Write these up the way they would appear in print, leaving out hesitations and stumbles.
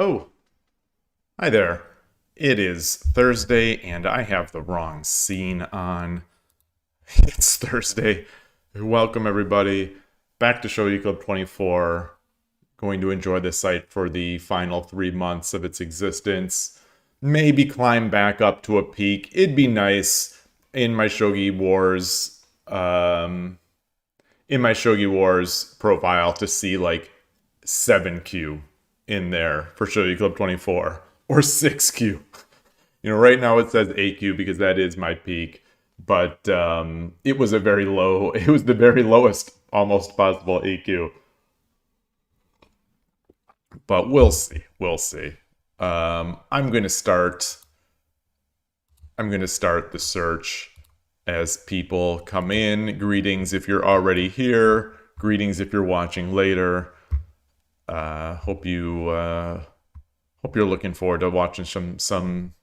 Oh, hi there. It is Thursday and I have the wrong scene on. It's Thursday. Welcome everybody back to Shogi Club 24. Going to enjoy this site for the final 3 months of its existence. Maybe climb back up to a peak. It'd be nice in my Shogi Wars profile to see like 7Q in there for Shogi Club 24 or 6Q. Right now it says 8Q because that is my peak, but it was the very lowest almost possible 8Q. But we'll see. I'm going to start the search as people come in. Greetings if you're already here. Greetings if you're watching later. Hope you're looking forward to watching some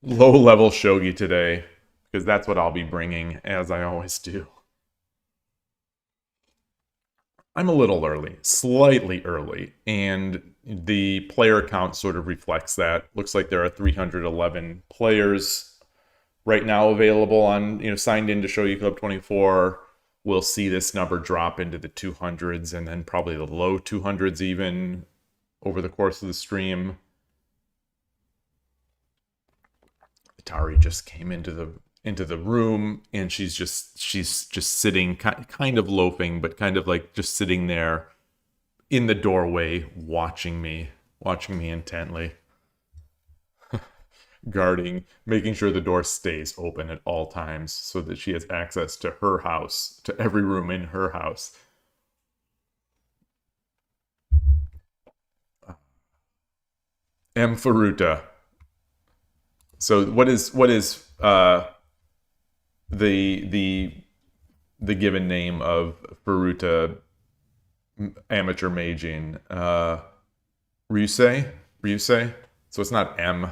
low-level shogi today, because that's what I'll be bringing, as I always do. I'm a little early, slightly early, and the player count sort of reflects that. Looks like there are 311 players right now available on, signed into Shogi Club 24. We'll see this number drop into the 200s and then probably the low 200s even over the course of the stream. Atari just came into the room, and she's just sitting, kind of loafing, but kind of like just sitting there in the doorway watching me intently. Guarding, making sure the door stays open at all times so that she has access to her house, to every room in her house. M. Faruta. So what is the given name of Faruta amateur maging? Ryusei? So it's not M.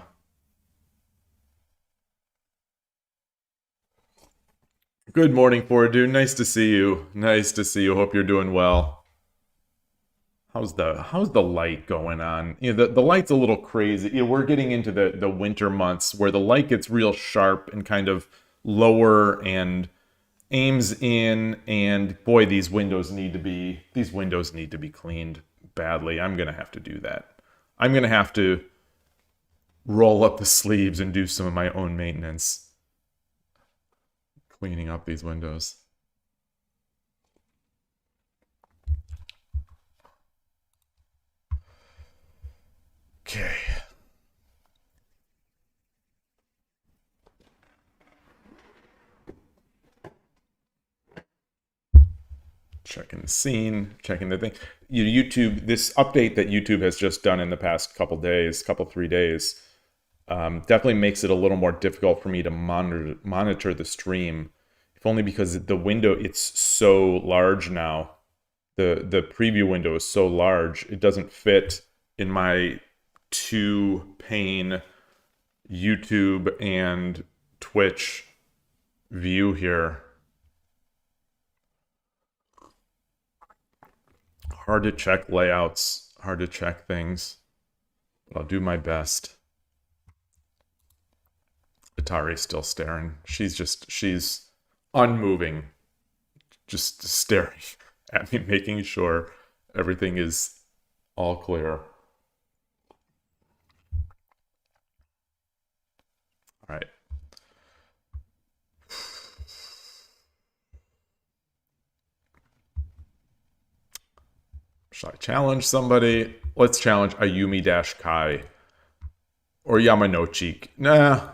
Good morning, Fordu. Nice to see you. Hope you're doing well. How's the light going on? The light's a little crazy. We're getting into the winter months where the light gets real sharp and kind of lower and aims in, and boy, these windows need to be cleaned badly. I'm gonna have to do that. I'm gonna have to roll up the sleeves and do some of my own maintenance, cleaning up these windows. Okay. Checking the scene, checking the thing. YouTube, this update that YouTube has just done in the past couple 3 days, definitely makes it a little more difficult for me to monitor the stream, if only because the window, it's so large now. The preview window is so large, it doesn't fit in my 2-pane YouTube and Twitch view here. Hard to check layouts, hard to check things, but I'll do my best. Atari's still staring. She's unmoving, just staring at me, making sure everything is all clear. All right. Should I challenge somebody? Let's challenge Ayumi-Kai or Yamanouchi. Nah,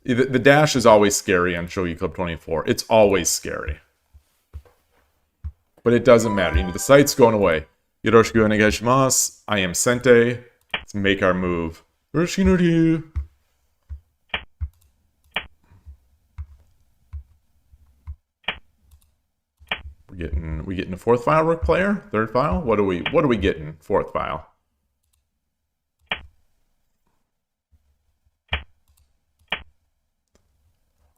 the dash is always scary on Shogi Club 24. It's always scary. But it doesn't matter. The site's going away. Yoroshiku onegaishimasu. I am Sente. Let's make our move. Yoroshiku no ryu. We getting a 4th file rook player? 3rd file? What are we getting? 4th file.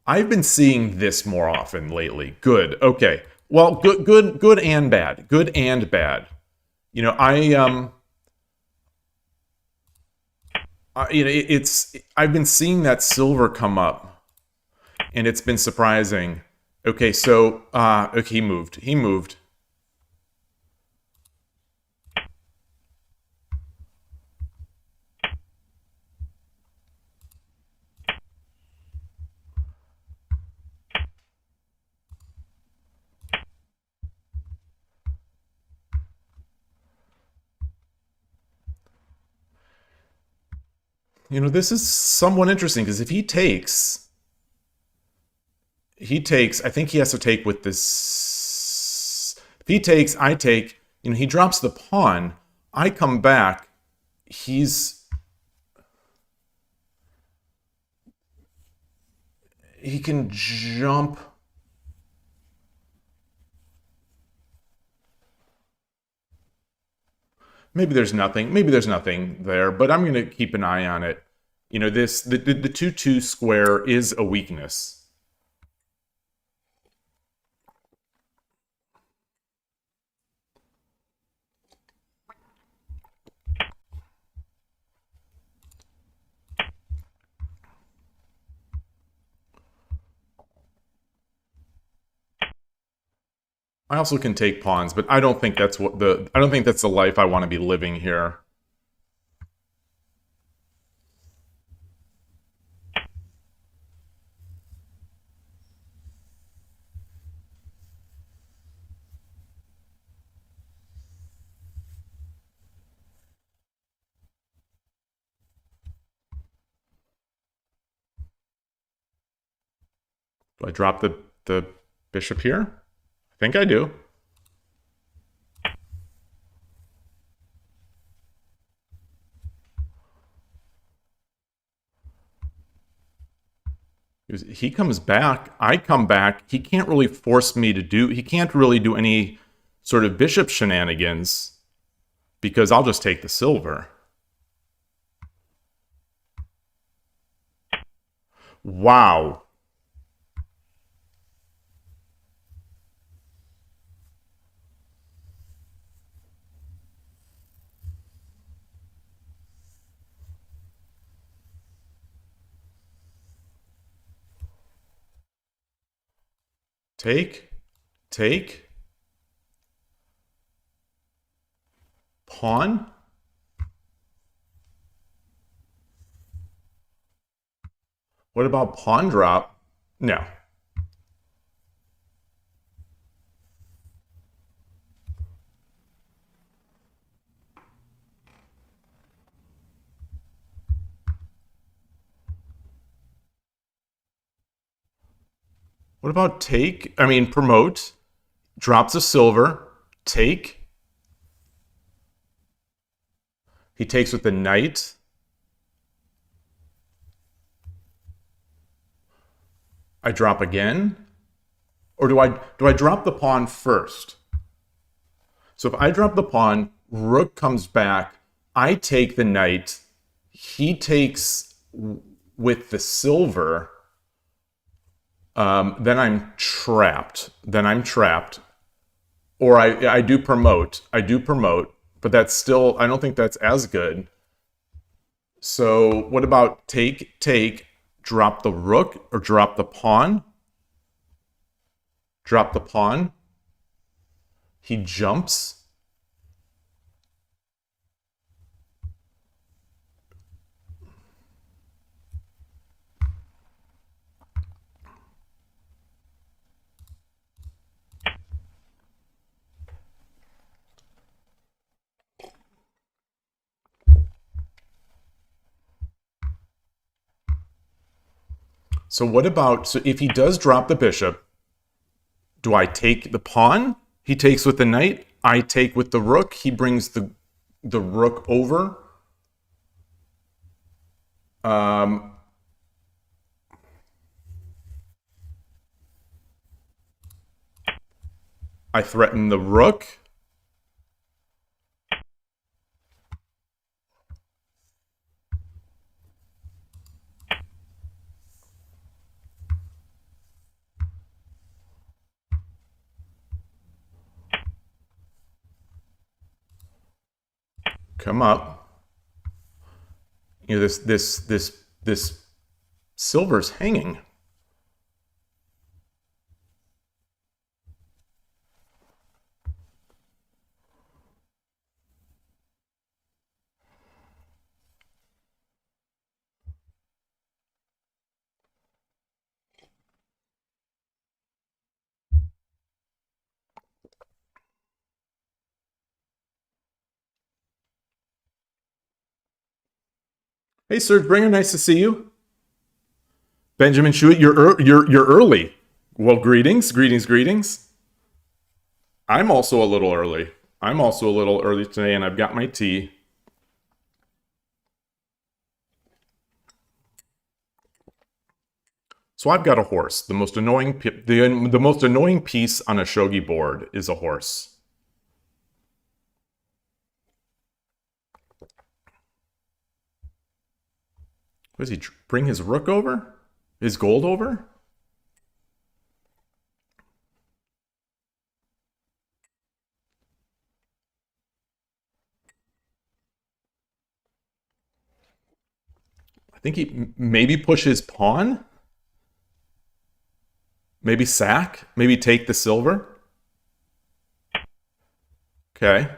I've been seeing this more often lately. Good. Okay. Well, good and bad. Good and bad. I've been seeing that silver come up, and it's been surprising. Okay, so okay, he moved. He moved. You know, this is somewhat interesting because if he takes, I think he has to take with this. If he takes, I take, you know, he drops the pawn, I come back, he can jump. Maybe there's nothing there, but I'm going to keep an eye on it. You know, the 2-2 square is a weakness. I also can take pawns, but I don't think that's the life I want to be living here. Do I drop the bishop here? I think I do. He comes back, I come back. He can't really force me to do, he can't really do any sort of bishop shenanigans because I'll just take the silver. Wow. Take. Pawn. What about pawn drop? No. What about take? I mean, promote. Drops a silver. Take. He takes with the knight. I drop again. Or do I drop the pawn first? So if I drop the pawn, rook comes back, I take the knight, he takes with the silver, then I'm trapped. Or I do promote, but that's still, I don't think that's as good. So what about take, drop the rook, or drop the pawn? Drop the pawn. He jumps. So what about, so if he does drop the bishop, do I take the pawn? He takes with the knight. I take with the rook. He brings the rook over. I threaten the rook. Come up. You know, this silver's hanging. Hey, Serge Bringer, nice to see you. Benjamin Schuett, you're early. Well, greetings, greetings, greetings. I'm also a little early. I'm also a little early today, and I've got my tea. So I've got a horse. The most annoying piece on a shogi board is a horse. What does he bring his rook over? His gold over? I think he maybe push his pawn. Maybe sack. Maybe take the silver. Okay.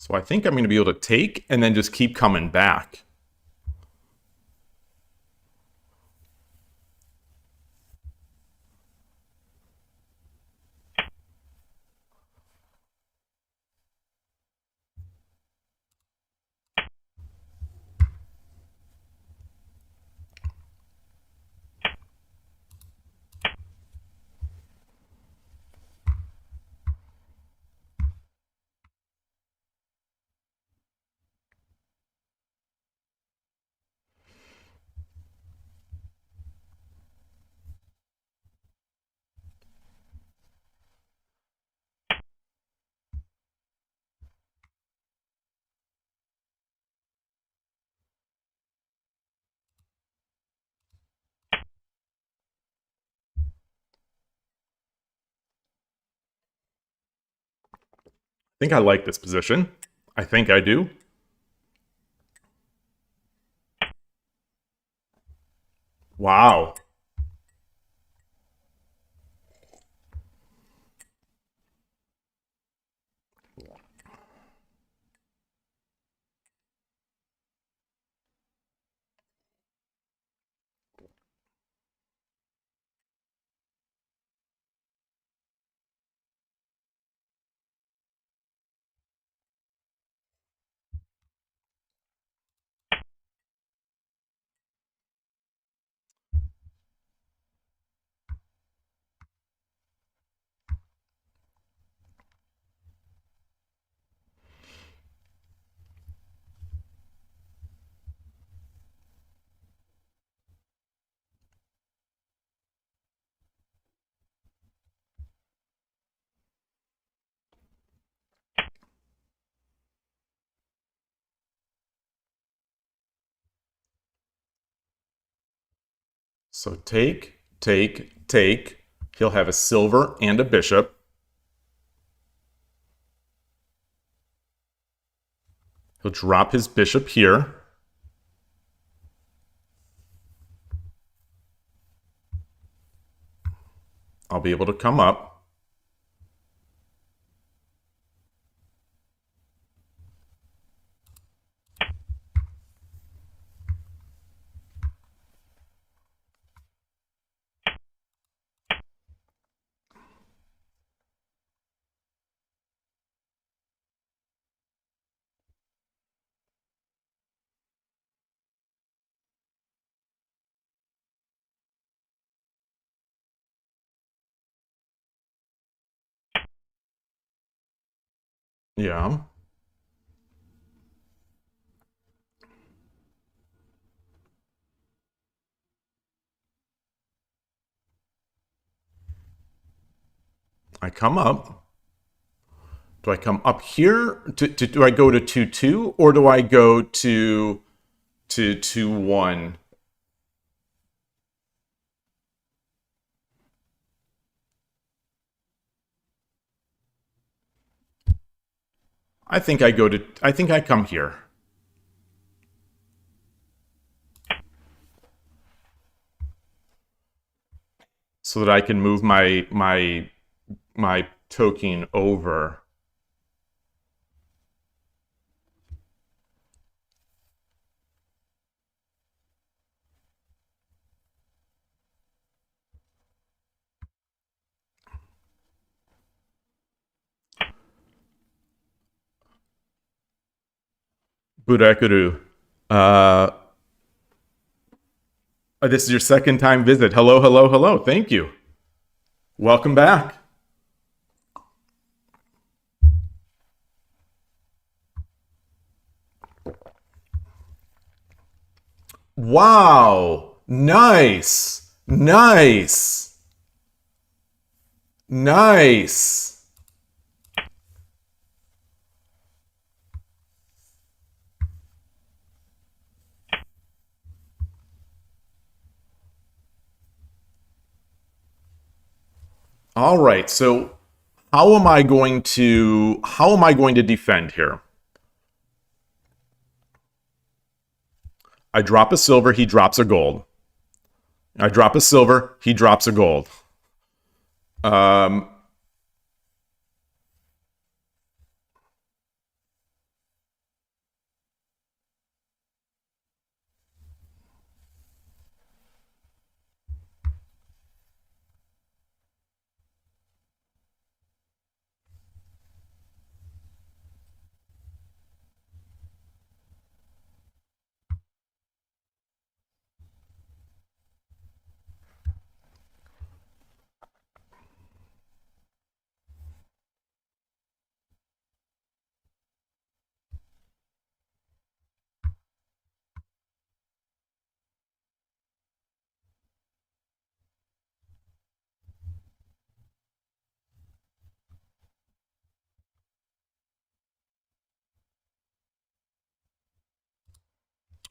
So I think I'm going to be able to take and then just keep coming back. I think I like this position. I think I do. Wow. So take, take, take. He'll have a silver and a bishop. He'll drop his bishop here. I'll be able to come up. Yeah. I come up. Do I come up here? Do I go to 2-2 or do I go to 2-1? I think I come here. So that I can move my token over. Burekuru. Uh, this is your second time visit. Hello, hello, hello. Thank you. Welcome back. Wow. Nice. Nice. Nice. All right. So how am I going to defend here? I drop a silver, he drops a gold. I drop a silver, he drops a gold. Um,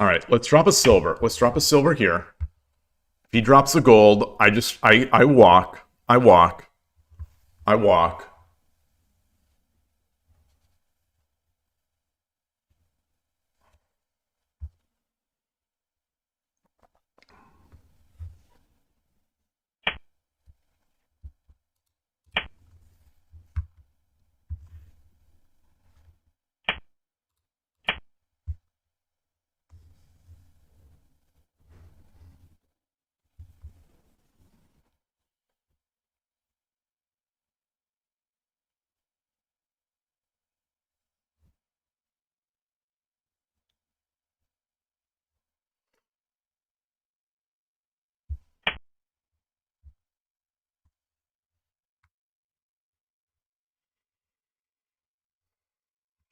all right, let's drop a silver. Let's drop a silver here. If he drops a gold, I walk. I walk. I walk.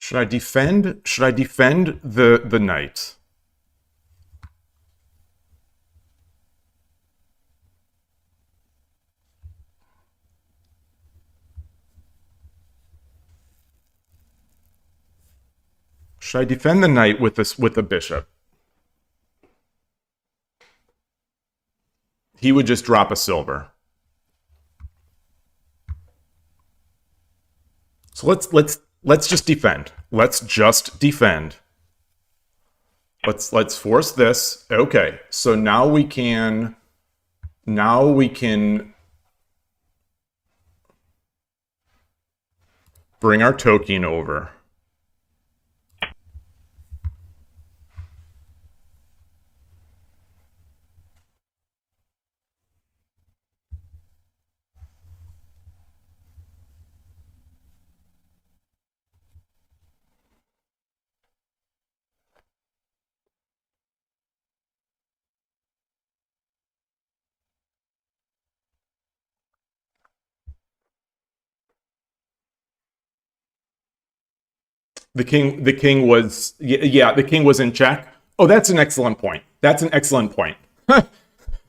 Should I defend? Should I defend the knight? Should I defend the knight with the bishop? He would just drop a silver. So let's just defend. Let's just defend. Let's force this. Okay. So now we can bring our token over. The king was, yeah, the king was in check. Oh, that's an excellent point. That's an excellent point.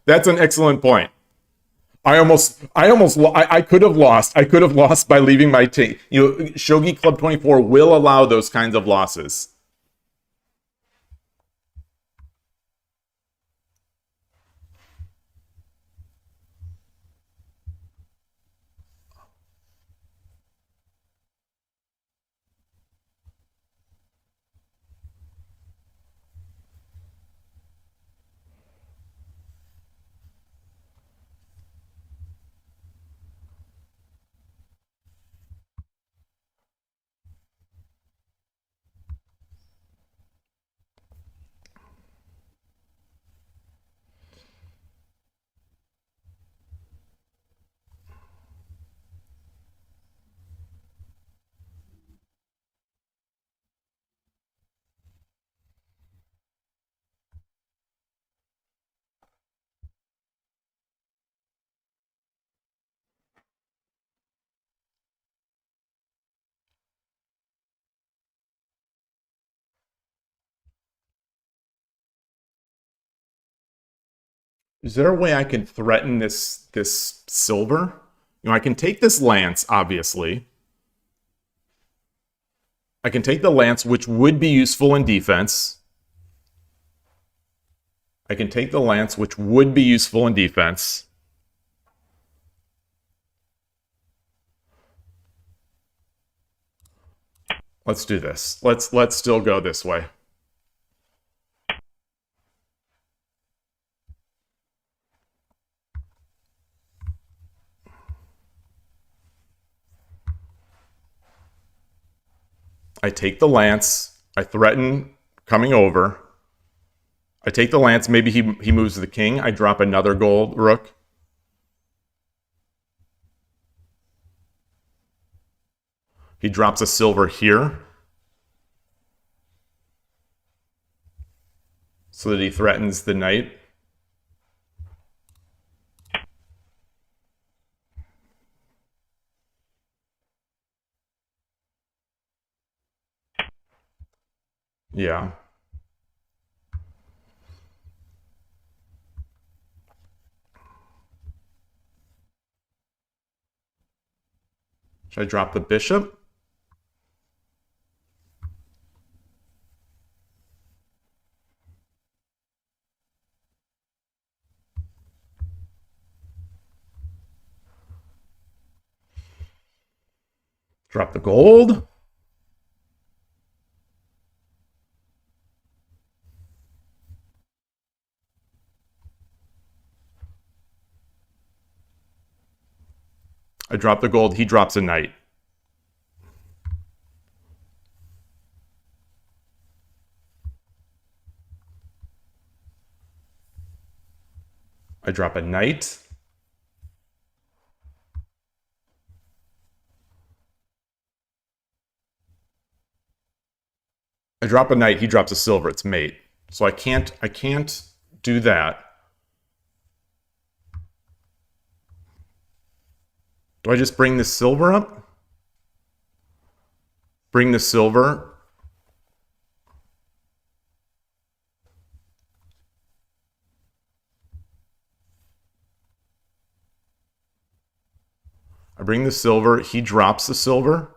That's an excellent point. I could have lost. I could have lost by leaving my team. You know, Shogi Club 24 will allow those kinds of losses. Is there a way I can threaten this silver? You know, I can take this lance, obviously. I can take the lance, which would be useful in defense. I can take the lance, which would be useful in defense. Let's do this. Let's still go this way. I take the lance. I threaten coming over. I take the lance. Maybe he moves the king. I drop another gold rook. He drops a silver here. So that he threatens the knight. Yeah. Should I drop the bishop? Drop the gold. I drop the gold. He drops a knight. I drop a knight. I drop a knight, he drops a silver, it's mate. So I can't do that. Do I just bring the silver up? Bring the silver. I bring the silver, he drops the silver.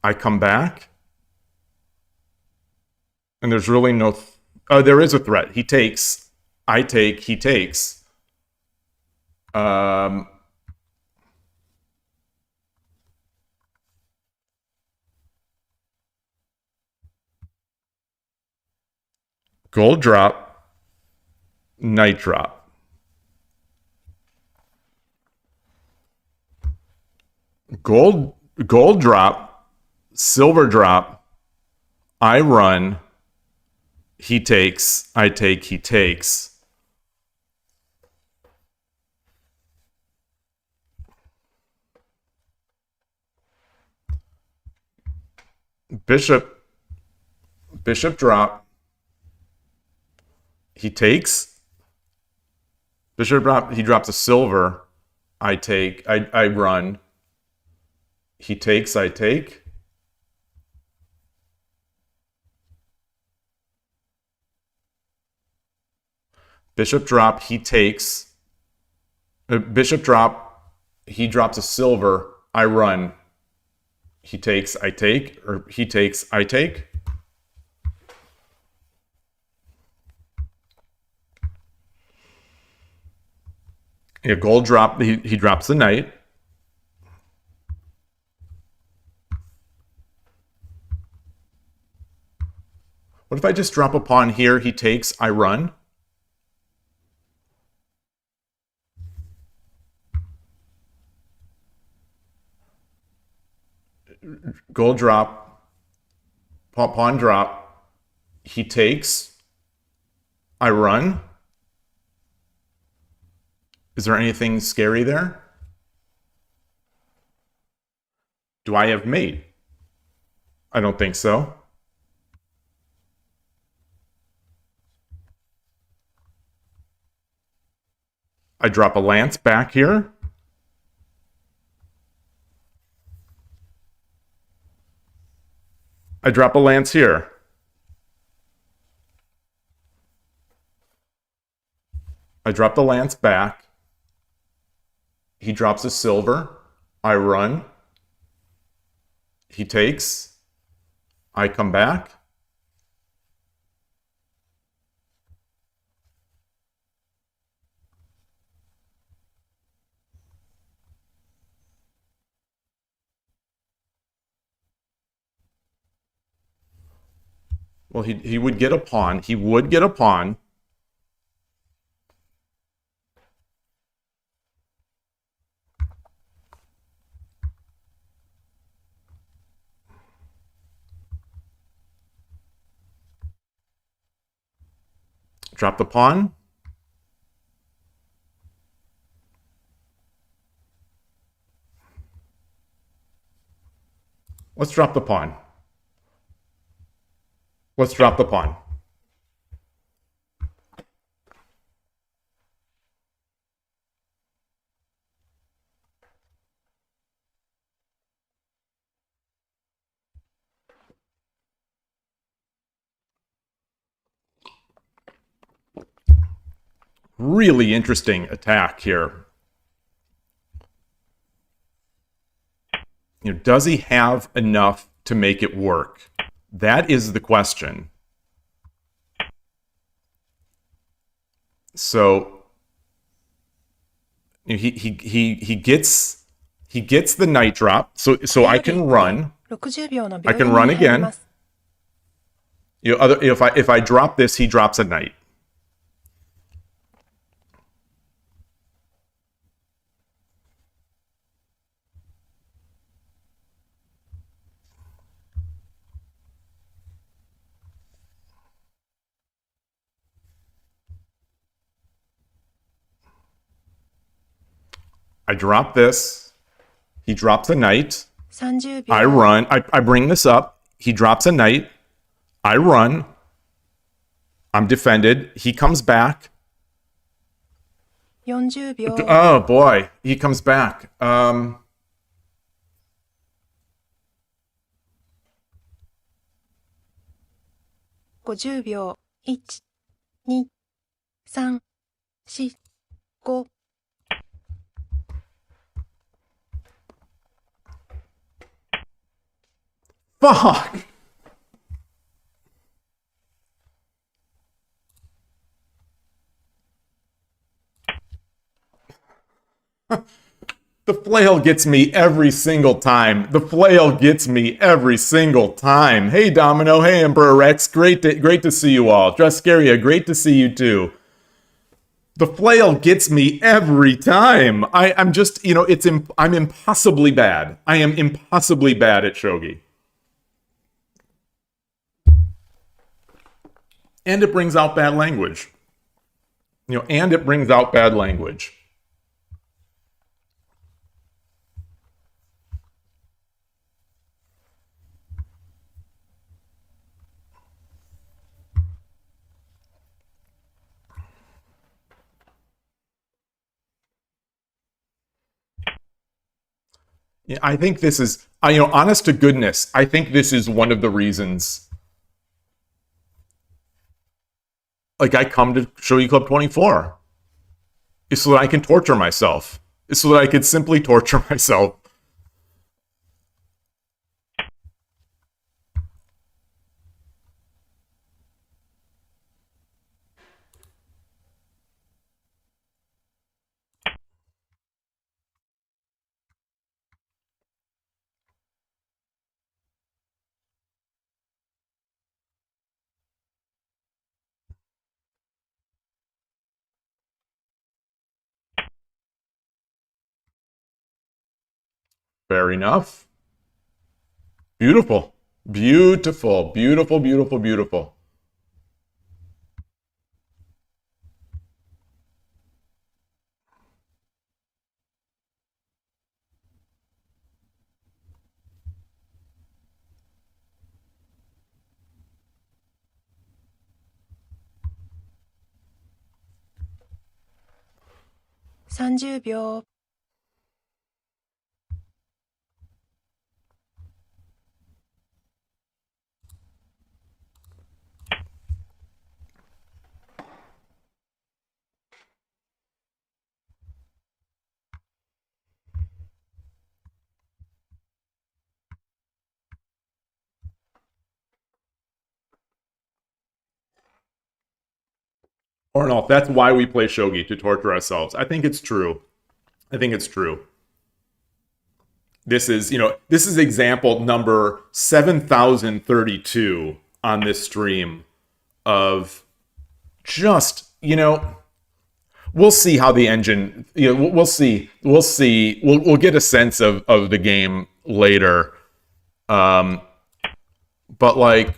I come back. And there's really no... Oh, there is a threat. He takes. I take. He takes. Gold drop. Knight drop. Gold drop. Silver drop. I run. He takes, I take, he takes. Bishop drop. He takes. Bishop drop, he drops a silver. I take, I run. He takes, I take. Bishop drop, he takes. Bishop drop, he drops a silver, I run. He takes, I take, or he takes, I take. Yeah, gold drop, he drops the knight. What if I just drop a pawn here, he takes, I run? Gold drop, pawn drop, he takes, I run. Is there anything scary there? Do I have mate? I don't think so. I drop a lance back here. I drop a lance here. I drop the lance back. He drops a silver. I run. He takes. I come back. Well, he would get a pawn. He would get a pawn. Drop the pawn. Let's drop the pawn. Let's drop the pawn. Really interesting attack here. You know, does he have enough to make it work? That is the question. So he gets the knight drop. So I can run. I can run again. You know, if I drop this, he drops a knight. I drop this. He drops a knight. I run. I bring this up. He drops a knight. I run. I'm defended. He comes back. Oh boy, he comes back. 50秒。1、2、3、4、5。Fuck! The flail gets me every single time. The flail gets me every single time. Hey Domino, hey Emperor Rex, great to see you all. Drescaria, great to see you too. The flail gets me every time. I'm just, you know, I'm impossibly bad. I am impossibly bad at shogi. And it brings out bad language. You know, and it brings out bad language. Yeah, I think this is, you know, honest to goodness, I think this is one of the reasons like I come to Shogi Club 24 is so that I can torture myself. Is so that I could simply torture myself. Fair enough. Beautiful. Beautiful. Beautiful, beautiful, beautiful. $30 秒 Ornolf, that's why we play Shogi, to torture ourselves. I think it's true. I think it's true. This is, this is example number 7,032 on this stream of just, we'll see how the engine, we'll see. We'll get a sense of the game later. But like,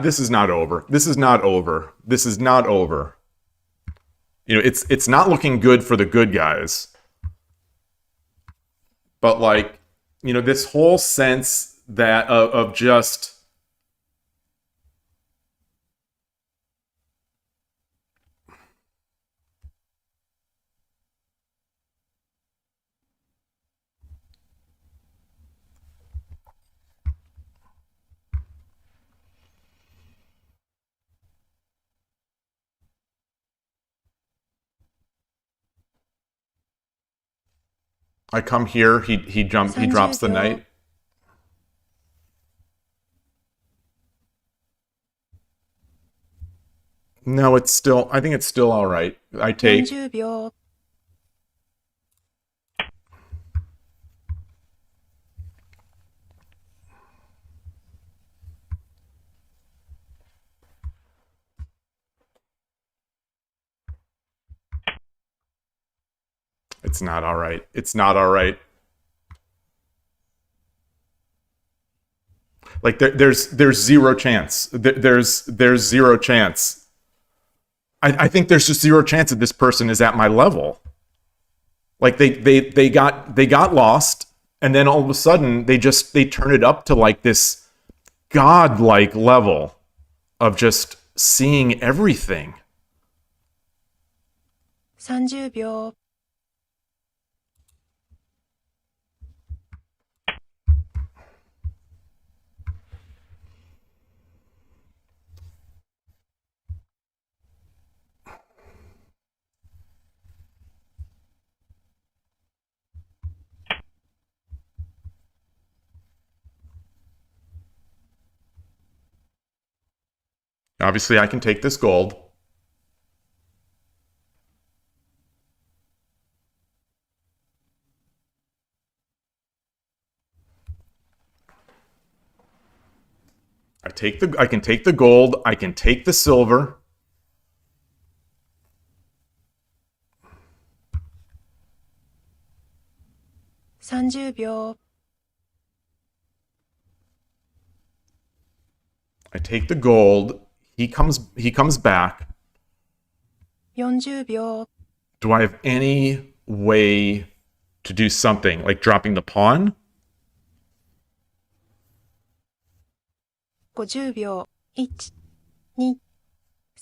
this is not over. This is not over. This is not over. It's not looking good for the good guys. But like, this whole sense that of just, I come here, he drops the knight. No, I think it's still all right. I take. 40秒 It's not all right. It's not all right. Like there's zero chance. There's zero chance. I think there's just zero chance that this person is at my level. Like they got lost, and then all of a sudden they turn it up to like this godlike level of just seeing everything. 30秒 Obviously, I can take this gold. I can take the gold. I can take the silver. $30 秒 I take the gold. He comes back. 40秒 Do I have any way to do something like dropping the pawn? 50秒 1、2、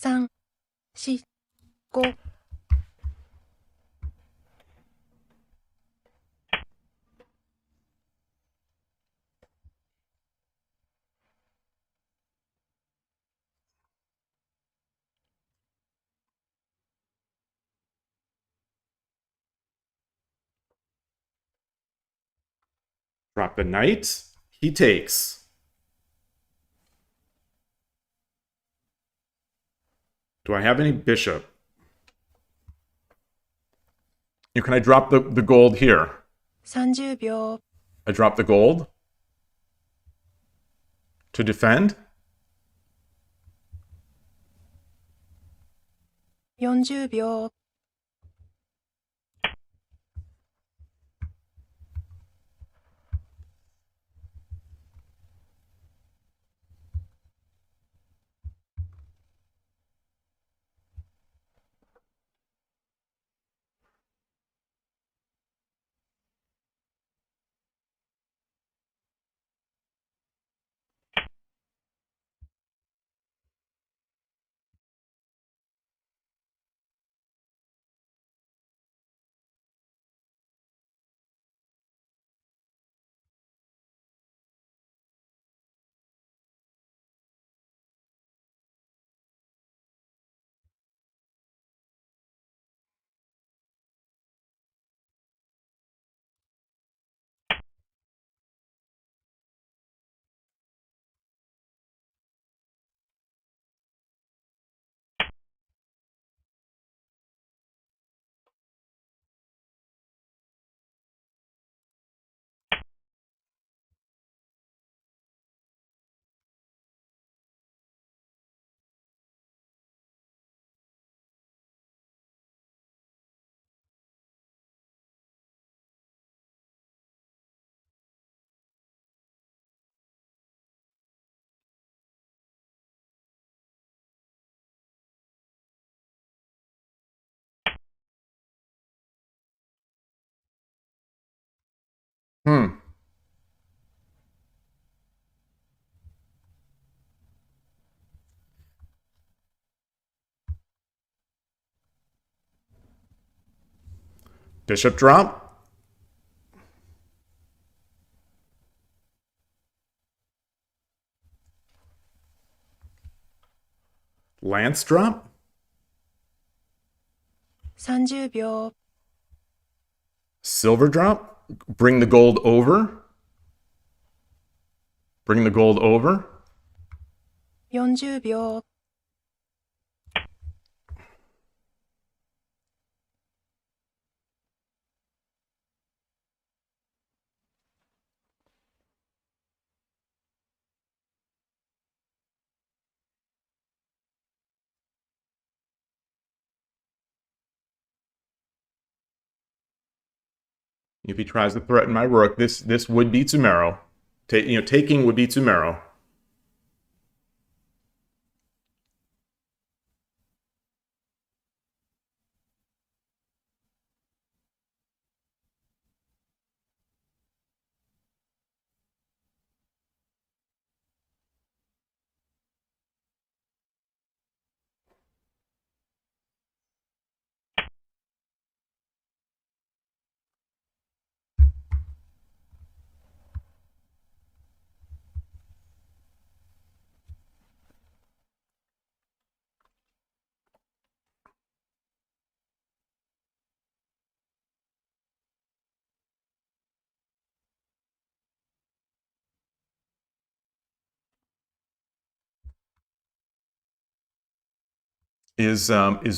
3、4、5、Drop the knight. He takes. Do I have any bishop? Can I drop the gold here? 30秒、I drop the gold to defend. 40秒、Hmm. Bishop drop. Lance drop. 30秒、Silver drop. Bring the gold over. Bring the gold over. 40秒、If he tries to threaten my rook, this would be Tsumero. Taking would be Tsumero. Is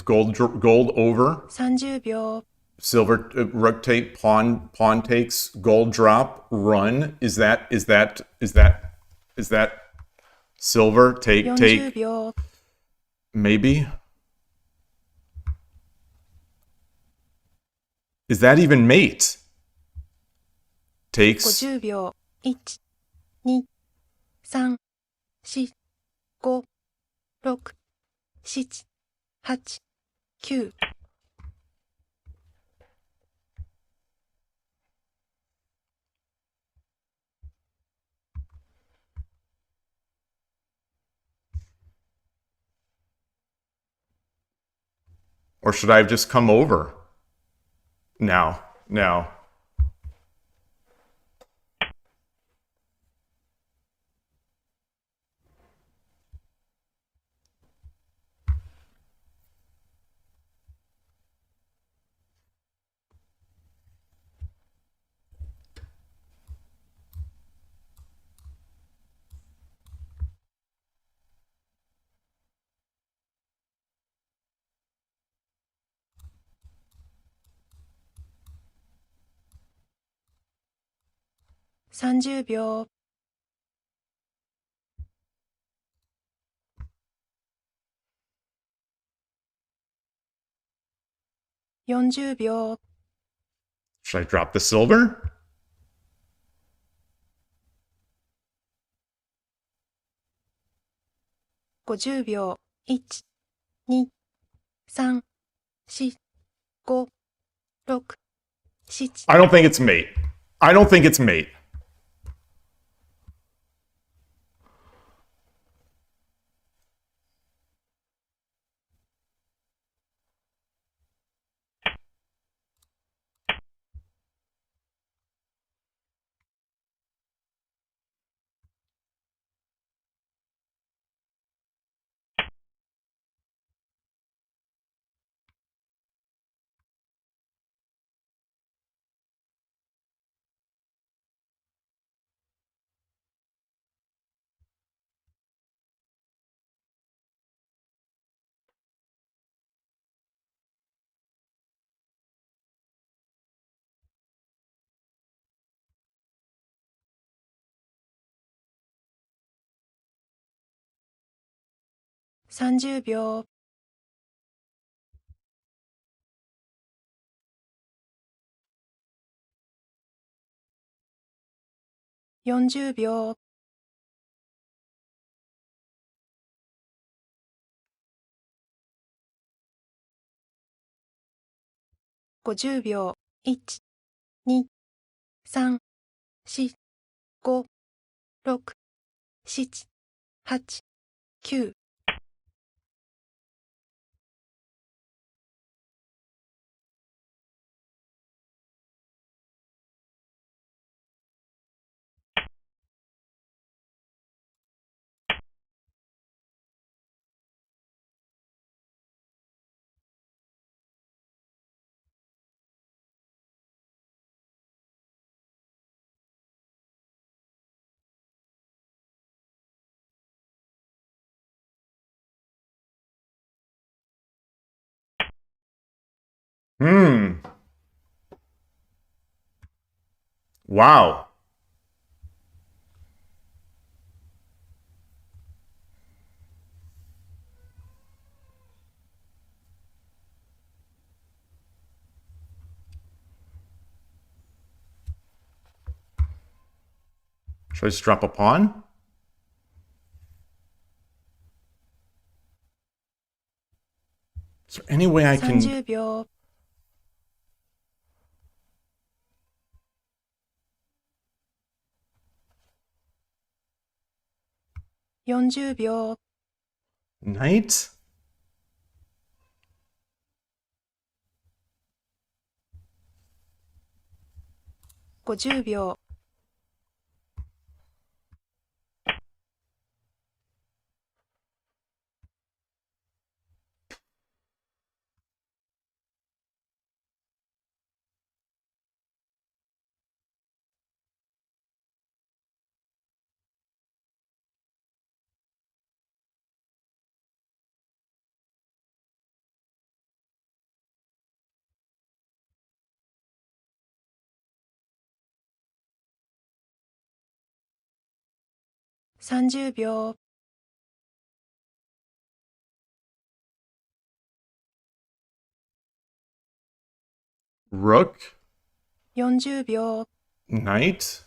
gold over? 30秒、Silver rook take pawn takes gold drop run. Is that silver take 40秒、maybe? Is that even mate? Takes 50秒、1、2、3、4、5、6、7、8、9。Or should I have just come over? Now. 30秒。40秒。 Should I drop the silver? 50秒。1、2、3、4、5、6、7。 I don't think it's mate. I don't think it's mate.30秒。40秒。50秒。1、2、3、4、5、6、7、8、9。Wow. Should I just drop a pawn? Is there any way I can... 30秒。40秒。 Knight? 50秒。30秒。Rook? 40秒。 Knight?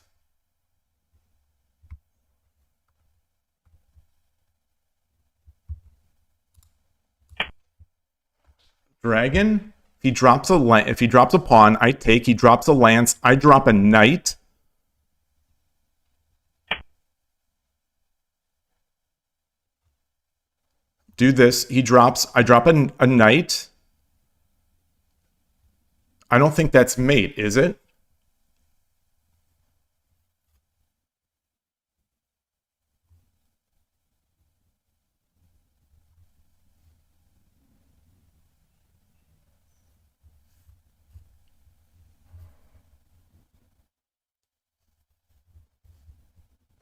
Dragon? If he drops a pawn, I take. He drops a lance, I drop a knight. Do this. I drop a knight. I don't think that's mate, is it?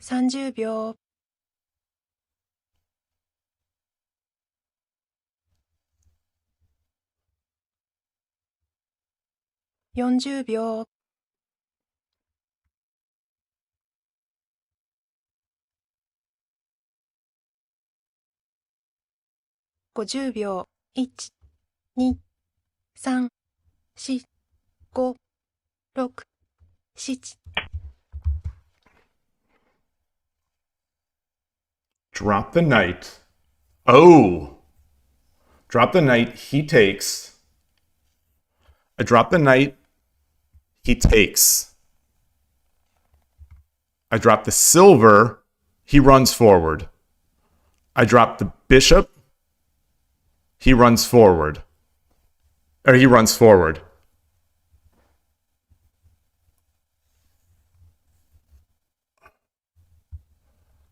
$30秒 $40秒 $50秒 1、2、3、4、5、6、7 Drop the knight. Oh! Drop the knight, he takes. I drop the knight, he takes. I drop the silver, he runs forward. I drop the bishop, he runs forward. Or he runs forward.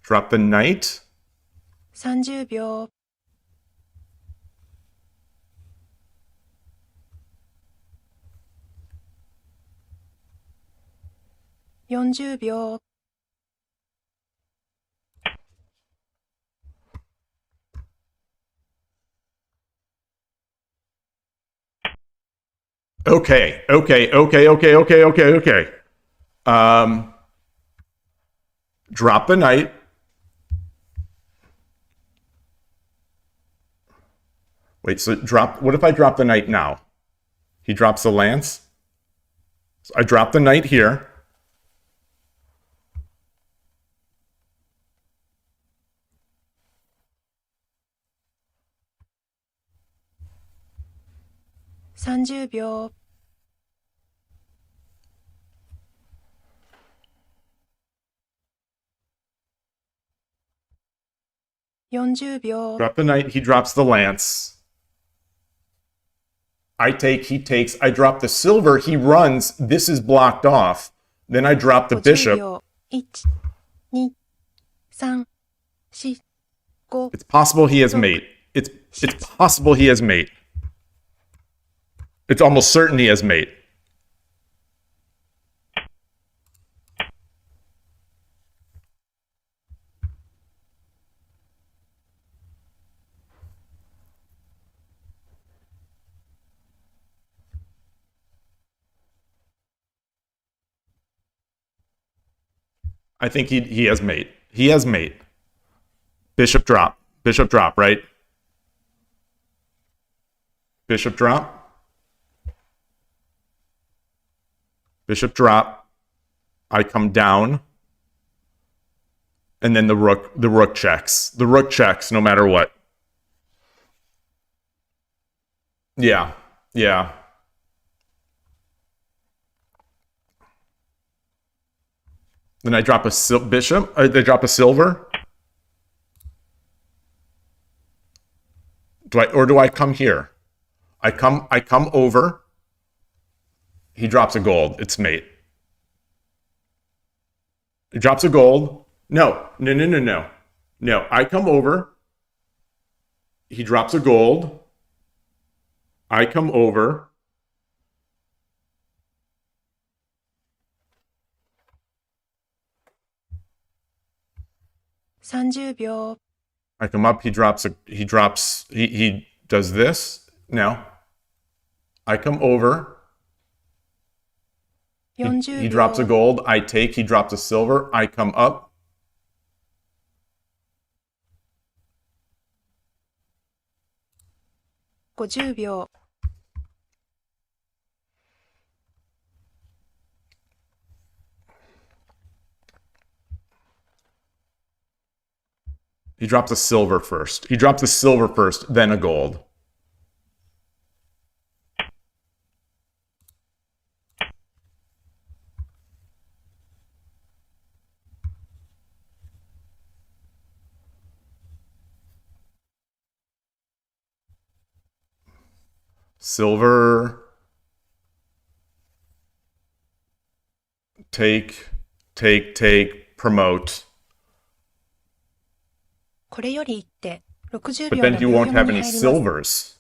Drop the knight. 30秒 40秒 Okay. Drop the knight. Wait, so drop. What if I drop the knight now? He drops the lance. So I drop the knight here. $30秒 $40秒 Drop the knight. He drops the lance. I take. He takes. I drop the silver. He runs. This is blocked off. Then I drop the 50 bishop. 秒 1、2、3、4、5 It's possible he has mate. It's possible he has mate. It's almost certain he has mate. I think he has mate. He has mate. Bishop drop. Bishop drop, right? Bishop drop. Bishop drop. I come down. And then the rook checks. The rook checks no matter what. Yeah. Yeah. Then I drop a bishop. They drop a silver. Do I come here? I come over. He drops a gold. It's mate. He drops a gold. No. No, I come over. He drops a gold. I come over. $30秒 I come up. He does this. No. I come over. He 40 drops a 秒 gold. I take. He drops a silver. I come up. $50秒 He drops a silver first. He drops a silver first, then a gold. Silver. take, promote. これより一手、60 But 秒 then の he 秒 won't 読 have みに any 入ります。 silvers.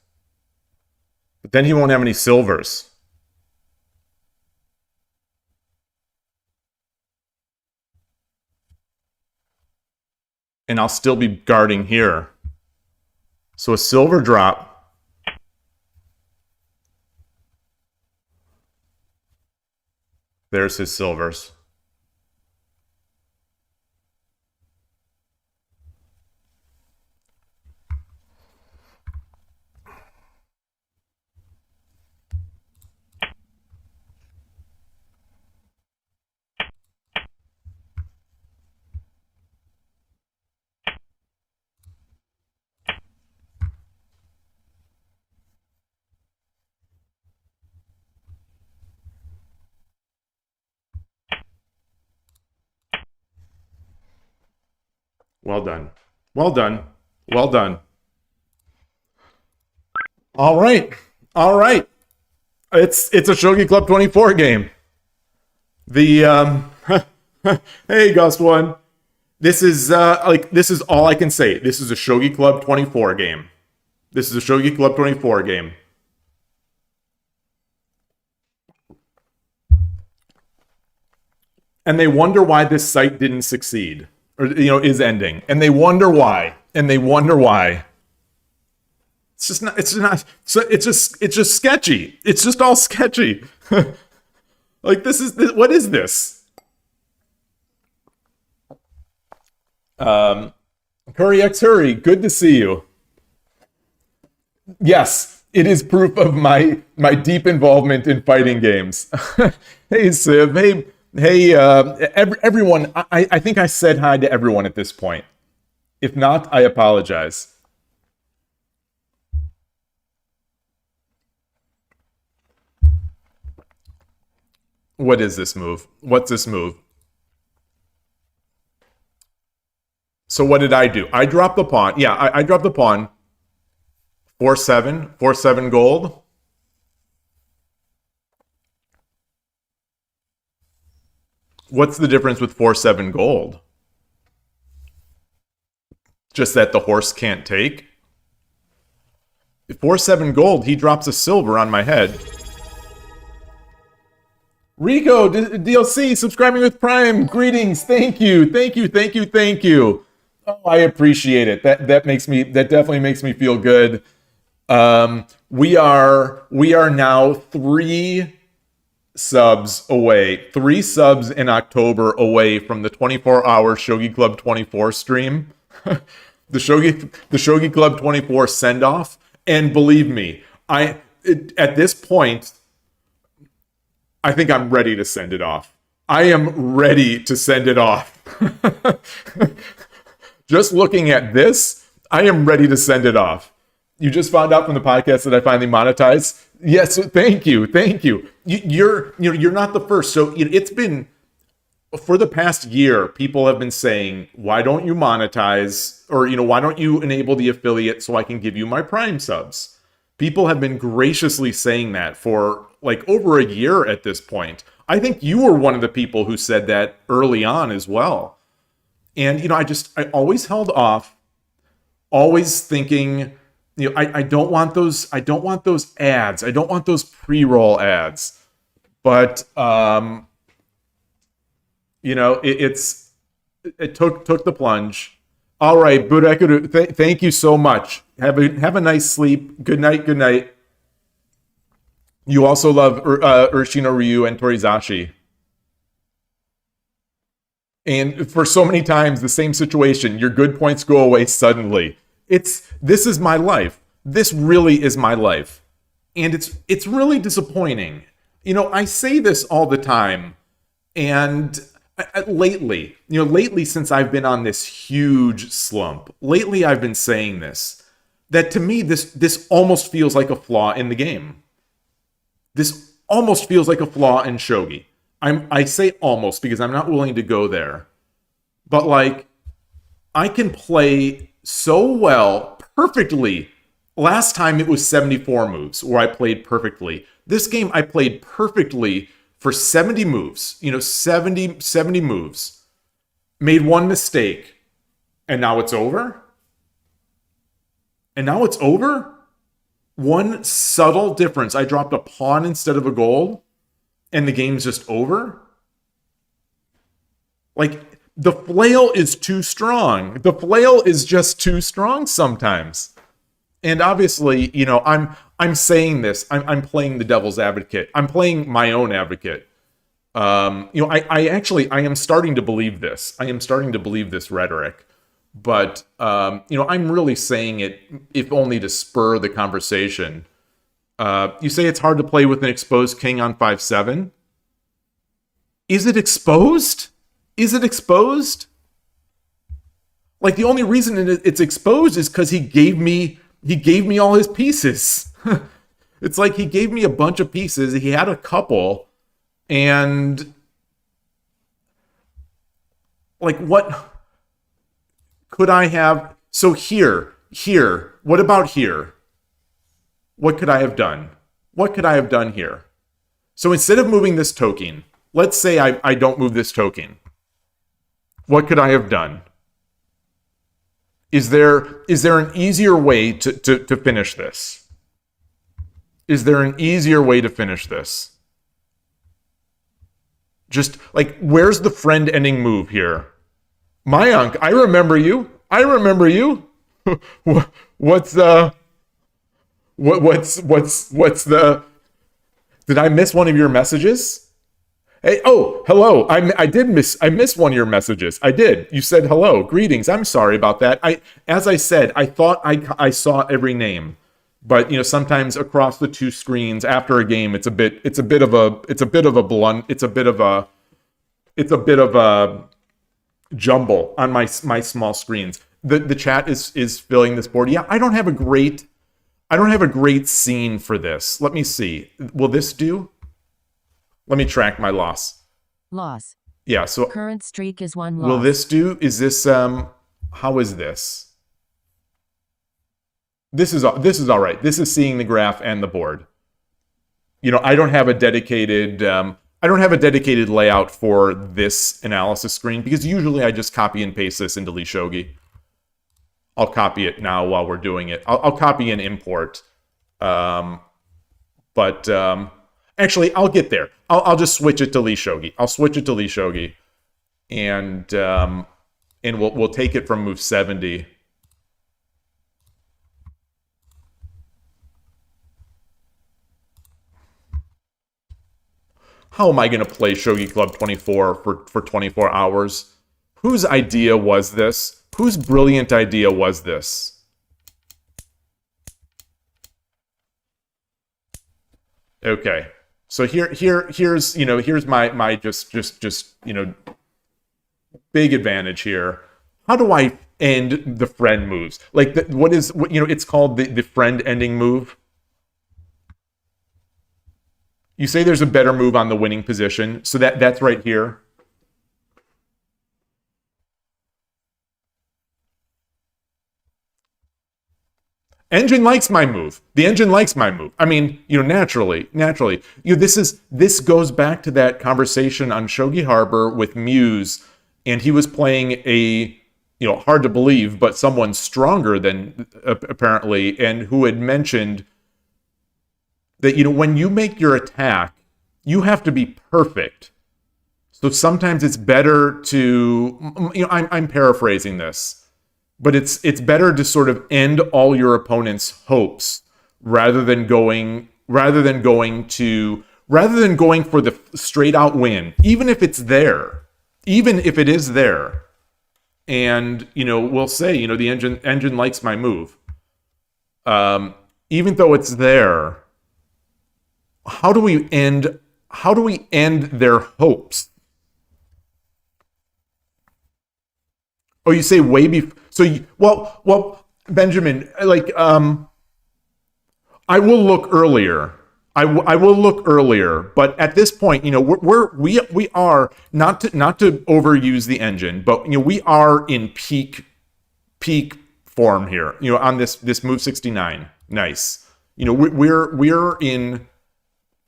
But then he won't have any silvers. And I'll still be guarding here. So a silver drop. There's his silvers. Well done. Well done. Well done. All right. All right. It's a Shogi Club 24 game. The hey Gust One. This is this is all I can say. This is a Shogi Club 24 game. This is a Shogi Club 24 game. And they wonder why this site didn't succeed. Or, is ending. And they wonder why. And they wonder why. It's just sketchy. It's just all sketchy. Like, what is this? Curry X Hurry, good to see you. Yes, it is proof of my deep involvement in fighting games. Hey, Siv. Hey, everyone. I think I said hi to everyone at this point. If not, I apologize. What is this move? What's this move? So what did I do? I dropped the pawn. Yeah, I dropped the pawn. 4-7. 4-7 gold. What's the difference with 4-7 gold? Just that the horse can't take? 4-7 gold, he drops a silver on my head. Rico, DLC, subscribing with Prime. Greetings, thank you. Oh, I appreciate it. That definitely makes me feel good. We are now 3 subs away. 3 subs in October away from the 24-hour Shogi Club 24 stream. the Shogi Club 24 send-off. And believe me, at this point, I think I'm ready to send it off. I am ready to send it off. Just looking at this, I am ready to send it off. You just found out from the podcast that I finally monetized. Yes, thank you. You're not the first. So it's been, for the past year, people have been saying, why don't you monetize? Or, why don't you enable the affiliate so I can give you my Prime subs? People have been graciously saying that for like over a year at this point. I think you were one of the people who said that early on as well. And, I always held off, always thinking, I don't want those ads. I don't want those pre-roll ads. But, it took the plunge. All right, Burekuru, thank you so much. Have a nice sleep. Good night. You also love Urshino Ryu and Torizashi. And for so many times, the same situation, your good points go away suddenly. This is my life. This really is my life. And it's really disappointing. I say this all the time. And lately since I've been on this huge slump, lately I've been saying this, that to me, this almost feels like a flaw in the game. This almost feels like a flaw in Shogi. I say almost because I'm not willing to go there. But like, I can play so well, perfectly. Last time it was 74 moves where I played perfectly. This game I played perfectly for 70 moves, 70 moves, made one mistake, and now it's over? And now it's over? One subtle difference. I dropped a pawn instead of a gold, and the game's just over? Like, the flail is too strong. The flail is just too strong sometimes. And obviously, I'm saying this. I'm playing the devil's advocate. I'm playing my own advocate. I am starting to believe this. I am starting to believe this rhetoric. But, I'm really saying it, if only to spur the conversation. You say it's hard to play with an exposed king on 5-7. Is it exposed? Is it exposed? Like, the only reason it's exposed is because he gave me all his pieces. It's like he gave me a bunch of pieces. He had a couple. And, like, what could I have? So here, what about here? What could I have done? What could I have done here? So instead of moving this token, let's say I don't move this token. What could I have done? Is there an easier way to finish this? Is there an easier way to finish this? Just, like, where's the friend-ending move here? Mayank, I remember you. What's the... Did I miss one of your messages? Hey, oh, hello. I missed one of your messages. I did. You said hello. Greetings. I'm sorry about that. As I said, I thought I saw every name. But, sometimes across the two screens after a game, it's a bit of a jumble on my small screens. The chat is filling this board. Yeah, I don't have a great scene for this. Let me see. Will this do? Let me track my loss. Loss. Yeah, so Current streak is 1 loss. will this do? Is this how is this? This is all right. This is seeing the graph and the board. I don't have a dedicated layout for this analysis screen because usually I just copy and paste this into Shogi. I'll copy it now while we're doing it. I'll copy and import. Actually, I'll get there. I'll just switch it to Shogi. I'll switch it to Shogi, and we'll take it from move 70. How am I going to play Shogi Club 24 for 24 hours? Whose idea was this? Whose brilliant idea was this? Okay. So here's my just big advantage here. How do I end the friend moves? Like it's called the friend ending move. You say there's a better move on the winning position, so that's right here. Engine likes my move. The engine likes my move. I mean, naturally. This goes back to that conversation on Shogi Harbor with Muse, and he was playing a, hard to believe, but someone stronger than apparently, and who had mentioned that, when you make your attack, you have to be perfect. So sometimes it's better to, I'm paraphrasing this. But it's better to sort of end all your opponent's hopes rather than going for the straight out win, even if it's there, even if it is there. And we'll say the engine likes my move, even though it's there. How do we end their hopes? Oh, you say way before. So, well, Benjamin, like, I will look earlier. I will look earlier, but at this point, we are not to overuse the engine, but we are in peak form here. On this move 69. Nice. We're in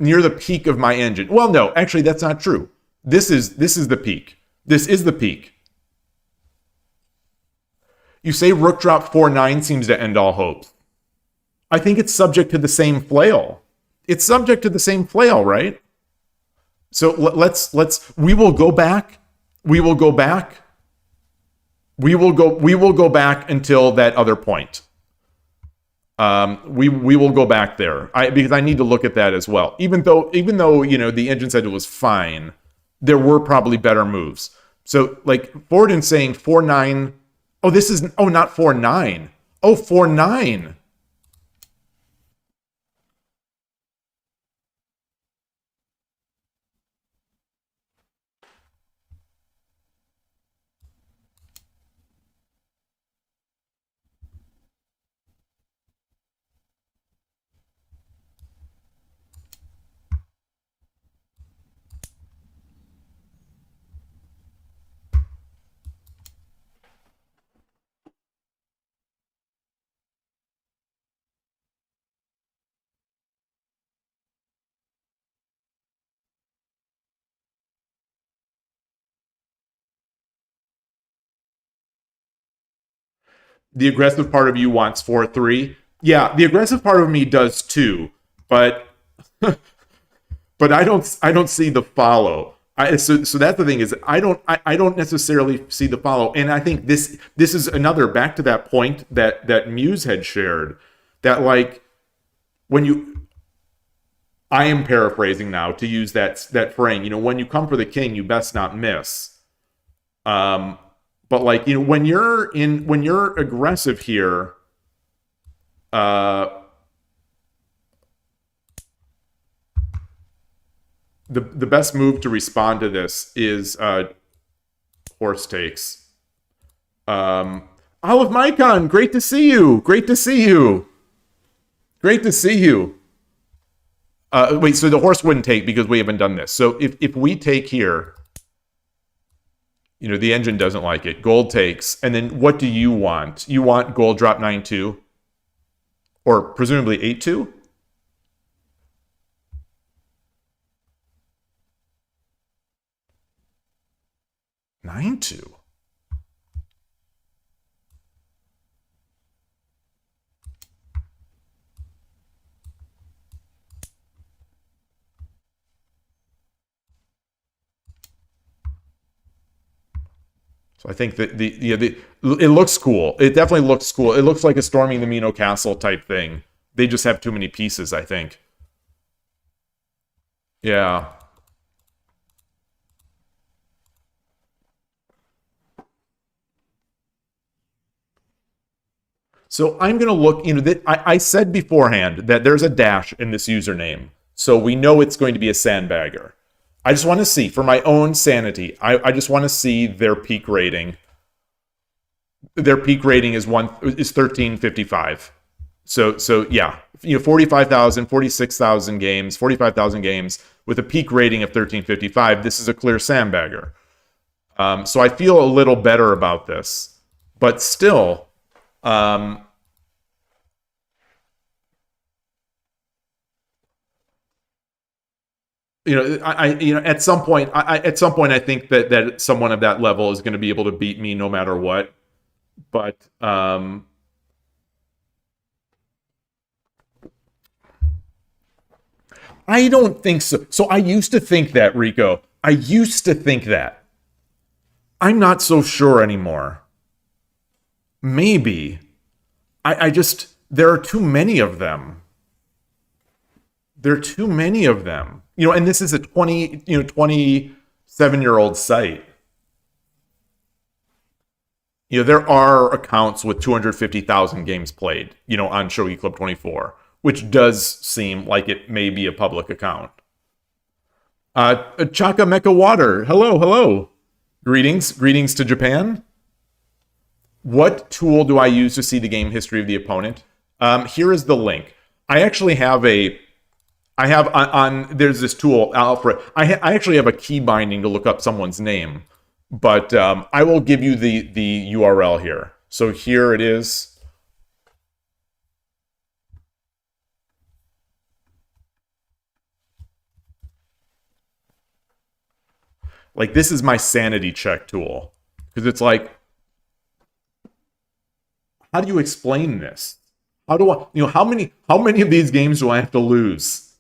near the peak of my engine. Well, no, actually, that's not true. This is the peak. This is the peak. You say rook drop 4-9 seems to end all hopes. I think it's subject to the same flail. It's subject to the same flail, right? So we will go back. We will go back. We will go back until that other point. We will go back there. Because I need to look at that as well. Even though the engine said it was fine, there were probably better moves. So like Forden saying 4-9. Oh, not 4-9. Oh, 4-9. The aggressive part of you wants 4-3. Yeah, the aggressive part of me does too, but but I don't see the follow. So that's the thing is I don't necessarily see the follow, and I think this is another back to that point that Muse had shared that like when you, I am paraphrasing now to use that frame. When you come for the king, you best not miss. But like when you're aggressive here, the best move to respond to this is horse takes. Olive Mycon, great to see you. Great to see you. Great to see you. Wait, so the horse wouldn't take because we haven't done this. So if we take here, the engine doesn't like it. Gold takes. And then what do you want? You want gold drop 9-2? Or presumably 8-2? Nine two. So I think that it looks cool. It definitely looks cool. It looks like a storming the Mino Castle type thing. They just have too many pieces, I think. Yeah. So I'm going to look, I said beforehand that there's a dash in this username. So we know it's going to be a sandbagger. I just want to see, for my own sanity, I just want to see their peak rating. Their peak rating is 1355. So yeah, 45,000, 46,000 games, 45,000 games with a peak rating of 1355. This is a clear sandbagger. So I feel a little better about this, but still, at some point, I think that someone of that level is going to be able to beat me no matter what. But I don't think so. So I used to think that, Rico. I used to think that. I'm not so sure anymore. Maybe. I just, there are too many of them. There are too many of them. And this is a 27-year-old site. There are accounts with 250,000 games played, on Shogi Club 24, which does seem like it may be a public account. Chaka Mecha Water, hello. Greetings to Japan. What tool do I use to see the game history of the opponent? Here is the link. I actually have there's this tool, Alfred. I actually have a key binding to look up someone's name, but I will give you the URL here. So here it is. Like, this is my sanity check tool. Because it's like, how do you explain this? How do I, how many of these games do I have to lose?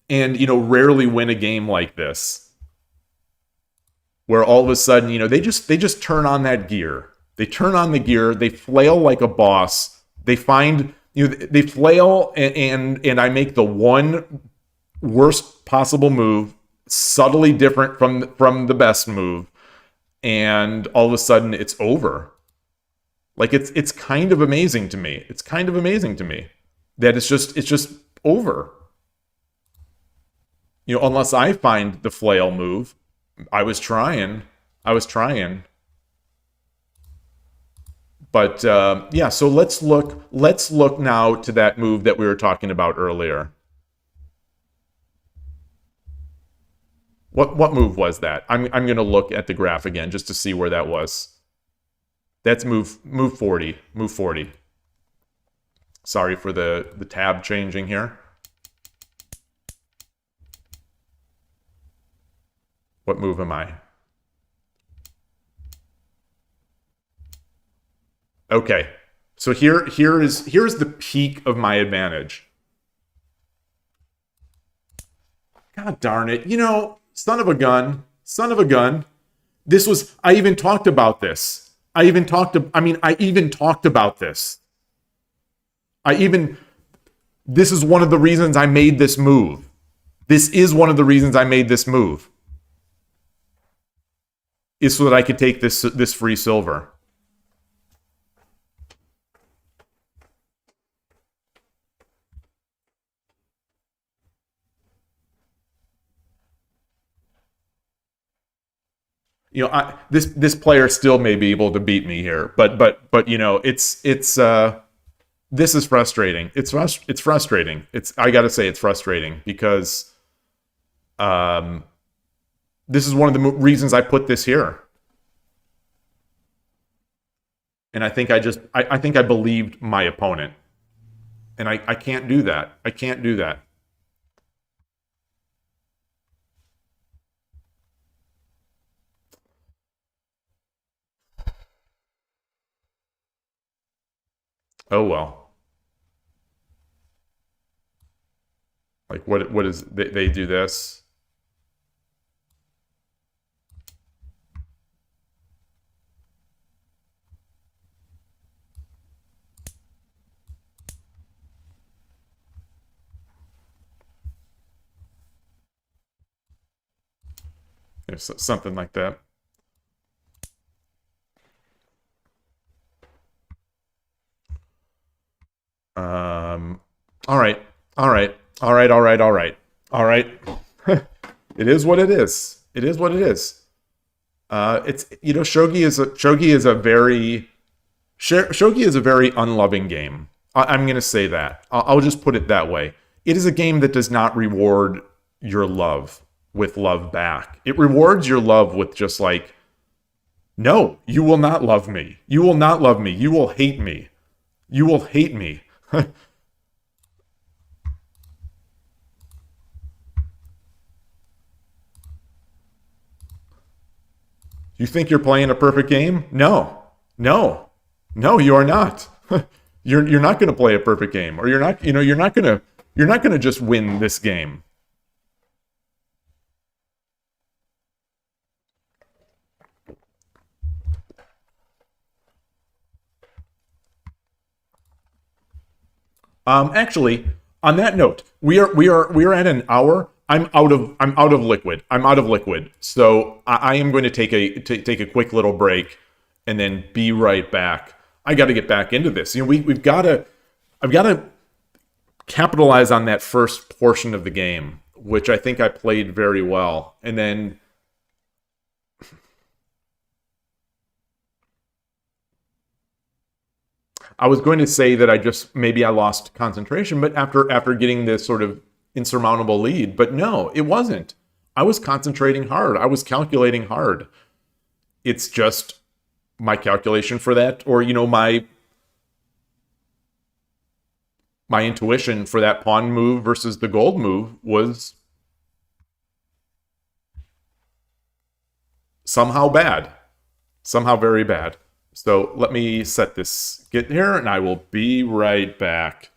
And, rarely win a game like this. Where all of a sudden, they just turn on that gear. They turn on the gear, they flail like a boss. They find, they flail and I make the one worst possible move, subtly different from the best move, and all of a sudden it's over. Like, it's kind of amazing to me. It's kind of amazing to me that it's just over. Unless I find the flail move. I was trying. But yeah, so let's look now to that move that we were talking about earlier. What move was that? I'm going to look at the graph again just to see where that was. That's move 40. Move 40. Sorry for the tab changing here. What move am I? Okay. So here's the peak of my advantage. God darn it. Son of a gun. This was, I even talked about this. I even talked about this. This is one of the reasons I made this move. This is one of the reasons I made this move. Is so that I could take this free silver. This player still may be able to beat me here, but it's this is frustrating. It's frustrating. I got to say it's frustrating because this is one of the reasons I put this here. And I think I think I believed my opponent. And I can't do that. I can't do that. Oh well. Like what is they do this? There's something like that. All right. It is what it is. It is what it is. It's Shogi is a very unloving game. I'm going to say that. I'll just put it that way. It is a game that does not reward your love with love back. It rewards your love with just like, no, you will not love me. You will not love me. You will hate me. You will hate me. You think you're playing a perfect game? No, you are not. You're not going to play a perfect game, or you're not going to just win this game. Actually, on that note, we are at an hour. I'm out of liquid. So I am going to take a quick little break and then be right back. I got to get back into this. I've got to capitalize on that first portion of the game, which I think I played very well, and then I was going to say that I lost concentration, but after getting this sort of insurmountable lead, but no, it wasn't. I was concentrating hard. I was calculating hard. It's just my calculation for that, or my intuition for that pawn move versus the gold move was somehow bad. Somehow very bad. So let me set this get here, and I will be right back.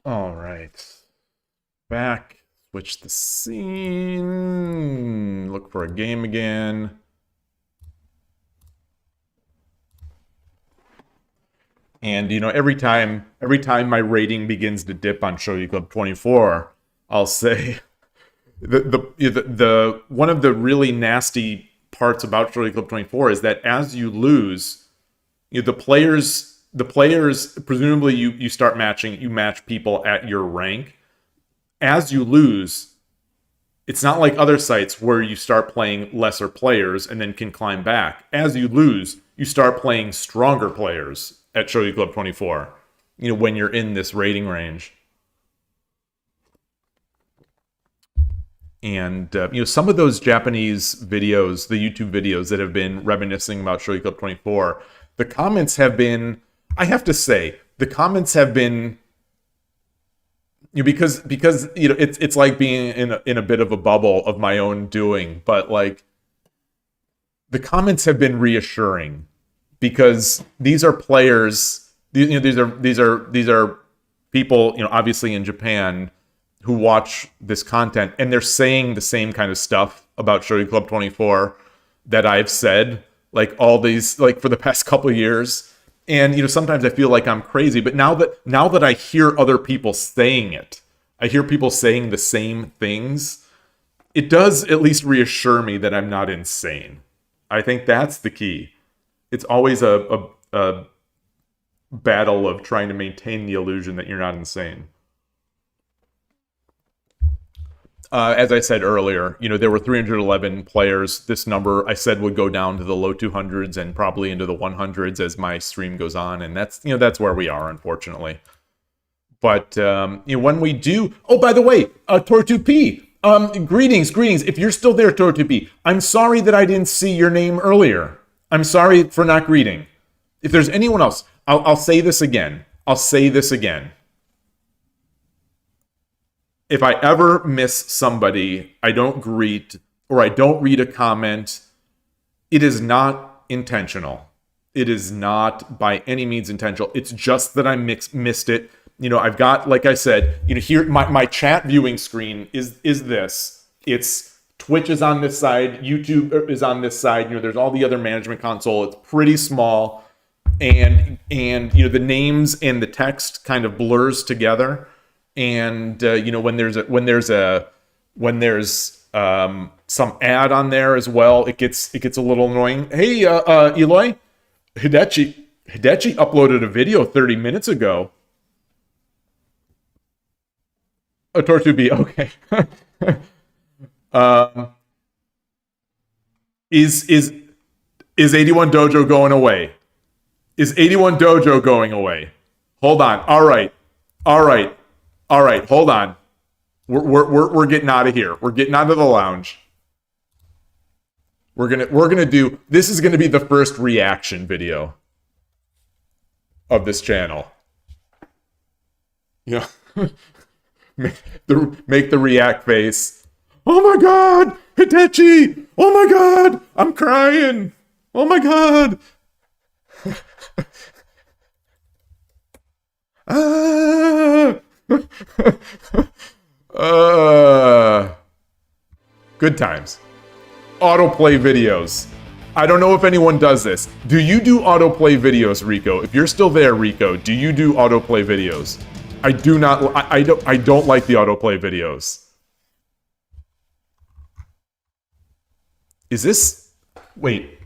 All right. Back. Switch the scene. Look for a game again. And, you know, every time my rating begins to dip on Shogi Club 24, I'll say the one of the really nasty parts about Shogi Club 24 is that as you lose, you know, the players presumably you start matching, you match people at your rank. As you lose, it's not like other sites where you start playing lesser players and then can climb back. As you lose, you start playing stronger players at Shogi Club 24, you know, when you're in this rating range. And, you know, some of those Japanese videos, the YouTube videos that have been reminiscing about Shogi Club 24, the comments have been, I have to say, the comments have been, you know, because you know, it's like being in a bit of a bubble of my own doing, but like, the comments have been reassuring. Because these are players, you know, these are people, you know, obviously in Japan who watch this content, and they're saying the same kind of stuff about Shogi Club 24 that I've said, like all these, like for the past couple of years. And you know, sometimes I feel like I'm crazy, but now that I hear other people saying it, I hear people saying the same things, it does at least reassure me that I'm not insane. I think that's the key. It's always a battle of trying to maintain the illusion that you're not insane. As I said earlier, you know, there were 311 players. This number I said would go down to the low 200s and probably into the 100s as my stream goes on, and that's, you know, that's where we are, unfortunately. But you know, when we do, oh, by the way, Tortu-P, greetings. If you're still there, Tortu-P, I'm sorry that I didn't see your name earlier. I'm sorry for not greeting. If there's anyone else, I'll say this again. If I ever miss somebody, I don't greet, or I don't read a comment, it is not intentional. It is not by any means intentional. It's just that I missed it. You know, I've got, like I said, you know, here, my chat viewing screen is this. It's Twitch is on this side, YouTube is on this side, you know, there's all the other management console. It's pretty small, and you know, the names and the text kind of blurs together. and when there's some ad on there as well, it gets a little annoying. Hey, Yloigh, Hidechi uploaded a video 30 minutes ago. A Tortubi, okay. Is 81 Dojo going away? Is 81 Dojo going away? Hold on. All right. Hold on. We're getting out of here. We're getting out of the lounge. We're gonna do. This is gonna be the first reaction video of this channel. You know, make the react face. Oh my God, Hidechi! Oh my God, I'm crying. Oh my God. Good times. Autoplay videos. I don't know if anyone does this. Do you do autoplay videos, Rico? If you're still there, Rico, do you do autoplay videos? I do not. I don't like the autoplay videos. Is this? Wait.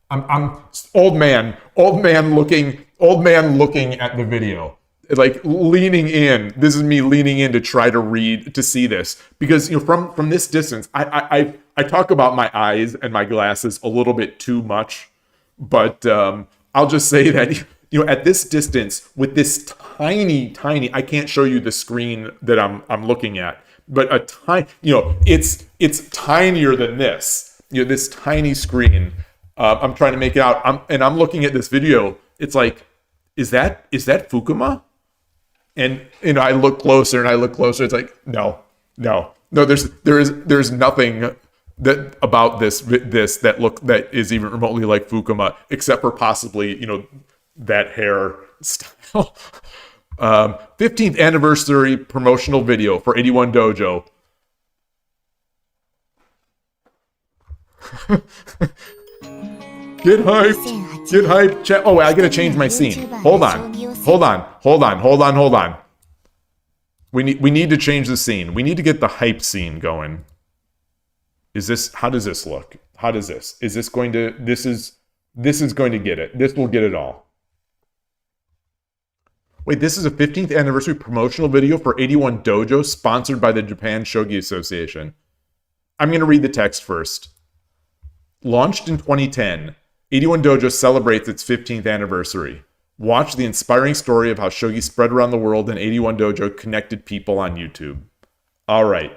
I'm old man looking at the video, like leaning in. This is me leaning in to try to see this, because from this distance, I talk about my eyes and my glasses a little bit too much, but I'll just say that at this distance with this tiny, I can't show you the screen that I'm looking at, but a tiny, it's tinier than this. This tiny screen. I'm trying to make it out. I'm looking at this video. It's like, is that Fukuma? And I look closer. It's like, no. There's nothing that about this that is even remotely like Fukuma, except for possibly that hair style. 15th anniversary promotional video for 81 Dojo. Get hyped, chat. Oh, I gotta change my scene. Hold on. We need to change the scene. We need to get the hype scene going. How does this look? Is this going to, this is going to get it. This will get it all. Wait, this is a 15th anniversary promotional video for 81 Dojo, sponsored by the Japan Shogi Association. I'm gonna read the text first. Launched in 2010, 81 Dojo celebrates its 15th anniversary. Watch the inspiring story of how shogi spread around the world and 81 Dojo connected people on YouTube. All right.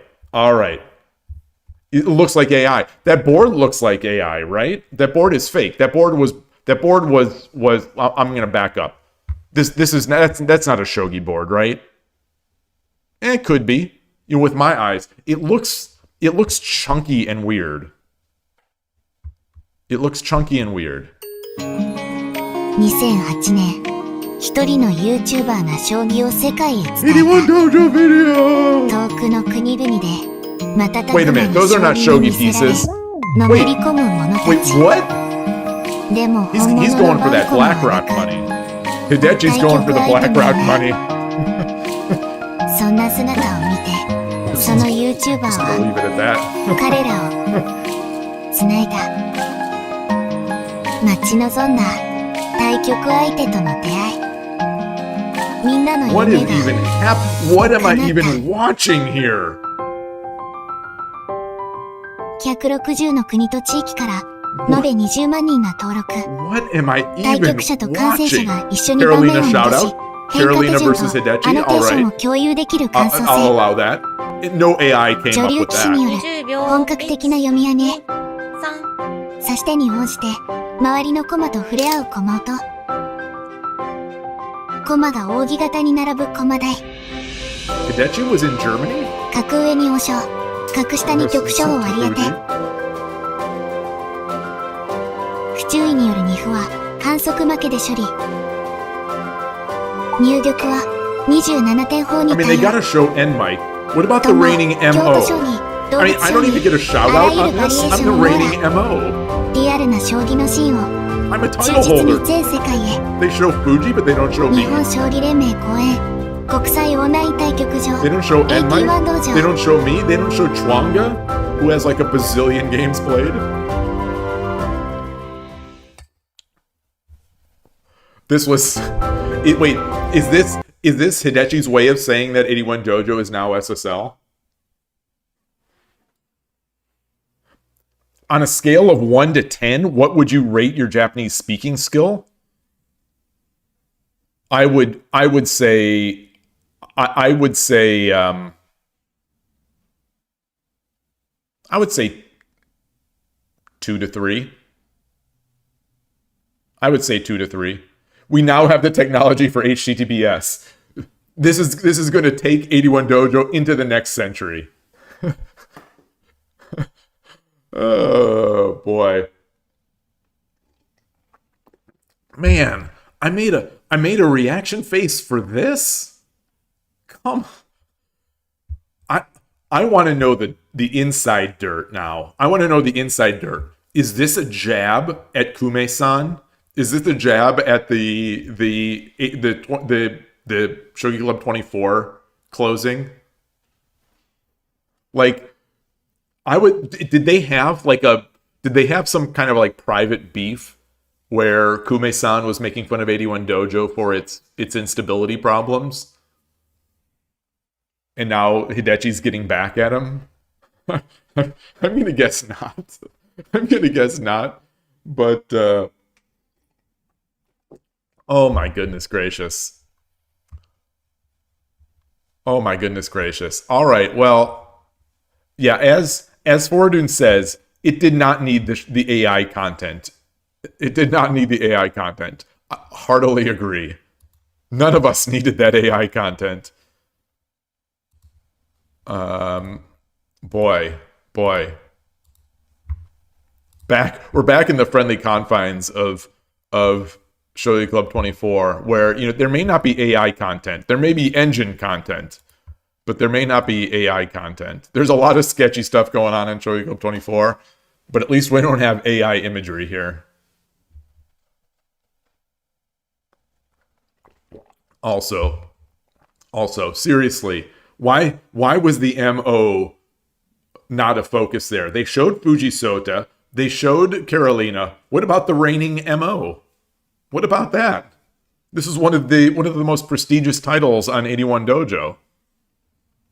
It looks like AI. That board looks like AI, right? That board is fake. That board was. I'm gonna back up. That's not a shogi board, right? It could be. With my eyes, it looks chunky and weird. 2008年、一人の YouTuber が将棋を世界へ伝えた。遠くの国々で瞬く間に Those are not 将棋に shogi 魅せられ pieces. のめり込む者た Wait, ち。 what? でも He's 本物 going の for バ that ンコマ BlackRock は money. Hidechi's going for the BlackRock money. そんな姿を見て、その YouTuber Just gonna は leave it at that. 彼らをつないだ。待ち望んだ対局相手との出会い。みんなの What is 夢 even が What am I even watching here? 160の国と地域から延べ20万人が登録。 What am I 対 even 局者と観戦者 watching? が一緒に盤面を Carolina 戻 shout し、 out. 変化 Carolina 手 versus 順と Hidechi. アノテーションを Alright. 共有できる観察 I'll 性。 allow that. No AI came 女 up 流 with 棋士に that. よる本格的な読み上げ。 3、指し手に応じて周りの駒と触れ合う駒音。駒が扇形に並ぶ駒台。 Hidechi was in Germany? 角上に王将、角下に玉将を割り当て。不注意による二歩は反則負けで処理。入玉は27点法 I に mean, 対 they 応。 gotta show end mic. What about the とも reigning 京都将 MO? 棋、動 I 物 mean, I 将 don't even get a 棋、 shout あら out ゆる on バリエ this. ー I'm シ the ョンを網羅。 reigning MO. リアルな将棋のシーンを I'm a 忠 title 実に holder. 全世界へ。 They show Fuji, but they don't show 日 me. 本将棋連盟講演国際オンライン対局場 They don't show AT1 Enmite. 道 They 場 don't show me. They don't show Chuanga, who has like a bazillion games played. This was... wait, is this Hidechi's way of saying that 81 Dojo is now SSL? On a scale of 1 to 10, what would you rate your Japanese speaking skill? I would say 2 to 3. I would say 2 to 3. We now have the technology for HTTPS. This is going to take 81 Dojo into the next century. Oh boy. Man, I made a reaction face for this? Come on. I want to know the inside dirt now. I want to know the inside dirt. Is this a jab at Kume-san? Is this a jab at the Shogi Club 24 closing? Like, did they have some kind of like private beef where Kume-san was making fun of 81 Dojo for its instability problems? And now Hidechi's getting back at him? I'm gonna guess not. But oh my goodness gracious. Oh my goodness gracious. All right, well, yeah, as Fordun says, it did not need the AI content. It did not need the AI content. I heartily agree. None of us needed that AI content. Boy. We're back in the friendly confines of Shogi Club 24, where, you know, there may not be AI content. There may be engine content, but there may not be AI content. There's a lot of sketchy stuff going on in Shogi Club 24, but at least we don't have AI imagery here. Also, seriously, why was the MO not a focus there? They showed Fujisota, they showed Carolina. What about the reigning MO? What about that? This is one of the most prestigious titles on 81 Dojo.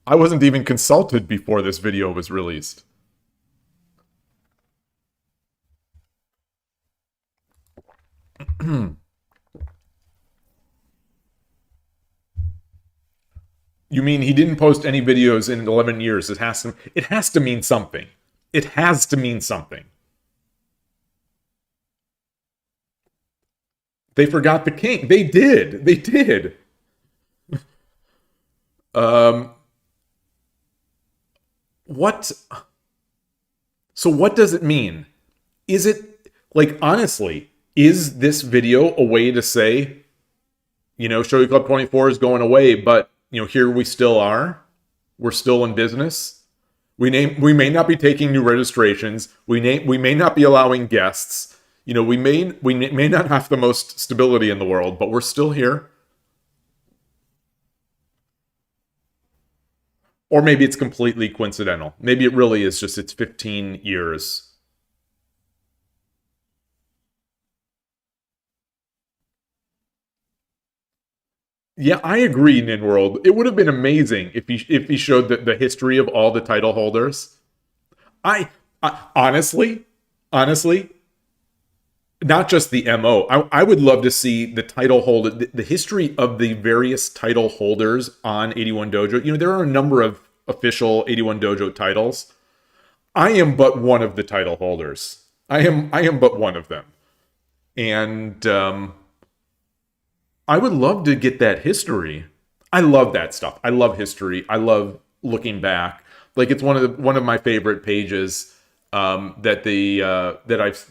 I wasn't even consulted before this video was released. You mean he didn't post any videos in 11 years? It has to mean something. It has to mean something. They forgot the king. They did. What? So what does it mean? Is it, like, honestly, is this video a way to say, you know, Shogi Club 24 is going away, but, you know, here we still are. We're still in business. We may not be taking new registrations. We may not be allowing guests. You know, we may not have the most stability in the world, but we're still here. Or maybe it's completely coincidental. Maybe it really is just it's 15 years. Yeah, I agree, NinWorld. It would have been amazing if he showed the history of all the title holders. I honestly, not just the MO. I would love to see the title holder, the history of the various title holders on 81 Dojo. You know, there are a number of official 81 Dojo titles. I am but one of the title holders. I am but one of them. And I would love to get that history. I love that stuff. I love history. I love looking back. Like, it's one of my favorite pages that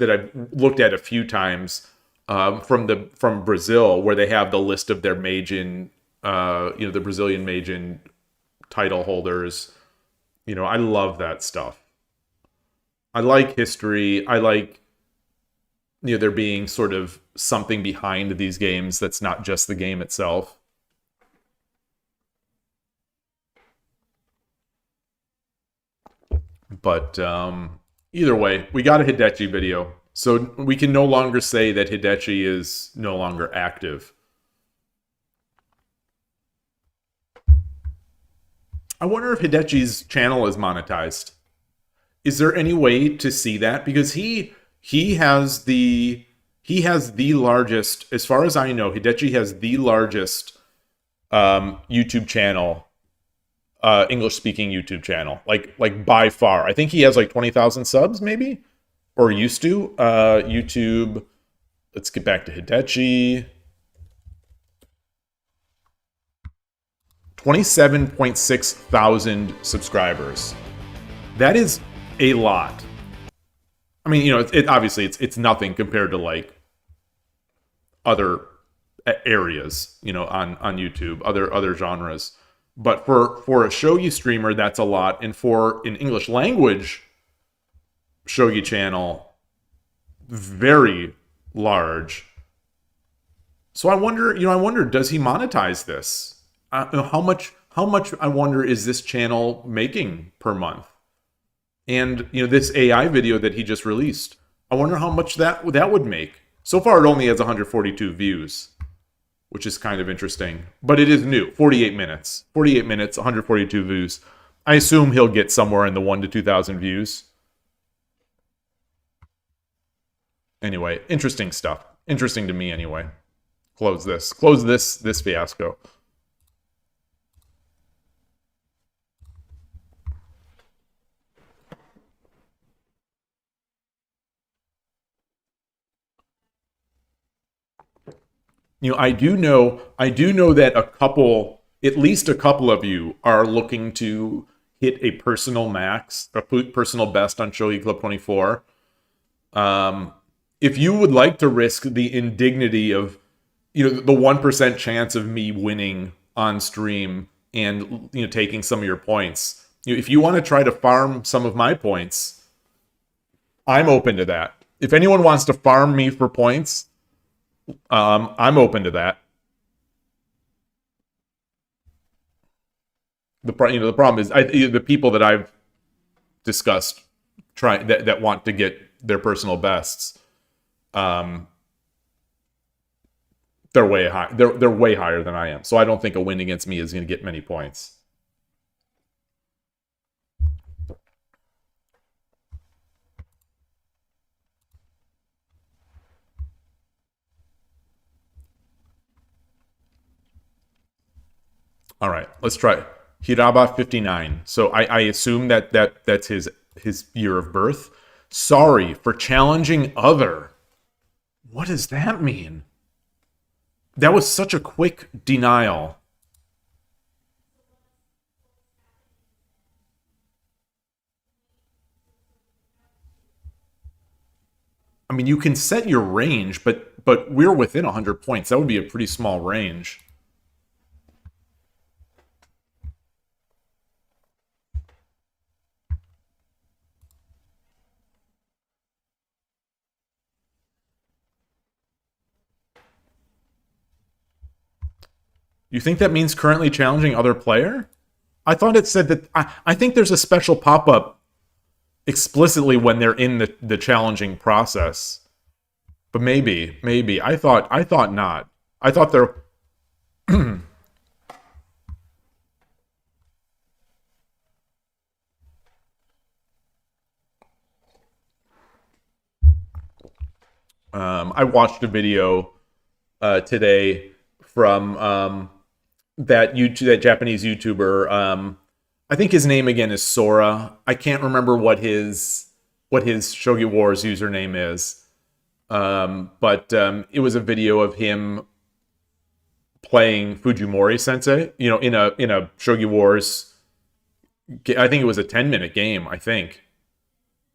I've looked at a few times from Brazil, where they have the list of their Meijin, the Brazilian Meijin title holders. You know, I love that stuff. I like history. I like, you know, there being sort of something behind these games that's not just the game itself. But either way, we got a Hidechi video. So we can no longer say that Hidechi is no longer active. I wonder if Hidechi's channel is monetized. Is there any way to see that? Because he has the largest, as far as I know, Hidechi has the largest YouTube channel, English-speaking YouTube channel, like by far. I think he has like 20,000 subs, maybe, or used to. YouTube. Let's get back to Hidechi. 27.6 thousand subscribers. That is a lot. I mean, you know, it obviously it's nothing compared to like other areas, you know, on YouTube, other genres. But for a shogi streamer, that's a lot, and for an English language shogi channel, very large. So I wonder, does he monetize this? How much I wonder is this channel making per month? And you know, this AI video that he just released, I wonder how much that would make. So far, it only has 142 views, which is kind of interesting. But it is new, 48 minutes. 48 minutes, 142 views. I assume he'll get somewhere in the 1,000 to 2,000 views. Anyway, interesting stuff. Interesting to me anyway. Close this fiasco. You know, I do know that at least a couple of you are looking to hit a personal max, a personal best on Shogi Club 24. If you would like to risk the indignity of, you know, the 1% chance of me winning on stream and, you know, taking some of your points, you know, if you want to try to farm some of my points, I'm open to that. If anyone wants to farm me for points, I'm open to that. The problem is the people that I've discussed that want to get their personal bests. They're way high. They're way higher than I am. So I don't think a win against me is going to get many points. All right, let's try Hiraba 59. So I assume that's his year of birth. Sorry for challenging other. What does that mean? That was such a quick denial. I mean, you can set your range, but we're within 100 points. That would be a pretty small range. You think that means currently challenging other player? I thought it said that... I think there's a special pop-up explicitly when they're in the challenging process. But maybe. I thought not. I thought they're... I watched a video today from... that Japanese YouTuber, I think his name again is Sora. I can't remember what his Shogi Wars username is. But it was a video of him playing Fujimori Sensei, you know, in a Shogi Wars. I think it was a 10-minute game, I think.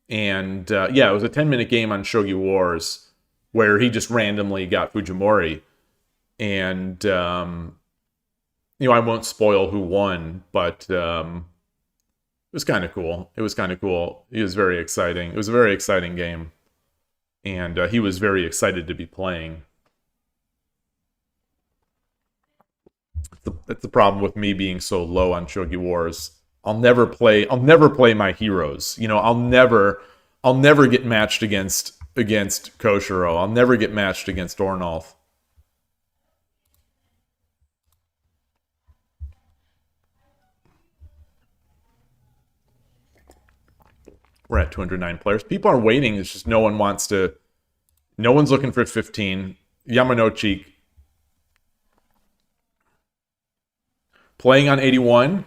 And yeah, it was a 10-minute game on Shogi Wars where he just randomly got Fujimori. And you know, I won't spoil who won, but it was kind of cool. It was kind of cool. It was very exciting. It was a very exciting game. And he was very excited to be playing. That's the problem with me being so low on Shogi Wars. I'll never play my heroes. You know, I'll never get matched against Koshiro. I'll never get matched against Ornolf. We're at 209 players. People are waiting. It's just no one wants to. No one's looking for 15. Yamanouchi playing on 81.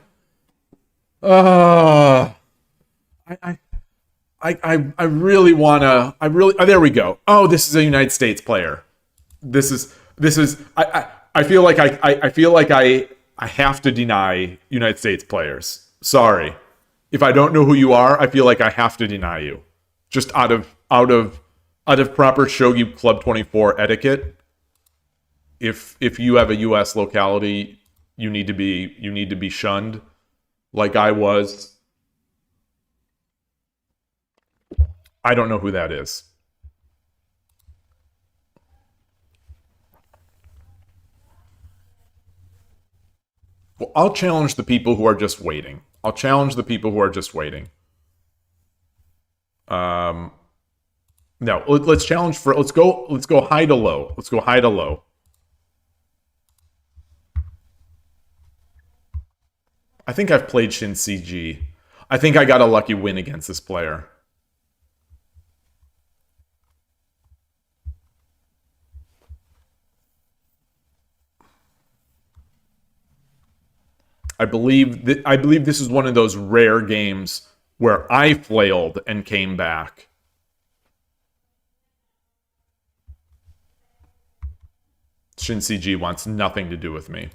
I really wanna. There we go. Oh, this is a United States player. This is. I feel like I have to deny United States players. Sorry. If I don't know who you are, I feel like I have to deny you. Just out of proper Shogi Club 24 etiquette. If you have a US locality, you need to be shunned like I was. I don't know who that is. Well, I'll challenge the people who are just waiting. I'll challenge the people who are just waiting. No, let's challenge for. Let's go high to low. Let's go high to low. I think I've played Shin CG. I think I got a lucky win against this player. I believe this is one of those rare games where I flailed and came back. Shin CG wants nothing to do with me.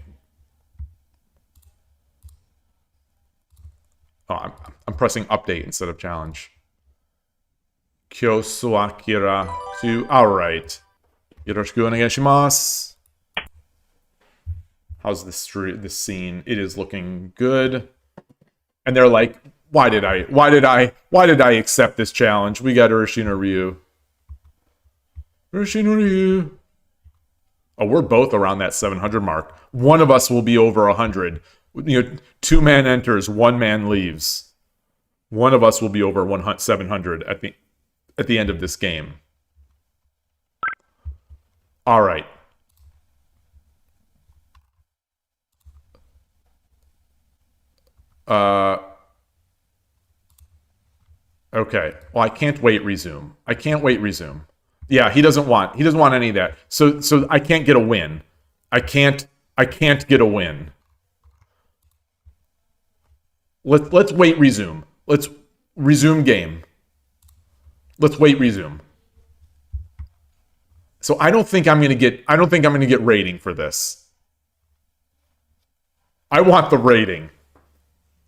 Oh, I'm pressing update instead of challenge. Kyosu Akira to alright. Yoroshiku onegaishimasu. How's this scene? It is looking good. And they're like, why did I accept this challenge? We got Urashino Ryu. Urashino Ryu. Oh, we're both around that 700 mark. One of us will be over 100. You know, 2 man enters, 1 man leaves. One of us will be over 700 at the end of this game. All right. Okay. Well, I can't wait resume. I can't wait resume. Yeah, he doesn't want any of that. So I can't get a win. I can't get a win. Let's wait resume. Let's resume game. Let's wait resume. So I don't think I'm going to get rating for this. I want the rating.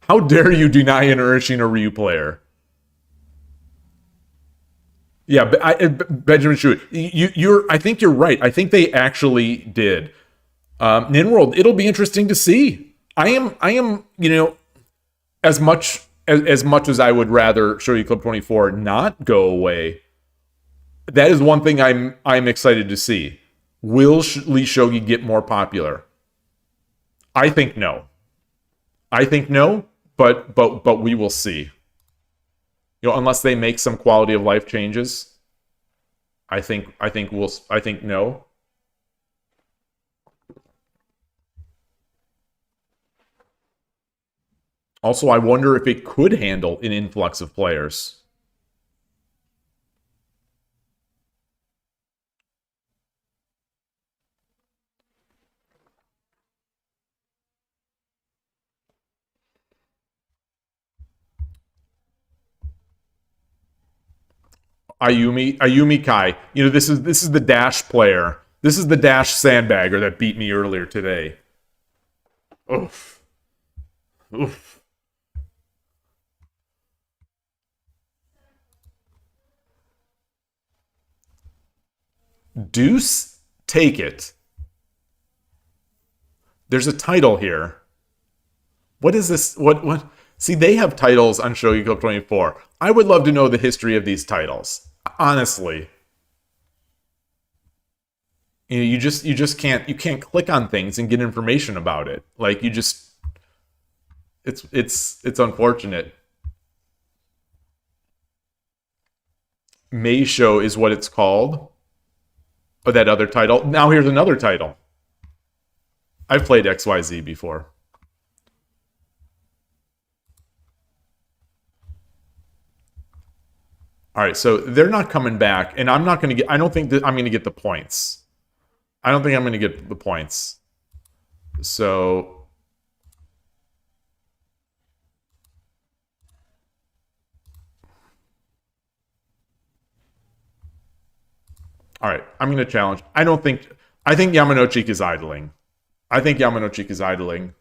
How dare you deny an Urashino Ryu player? Yeah, Benjamin Shu, I think you're right. I think they actually did. NinWorld, it'll be interesting to see. I am, you know, as much as I would rather Shogi Club 24 not go away. That is one thing I'm excited to see. Will Lee Shogi get more popular? I think no. But we will see. You know, unless they make some quality of life changes, I think no. Also, I wonder if it could handle an influx of players. Ayumi Kai. You know, this is the Dash player. This is the Dash sandbagger that beat me earlier today. Oof. Oof. Deuce, take it. There's a title here. What is this? What? See, they have titles on Shogi Club 24. I would love to know the history of these titles. Honestly. You know, you just can't click on things and get information about it. Like, It's unfortunate. Meisho is what it's called. Oh, that other title. Now here's another title. I've played XYZ before. All right, so they're not coming back, and I'm not going to get... I don't think that I'm going to get the points. I don't think I'm going to get the points. So... All right, I'm going to challenge. I think Yamanochik is idling. I think Yamanochik is idling.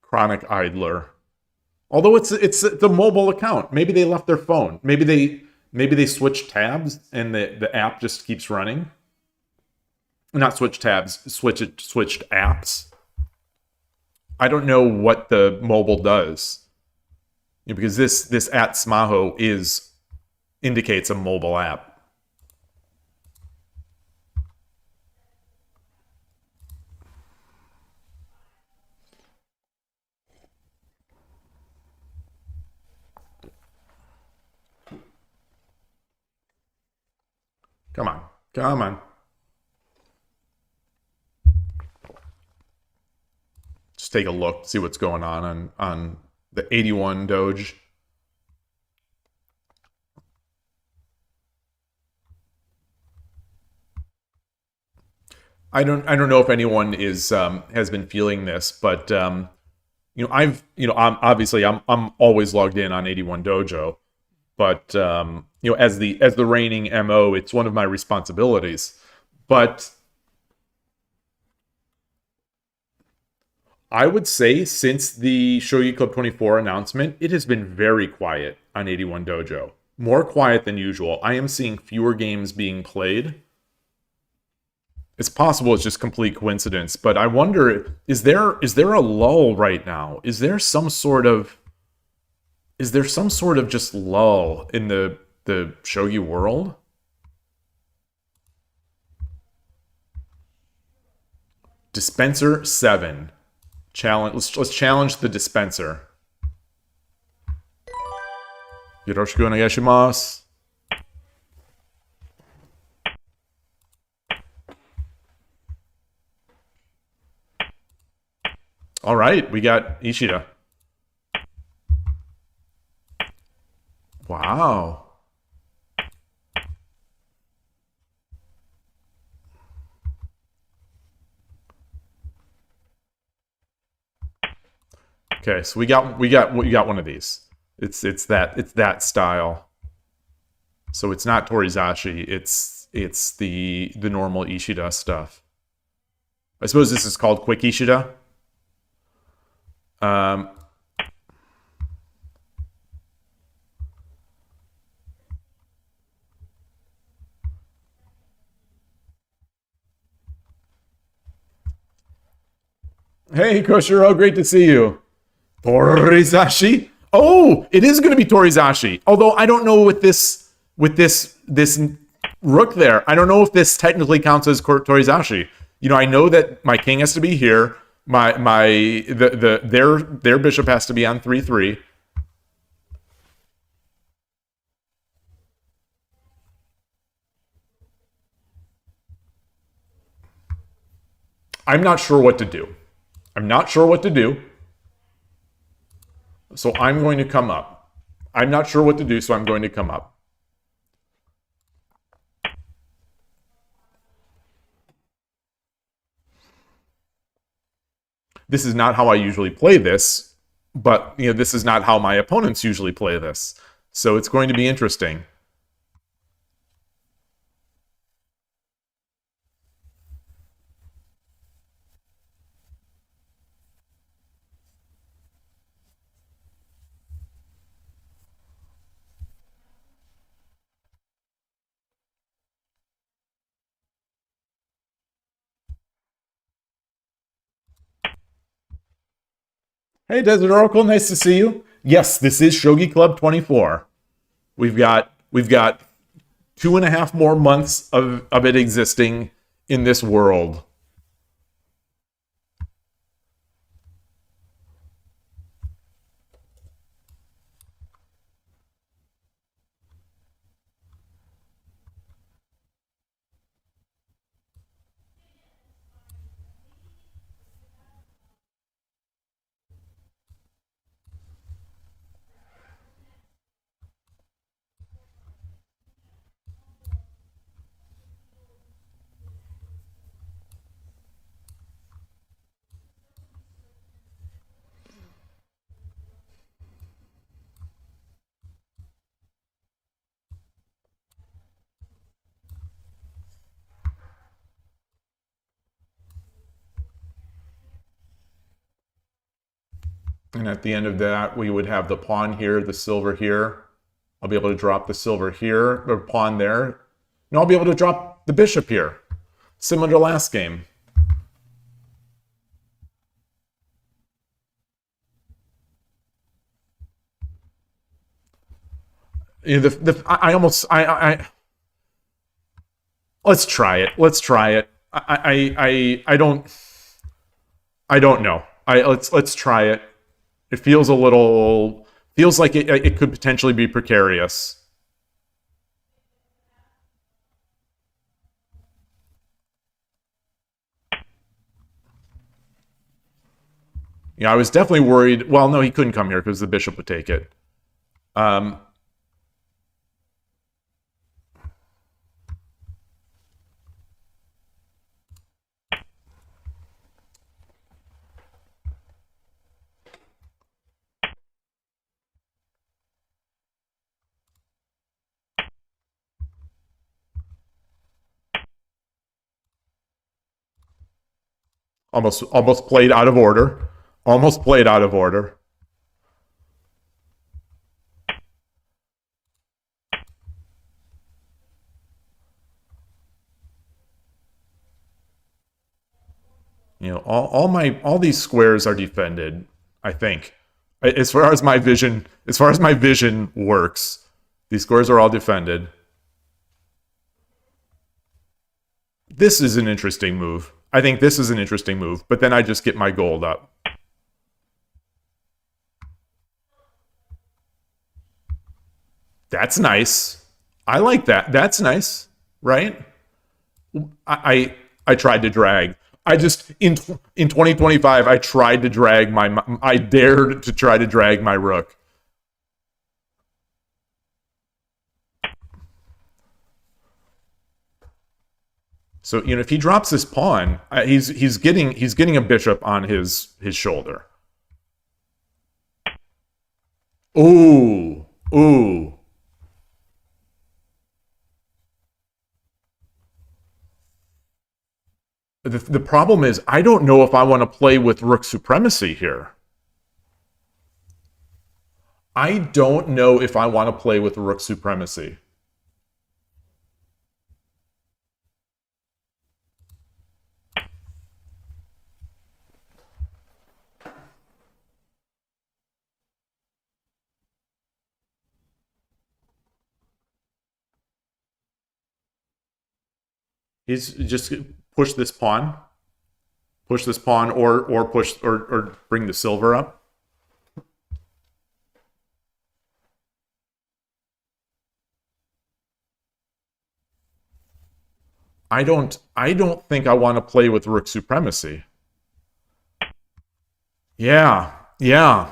Chronic idler. Although it's the mobile account. Maybe they left their phone. Maybe they switched tabs and the app just keeps running. Not switch tabs, switched apps. I don't know what the mobile does. Because this at Smaho indicates a mobile app. Come on. Come on. Just take a look, see what's going on the 81 Doge. I don't know if anyone has been feeling this, but I'm obviously I'm always logged in on 81 Dojo, but as the reigning MO, it's one of my responsibilities. But I would say since the Shogi Club 24 announcement, it has been very quiet on 81 Dojo. More quiet than usual. I am seeing fewer games being played. It's possible it's just complete coincidence, but I wonder, is there a lull right now? Is there some sort of just lull in the Shogi world? Dispenser 7. Challenge. Let's challenge the dispenser. Yoroshiku onegaishimasu. All right, we got Ishida. Wow. Okay, so we got one of these. It's that style. So it's not Torizashi. It's the normal Ishida stuff. I suppose this is called Quick Ishida. Hey, Koshiro, great to see you. Torizashi? Oh, it is going to be Torizashi. Although I don't know with this rook there. I don't know if this technically counts as Torizashi. I know that my king has to be here. Their bishop has to be on 3-3. I'm not sure what to do. So I'm going to come up. I'm not sure what to do, so I'm going to come up. This is not how I usually play this, but this is not how my opponents usually play this. So it's going to be interesting. Hey, Desert Oracle, nice to see you. Yes, this is Shogi Club 24. We've got 2.5 more months of it existing in this world. And at the end of that, we would have the pawn here, the silver here. I'll be able to drop the silver here, or pawn there. And I'll be able to drop the bishop here. Similar to last game. You know, let's try it. Let's try it. I don't know. Let's try it. It feels like it could potentially be precarious. Yeah, I was definitely worried. Well, no, he couldn't come here because the bishop would take it. Almost played out of order. Almost played out of order. You know, all these squares are defended, I think. As far as my vision works, these squares are all defended. This is an interesting move. I think this is an interesting move, but then I just get my gold up. That's nice. I like that. That's nice, right? I tried to drag. I just in 2025 I tried to drag I dared to try to drag my rook. So, you know, if he drops this pawn, he's getting a bishop on his shoulder. Ooh. Ooh. The problem is, I don't know if I want to play with rook supremacy here. I don't know if I want to play with rook supremacy. He's just push this pawn, or push or bring the silver up. I don't think I want to play with rook supremacy. Yeah, yeah.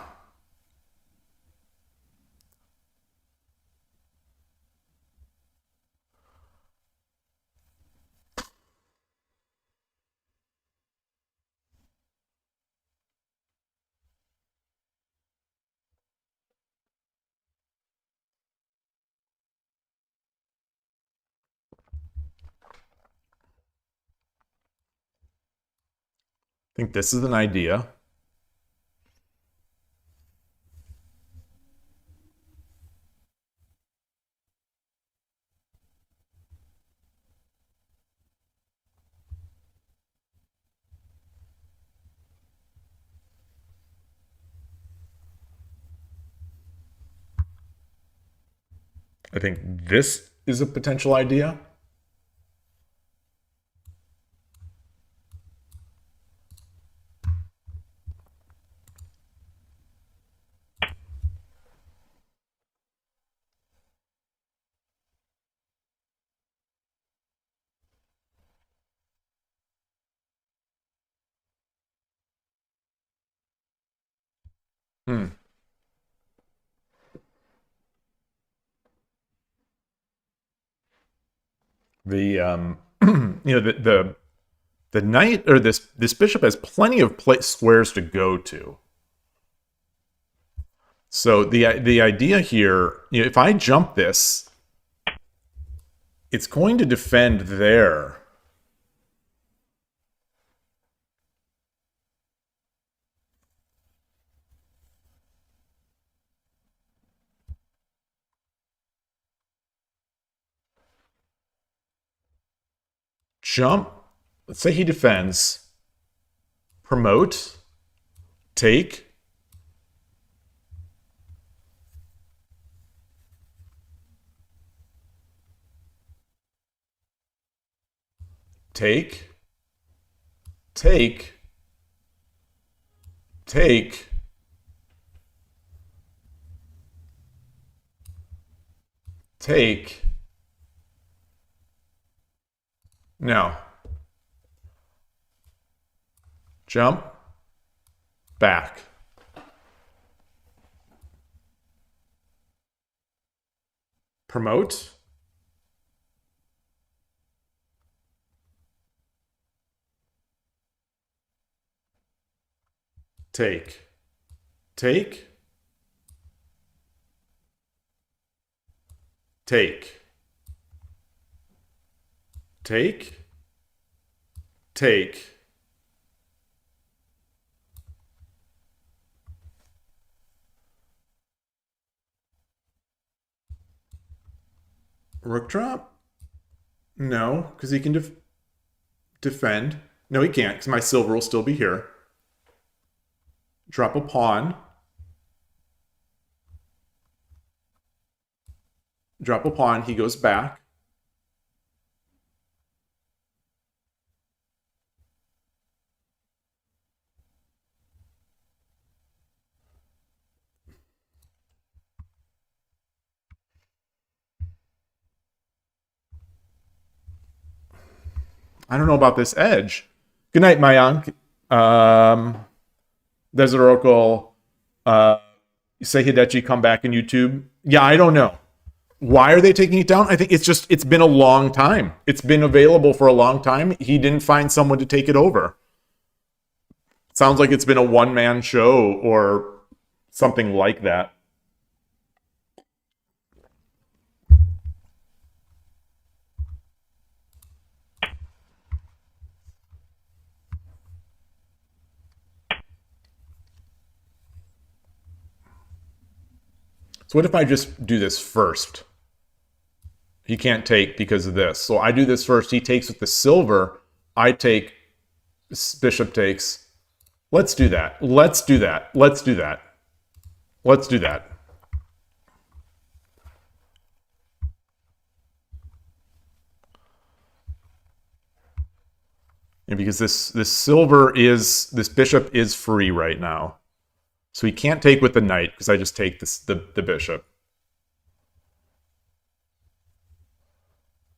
I think this is an idea. I think this is a potential idea. The you know, the knight, or this bishop has plenty of squares to go to. So the idea here, you know, if I jump this, it's going to defend there. jump. Let's say he defends. Promote. Take. Take. Take. Take. Take. No. Jump. Back. Promote. Take. Take. Take. Take. Take. Rook drop? No, because he can defend. No, he can't, because my silver will still be here. Drop a pawn. Drop a pawn, he goes back. I don't know about this edge. Good night, Mayank. Desert Oracle, say Hidechi come back in YouTube. Yeah, I don't know. Why are they taking it down? I think it's been a long time. It's been available for a long time. He didn't find someone to take it over. Sounds like it's been a one-man show or something like that. So what if I just do this first? He can't take because of this. So I do this first. He takes with the silver. I take, bishop takes. Let's do that. Let's do that. Let's do that. Let's do that. And because this bishop is free right now. So he can't take with the knight because I just take the bishop.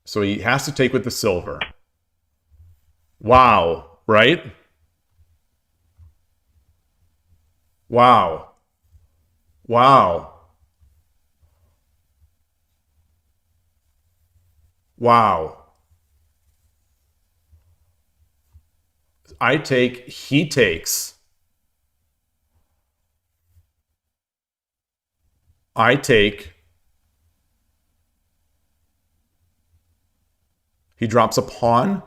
So he has to take with the silver. Wow, right? Wow. Wow. Wow. I take, he takes. I take. He drops a pawn.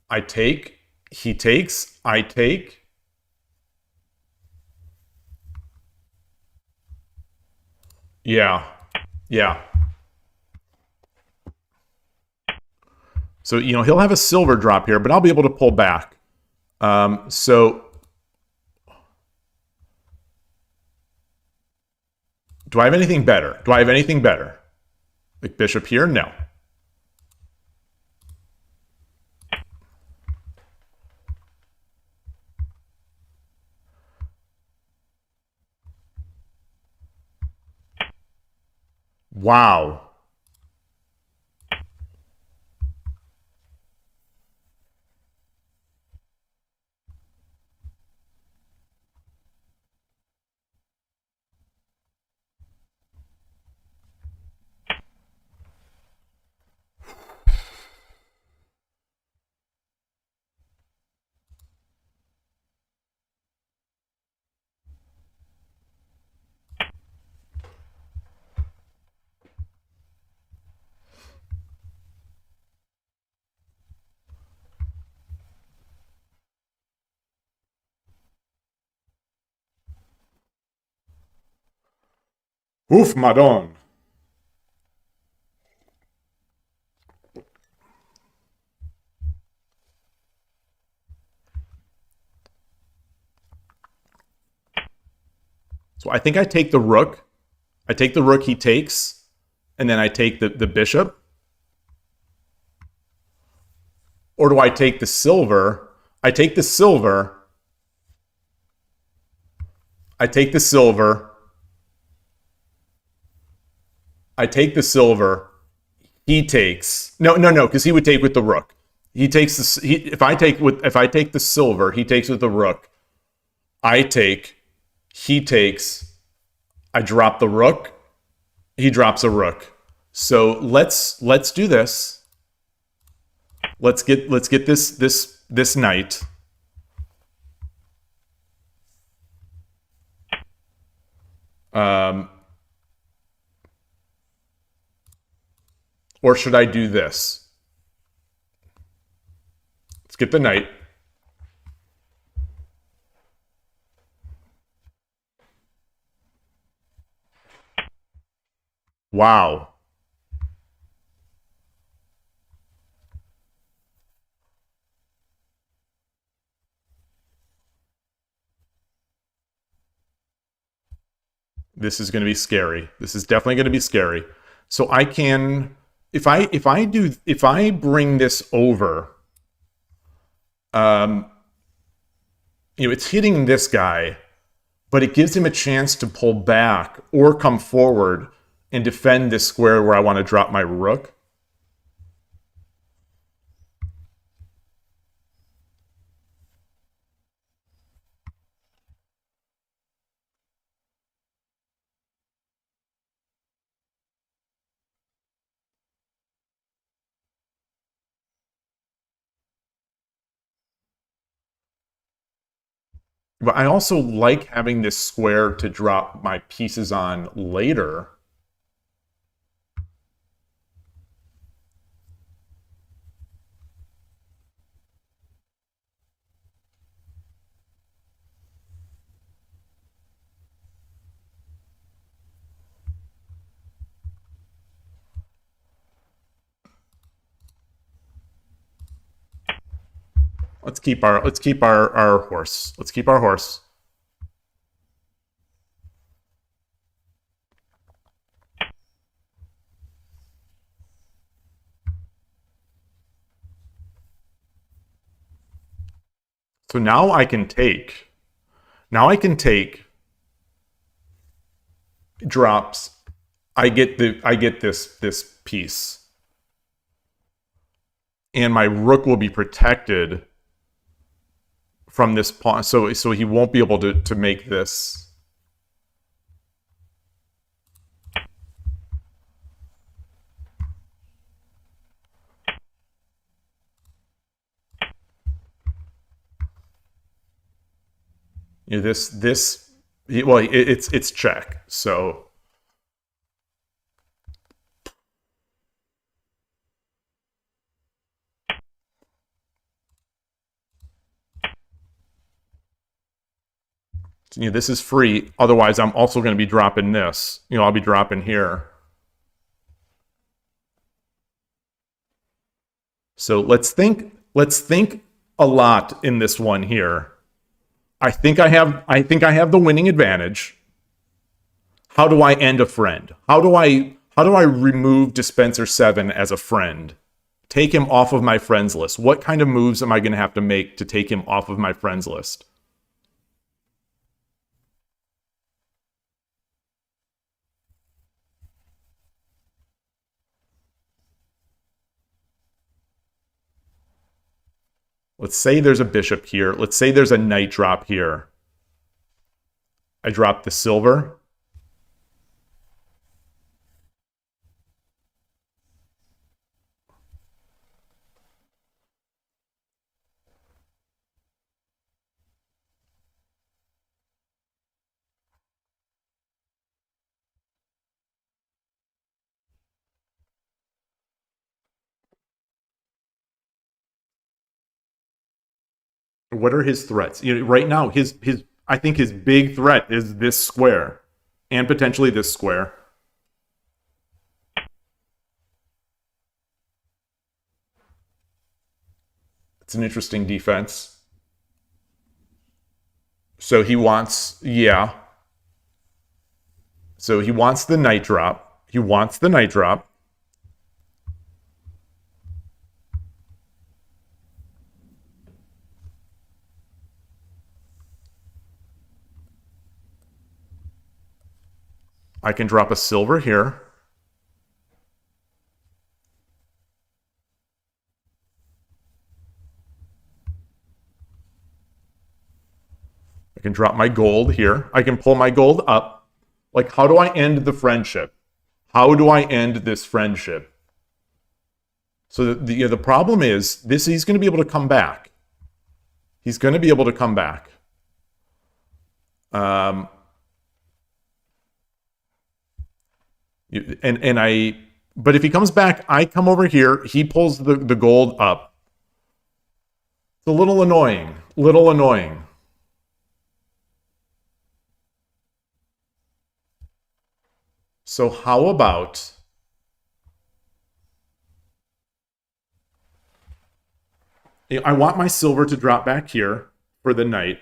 I take. He takes. I take. Yeah. Yeah. So, you know, he'll have a silver drop here, but I'll be able to pull back. So do I have anything better? Do I have anything better? Like bishop here? No. Wow. Ouf, madon. So I think I take the rook. I take the rook he takes, and then I take the bishop. Or do I take the silver? I take the silver. I take the silver. I take the silver. He takes. No, because he would take with the rook. He takes the. If I take the silver, he takes with the rook. I take. He takes. I drop the rook. He drops a rook. So let's do this. Let's get this knight. Or should I do this? Let's get the knight. Wow. This is going to be scary. This is definitely going to be scary. So I can, if I bring this over, it's hitting this guy, but it gives him a chance to pull back or come forward and defend this square where I want to drop my rook. But I also like having this square to drop my pieces on later. Let's keep our horse. Let's keep our horse. So now I can take. Now I can take drops. I get this piece. And my rook will be protected from this pawn, so he won't be able to make this. It's check. So this is free. Otherwise, I'm also going to be dropping this. I'll be dropping here. So let's think a lot in this one here. I think I have the winning advantage. How do I end a friend? How do I remove Dispenser 7 as a friend? Take him off of my friends list. What kind of moves am I going to have to make to take him off of my friends list? Let's say there's a bishop here. Let's say there's a knight drop here. I drop the silver. What are his threats? Right now, I think his big threat is this square, and potentially this square. It's an interesting defense. So he wants, yeah. So he wants the knight drop. He wants the knight drop. I can drop a silver here. I can drop my gold here. I can pull my gold up. Like, how do I end the friendship? How do I end this friendship? So the problem is, he's going to be able to come back. He's going to be able to come back. But if he comes back, I come over here. He pulls the gold up. It's a little annoying. Little annoying. So how about I want my silver to drop back here for the knight.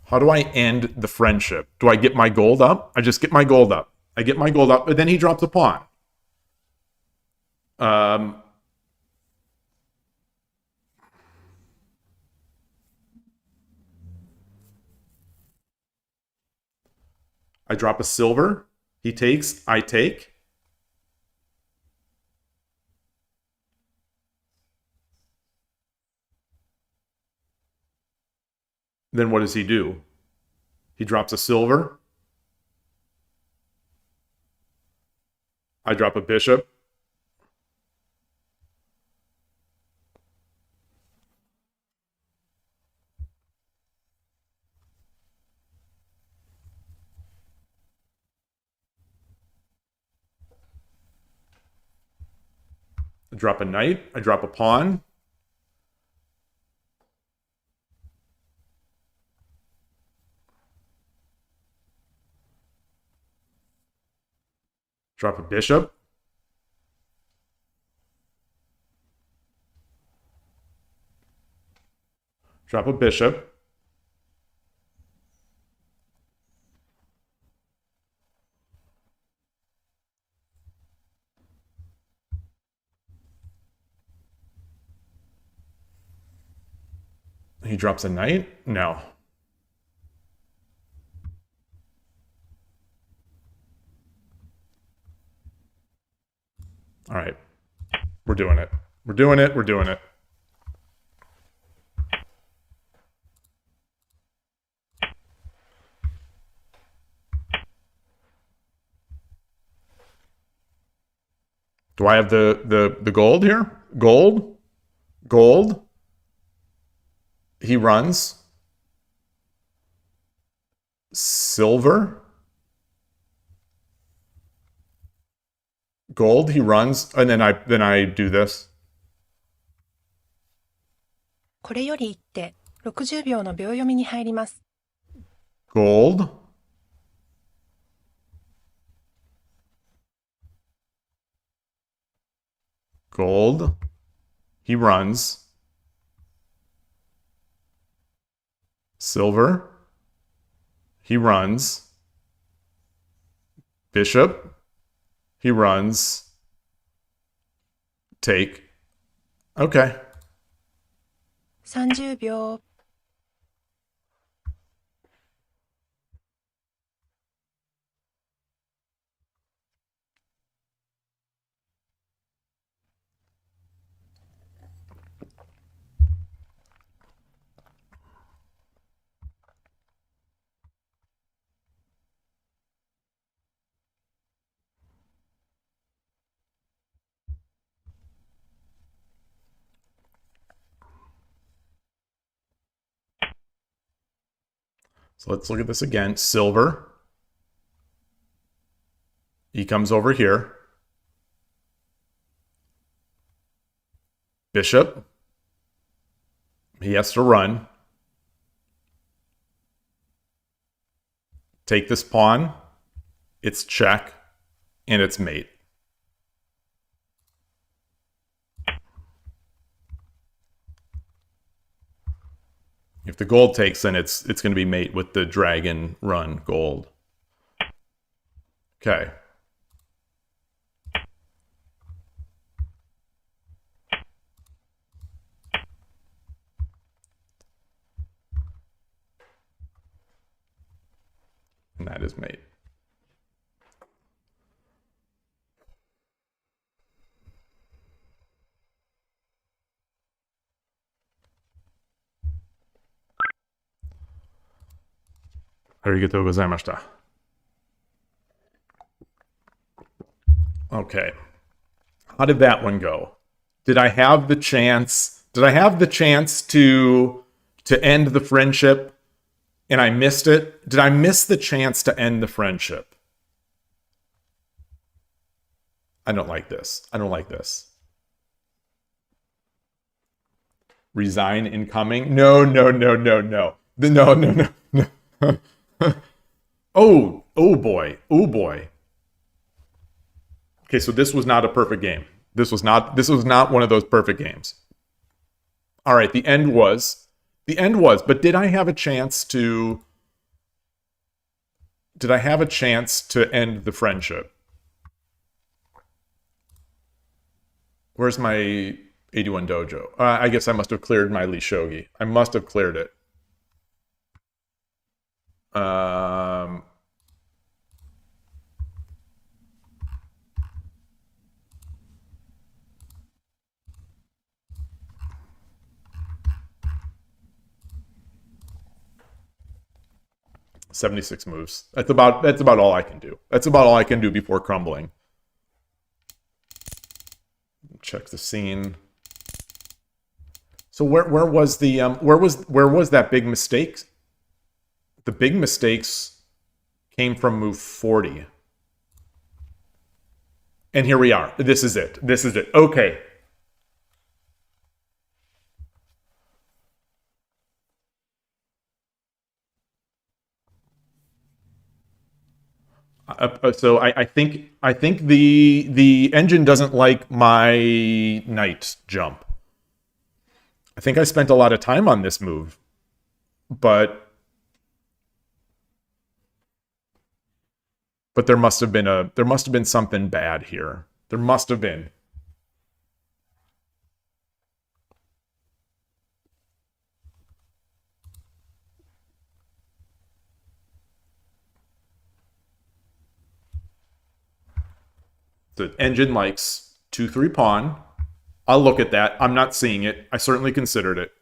How do I end the friendship? Do I get my gold up? I just get my gold up. I get my gold up, but then he drops a pawn. I drop a silver. He takes. I take. Then what does he do? He drops a silver. I drop a bishop. I drop a knight. I drop a pawn. Drop a bishop. Drop a bishop. He drops a knight? No. All right. We're doing it. We're doing it. We're doing it. Do I have the gold here? Gold? Gold? He runs. Silver? Gold, he runs, and then I do this. これより一手、60秒の秒読みに入ります。Gold. Gold. He runs. Silver. He runs. Bishop. He runs. Take. Okay. 30秒。So let's look at this again. Silver. He comes over here. Bishop. He has to run. Take this pawn. It's check. And it's mate. If the gold takes, then it's going to be mate with the dragon run gold. Okay. And that is mate. Arigatou gozaimashita. Okay. How did that one go? Did I have the chance? Did I have the chance to end the friendship and I missed it? Did I miss the chance to end the friendship? I don't like this. I don't like this. Resign incoming? No, no, no, no, no. No, no, no, no. Oh boy. Oh boy. Okay, so this was not a perfect game. This was not one of those perfect games. All right, the end was, but did I have a chance to end the friendship? Where's my 81 dojo? I guess I must have cleared my Lee Shogi. I must have cleared it. 76 moves. That's about all I can do. That's about all I can do before crumbling. Check the scene. So where was the where was that big mistake? The big mistakes came from move 40. And here we are. This is it. This is it. Okay. So I think the engine doesn't like my knight jump. I think I spent a lot of time on this move, but there must have been something bad here. There must have been. The engine likes 2-3 pawn. I'll look at that. I'm not seeing it. I certainly considered it.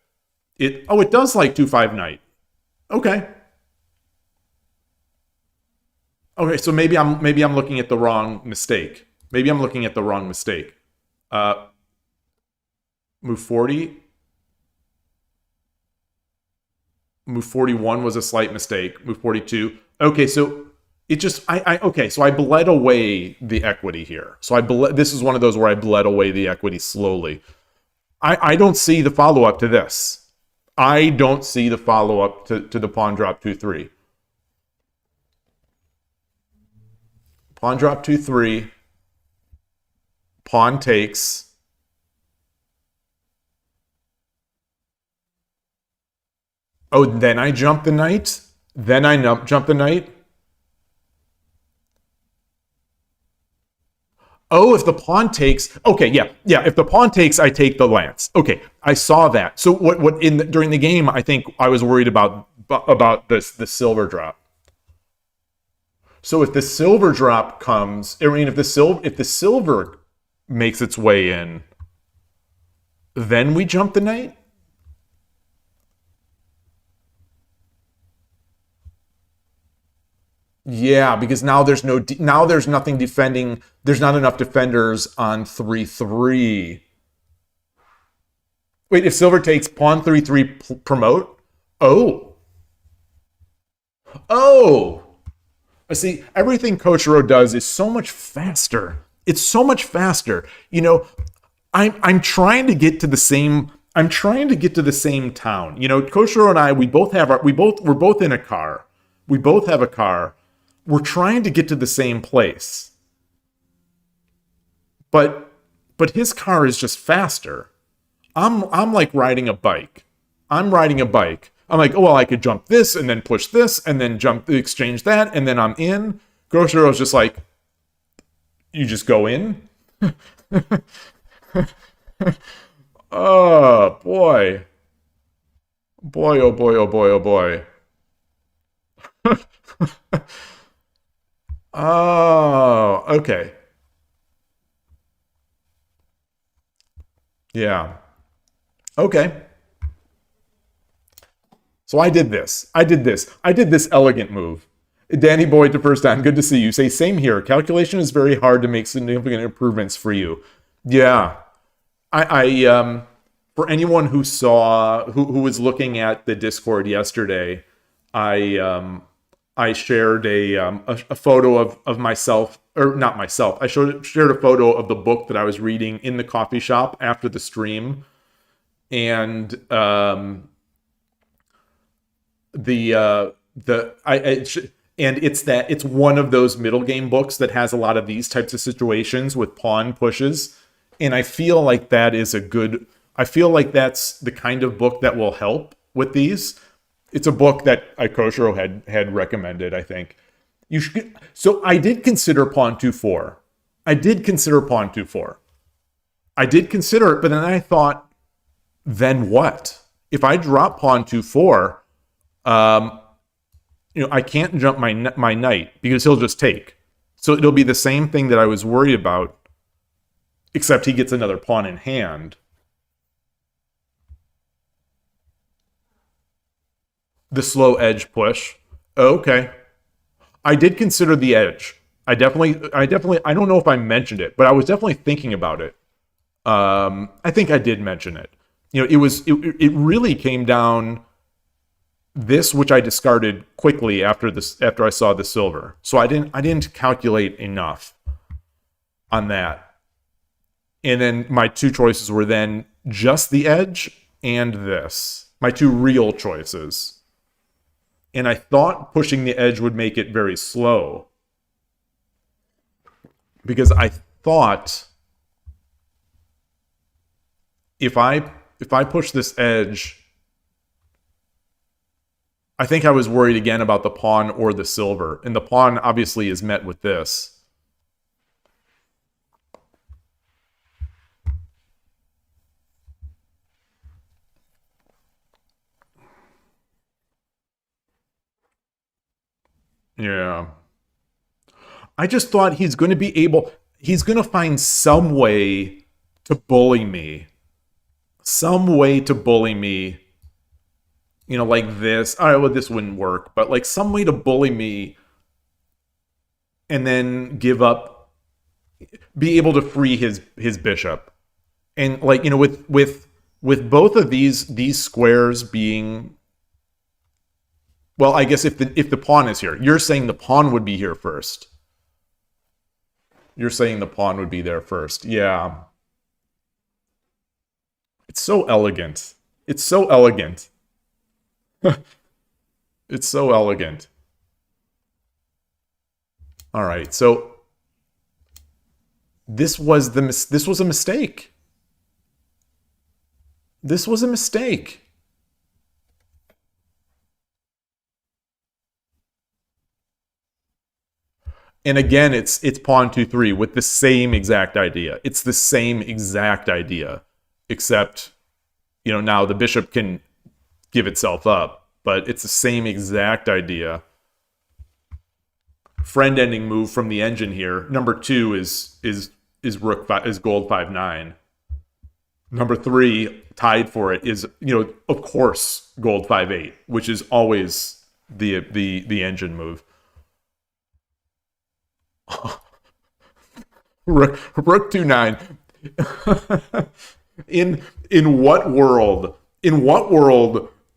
It does like 2-5 knight. Okay. Okay, so maybe I'm looking at the wrong mistake. Maybe I'm looking at the wrong mistake. Move 40. Move 41 was a slight mistake. Move 42. Okay, so it just okay, so I bled away the equity here. So this is one of those where I bled away the equity slowly. I don't see the follow-up to this. I don't see the follow-up to the pawn drop 2-3. Pawn drop 2-3. Pawn takes. Oh, then I jump the knight? Then I jump the knight? Oh, if the pawn takes, okay, yeah. If the pawn takes, I take the lance. Okay, I saw that. So during the game, I think I was worried about the silver drop. So if the silver drop comes, I mean, if the silver makes its way in, then we jump the knight. Yeah, because now there's nothing defending. There's not enough defenders on 3-3. Wait, if silver takes pawn 3-3 promote? Oh. See, everything Koshiro does is so much faster. It's so much faster. You know, I'm trying to get to the same. Koshiro and I, we're both in a car. We both have a car. We're trying to get to the same place. But his car is just faster. I'm like riding a bike. I'm riding a bike. I'm like, oh, well, I could jump this and then push this and then exchange that, and then I'm in. Groshiro's just like, you just go in? Oh, boy. Boy, oh boy, oh boy, oh boy. Oh, okay. Yeah. Okay. So I did this. I did this elegant move. Danny Boy to first time. Good to see you. Say, same here. Calculation is very hard to make significant improvements for you. Yeah. I for anyone who saw, who was looking at the Discord yesterday, I shared a photo of myself, or not myself. I shared a photo of the book that I was reading in the coffee shop after the stream, and it's one of those middle game books that has a lot of these types of situations with pawn pushes, and I feel like that is a good. I feel like that's the kind of book that will help with these. It's a book that Koshiro had recommended, I think. You should. So I did consider Pawn 2-4. I did consider Pawn 2-4. I did consider it, but then I thought, then what? If I drop Pawn 2-4, I can't jump my knight because he'll just take. So it'll be the same thing that I was worried about, except he gets another pawn in hand. The slow edge push. Okay. I did consider the edge. I definitely, I don't know if I mentioned it, but I was definitely thinking about it. I think I did mention it. It really came down this, which I discarded quickly after I saw the silver. So I didn't calculate enough on that. And then my two choices were then just the edge and this. My two real choices. And I thought pushing the edge would make it very slow. Because I thought if I push this edge, I think I was worried again about the pawn or the silver. And the pawn obviously is met with this. Yeah. I just thought he's going to find some way to bully me. Some way to bully me. Like this. All right, well, this wouldn't work. But like some way to bully me and then give up, be able to free his bishop. And like, with both of these squares being... Well, I guess if the pawn is here, you're saying the pawn would be here first. You're saying the pawn would be there first. Yeah. It's so elegant. It's so elegant. It's so elegant. All right, so this was a mistake. This was a mistake. And again, it's pawn 2-3 with the same exact idea. It's the same exact idea, except, now the bishop can give itself up, but it's the same exact idea. Friend ending move from the engine here. Number 2 is rook is gold 5-9. Number 3 tied for it is of course gold 5-8, which is always the engine move. Rook 2-9. In what world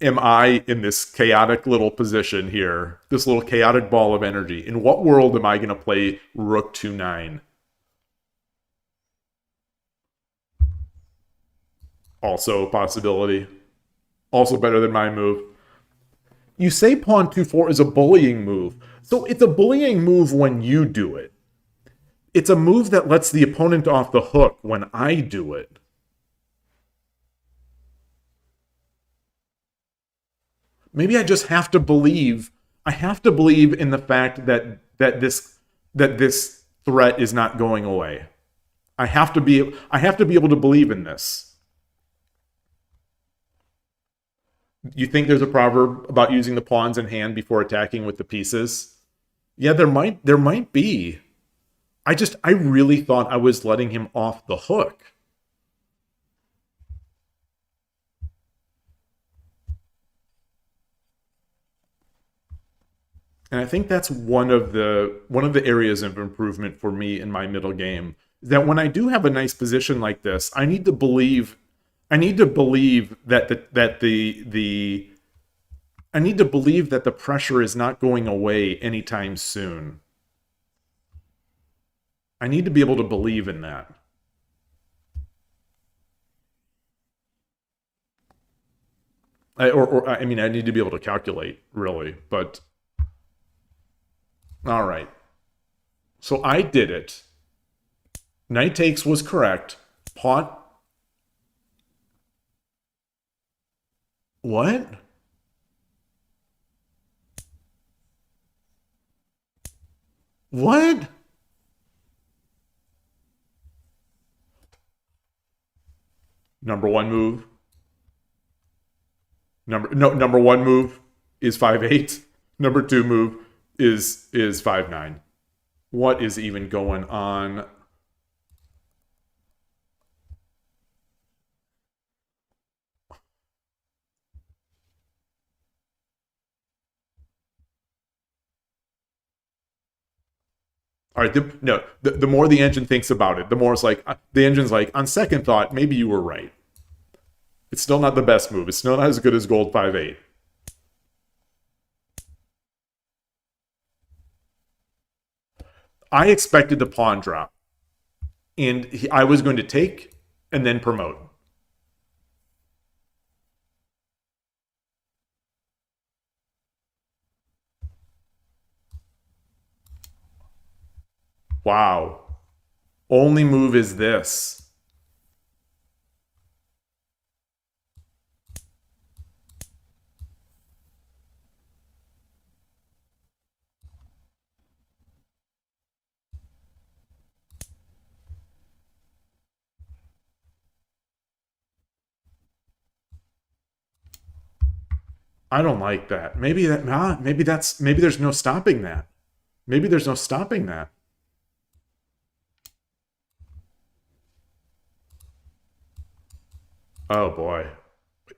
am I in this chaotic little position here? This little chaotic ball of energy. In what world am I going to play Rook 2-9? Also a possibility. Also better than my move. You say pawn 2-4 is a bullying move. So it's a bullying move when you do it. It's a move that lets the opponent off the hook when I do it. Maybe I just have to believe. I have to believe in the fact that this threat is not going away. I have to be able to believe in this. You think there's a proverb about using the pawns in hand before attacking with the pieces? Yeah, there might be. I really thought I was letting him off the hook. And I think that's one of the areas of improvement for me in my middle game. That when I do have a nice position like this, I need to believe that the pressure is not going away anytime soon. I need to be able to believe in that. I need to be able to calculate, really, but all right. So I did it. Knight takes was correct. Pawn. What? What? Number one move. Number one move is 5-8. Number two move is 5-9. What is even going on? All right, the more the engine thinks about it, the more it's like, the engine's like, on second thought, maybe you were right. It's still not the best move. It's still not as good as gold 5-8. I expected the pawn drop. And I was going to take and then promote. Wow. Only move is this. I don't like that. Maybe there's no stopping that. Maybe there's no stopping that. Oh boy.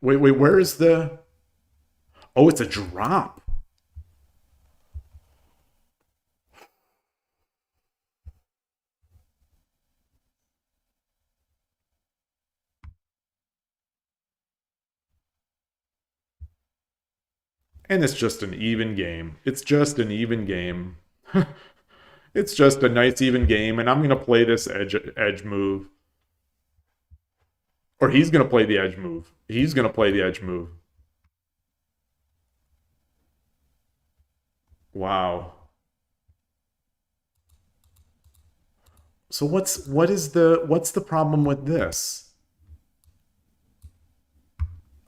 Wait, where is the... Oh, it's a drop. And it's just an even game. It's just an even game. It's just a nice even game, and I'm going to play this edge move. Or he's going to play the edge move. He's going to play the edge move. Wow. So what's the problem with this?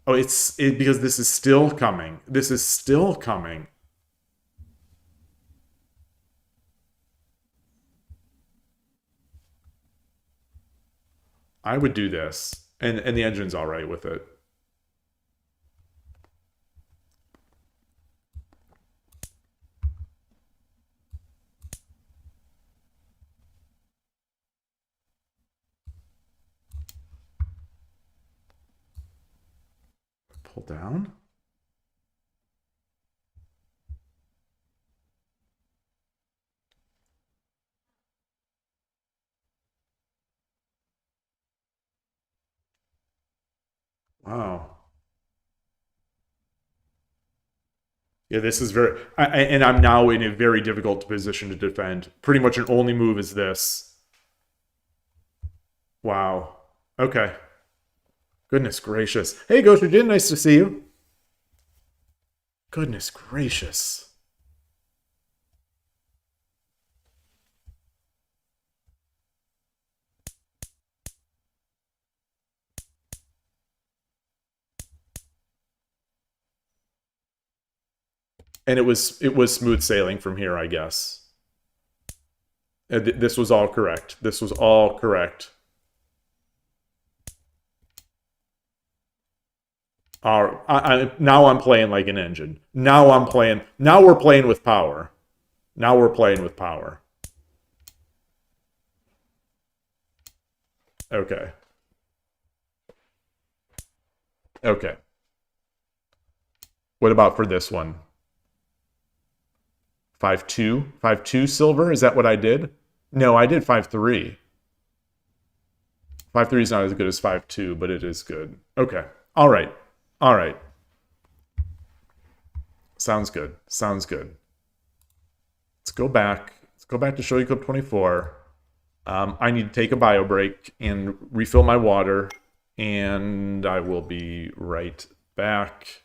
Oh, because this is still coming. This is still coming. I would do this. And the engine's all right with it. Pull down. Wow. Yeah, this is very... and I'm now in a very difficult position to defend. Pretty much an only move is this. Wow. Okay. Goodness gracious. Hey, Ghost Jin, nice to see you. Goodness gracious. And it was smooth sailing from here, I guess. This was all correct. This was all correct. Now I'm playing like an engine. Now we're playing with power. Now we're playing with power. Okay. Okay. What about for this one? 5-2? 5-2 silver? Is that what I did? No, I did 5-3. 5-3 is not as good as 5-2, but it is good. Okay. All right. All right. Sounds good. Sounds good. Let's go back. Let's go back to Shogi Club 24. I need to take a bio break and refill my water, and I will be right back.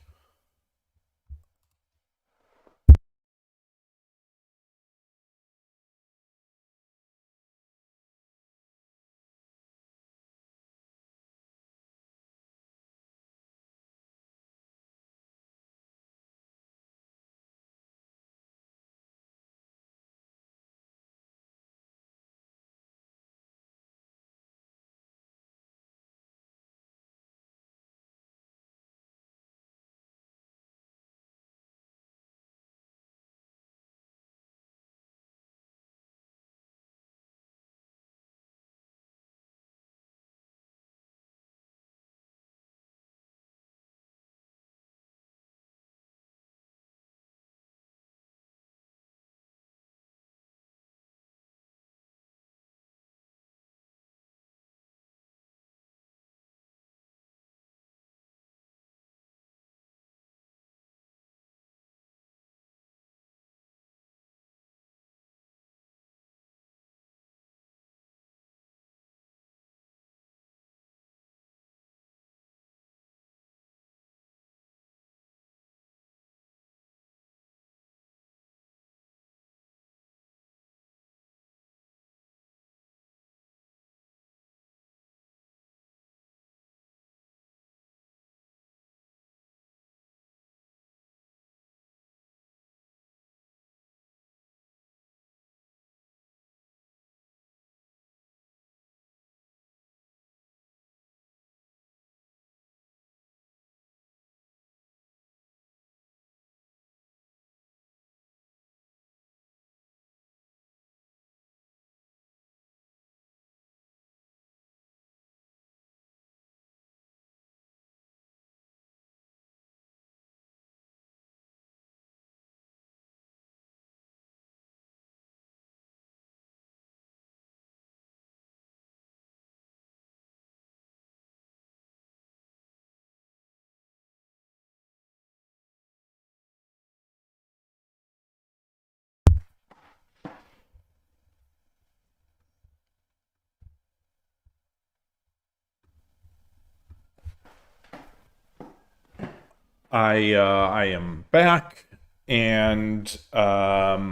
I am back, and let's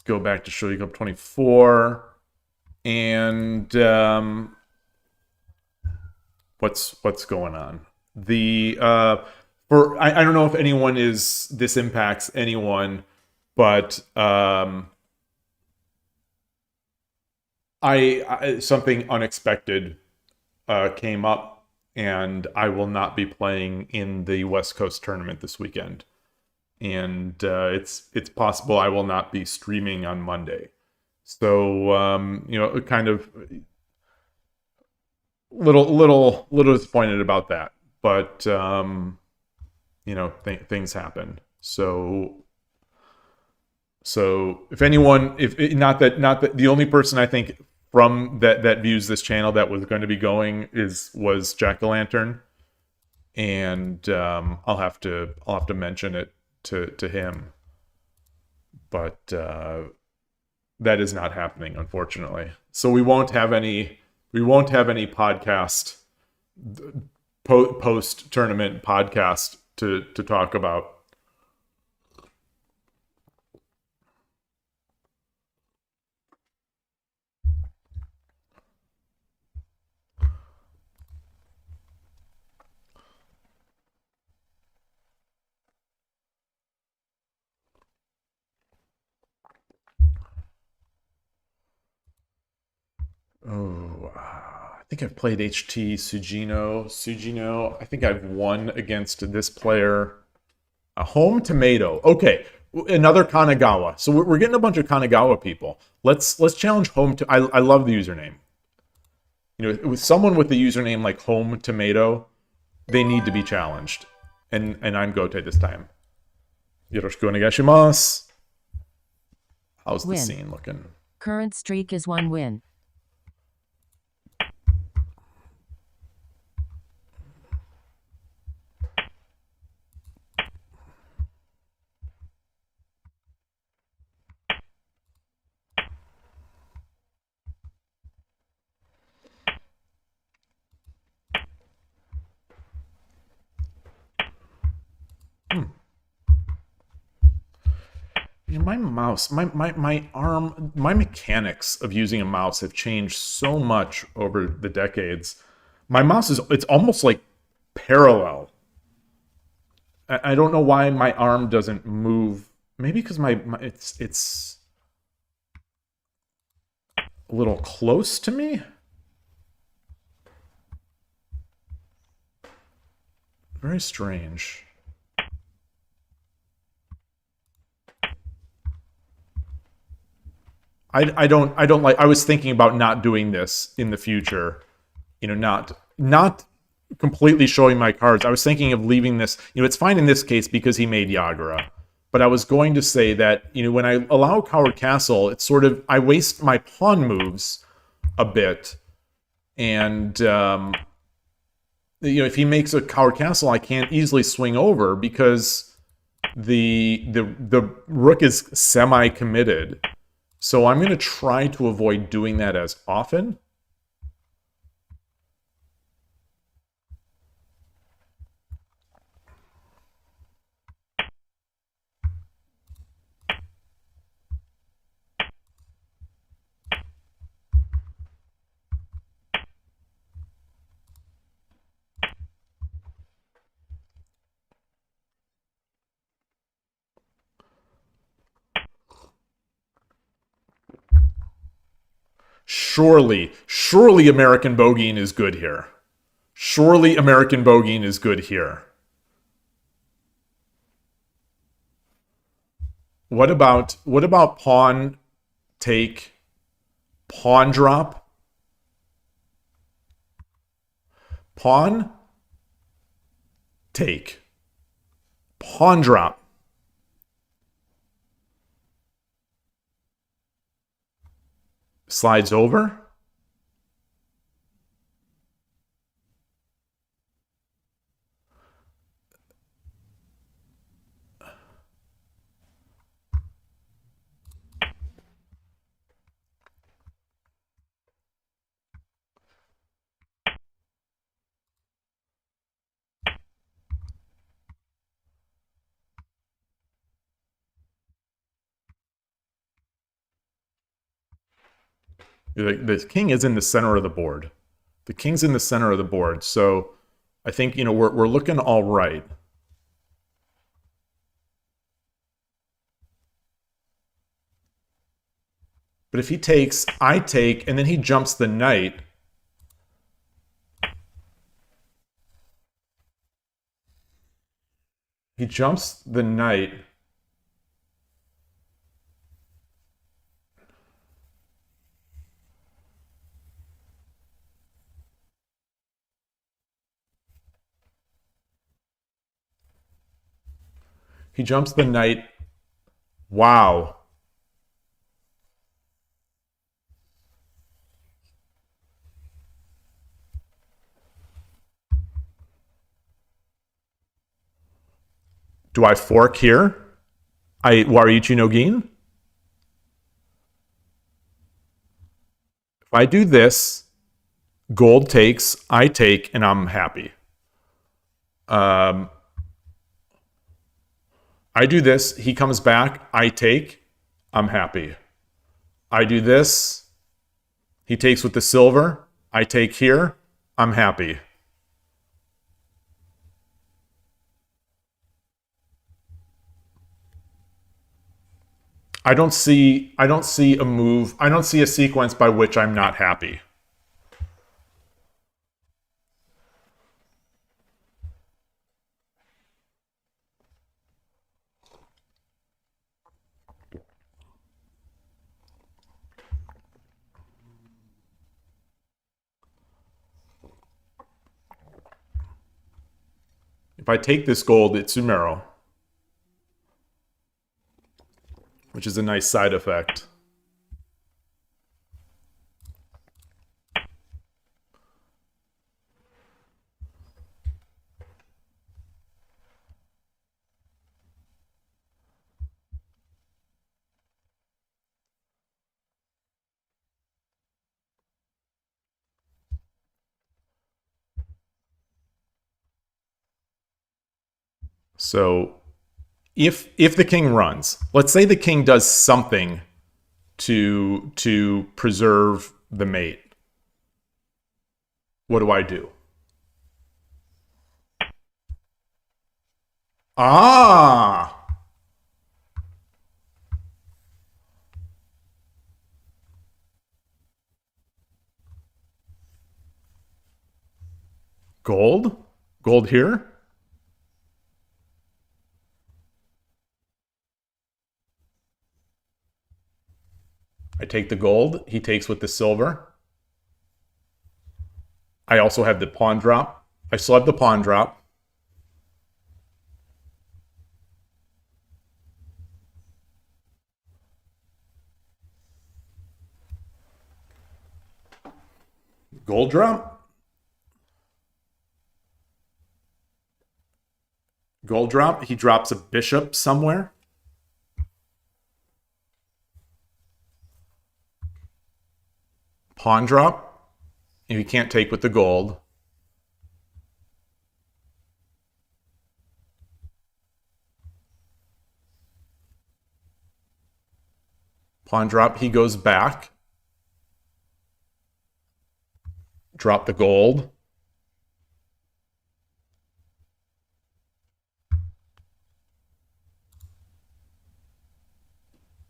go back to Shogi Club 24, and what's going on? The I don't know if anyone this impacts anyone, but I something unexpected came up. And I will not be playing in the West Coast tournament this weekend. And it's possible I will not be streaming on Monday. So, kind of little disappointed about that. But, things happen. So if anyone, not that the only person I think from that views this channel that was going to be going was Jack-o'-lantern, and I'll have to mention it to him, but that is not happening, unfortunately. So we won't have any podcast post-tournament podcast to talk about. Oh, I think I've played HT Sugino. I think I've won against this player. A home tomato. Okay, another Kanagawa. So we're getting a bunch of Kanagawa people. Let's challenge home to. I love the username. You know, with someone with the username like home tomato, they need to be challenged. And I'm Gote this time. Yoroshiku onegaishimasu. How's the Win. scene looking? Current streak is 1 win. You know, my mouse, my arm, my mechanics of using a mouse have changed so much over the decades. My mouse it's almost like parallel. I don't know why my arm doesn't move. Maybe because it's a little close to me. Very strange. I don't like. I was thinking about not doing this in the future. You know, not completely showing my cards. I was thinking of leaving this. You know, it's fine in this case because he made Yagura. But I was going to say that, you know, when I allow Coward Castle, it's sort of, I waste my pawn moves a bit. And, you know, if he makes a Coward Castle, I can't easily swing over because the rook is semi-committed. So I'm going to try to avoid doing that as often. Surely American bogeying is good here. Surely American bogeying is good here. What about pawn take, pawn drop? Pawn take, pawn drop. Slides over. The king is in the center of the board. The king's in the center of the board, so I think, you know, we're looking all right. But if he takes, I take, and then he jumps the knight. He jumps the knight. He jumps the knight. Wow. Do I fork here? Wariichi no Gin? If I do this, gold takes, I take, and I'm happy. I do this. He comes back. I take. I'm happy. I do this. He takes with the silver. I take here. I'm happy. I don't see a move. I don't see a sequence by which I'm not happy. If I take this gold, it's Sumero, which is a nice side effect. So if the king runs, let's say the king does something to preserve the mate. What do I do? Ah! Gold? Gold here? I take the gold. He takes with the silver. I also have the pawn drop. I still have the pawn drop. Gold drop. Gold drop. He drops a bishop somewhere. Pawn drop. You can't take with the gold. Pawn drop. He goes back. Drop the gold.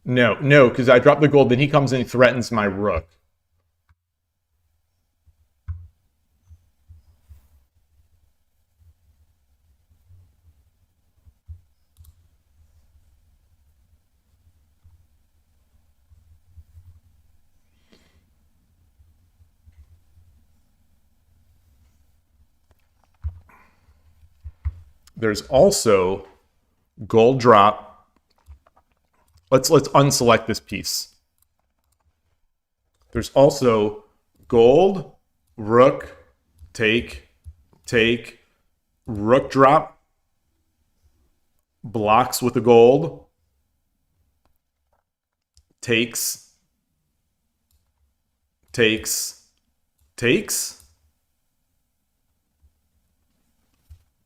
No, because I drop the gold, then he comes in and threatens my rook. There's also gold drop. Let's unselect this piece. There's also gold, rook, take, rook drop, blocks with the gold, takes.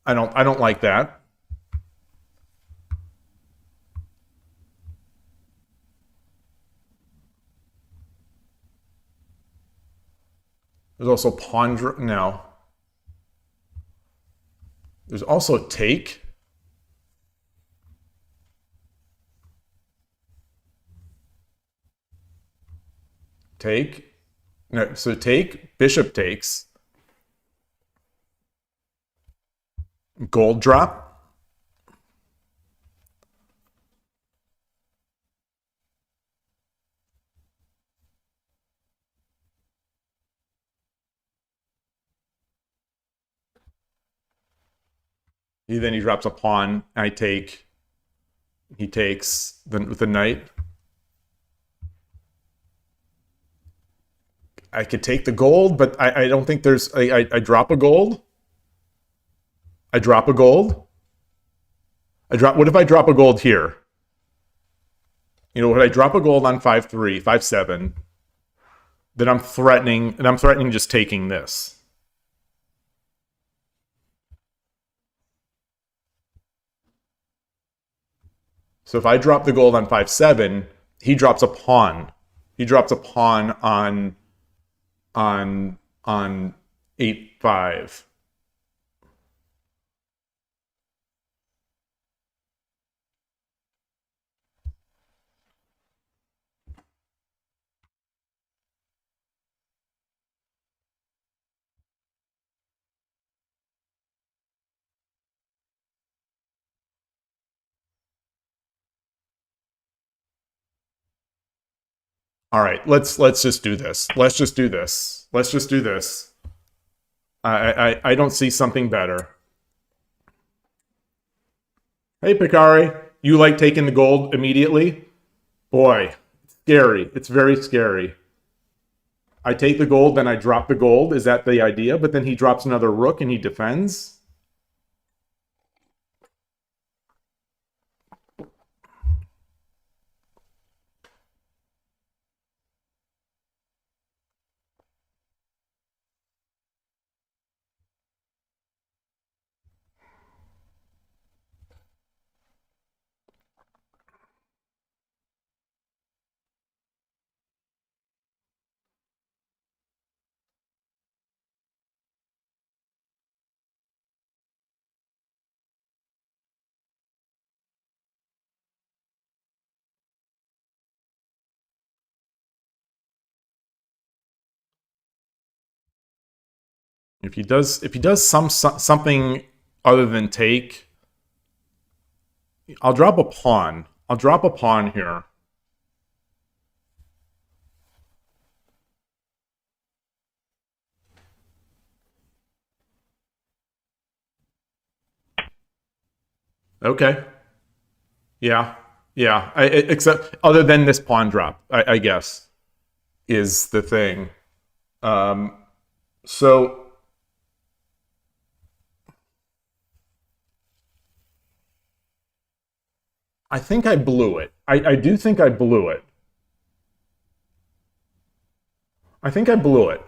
I don't like that. There's also pawn drop. No. There's also take. Take. No, so take, bishop takes. Gold drop. Then he drops a pawn. I take. He takes with the knight. I could take the gold, but I don't think there's... I drop a gold. I drop a gold. What if I drop a gold here? You know, would I drop a gold on 5-3, 5-7? Then I'm threatening just taking this. So if I drop the gold on 5-7, he drops a pawn. He drops a pawn on 8-5. All right, let's just do this. Let's just do this. Let's just do this. I don't see something better. Hey, Picari, you like taking the gold immediately? Boy, scary. It's very scary. I take the gold, then I drop the gold. Is that the idea? But then he drops another rook and he defends. If he does something other than take, I'll drop a pawn. I'll drop a pawn here. Okay. Yeah. Yeah. Except other than this pawn drop, I guess, is the thing. So I think I blew it. I do think I blew it. I think I blew it.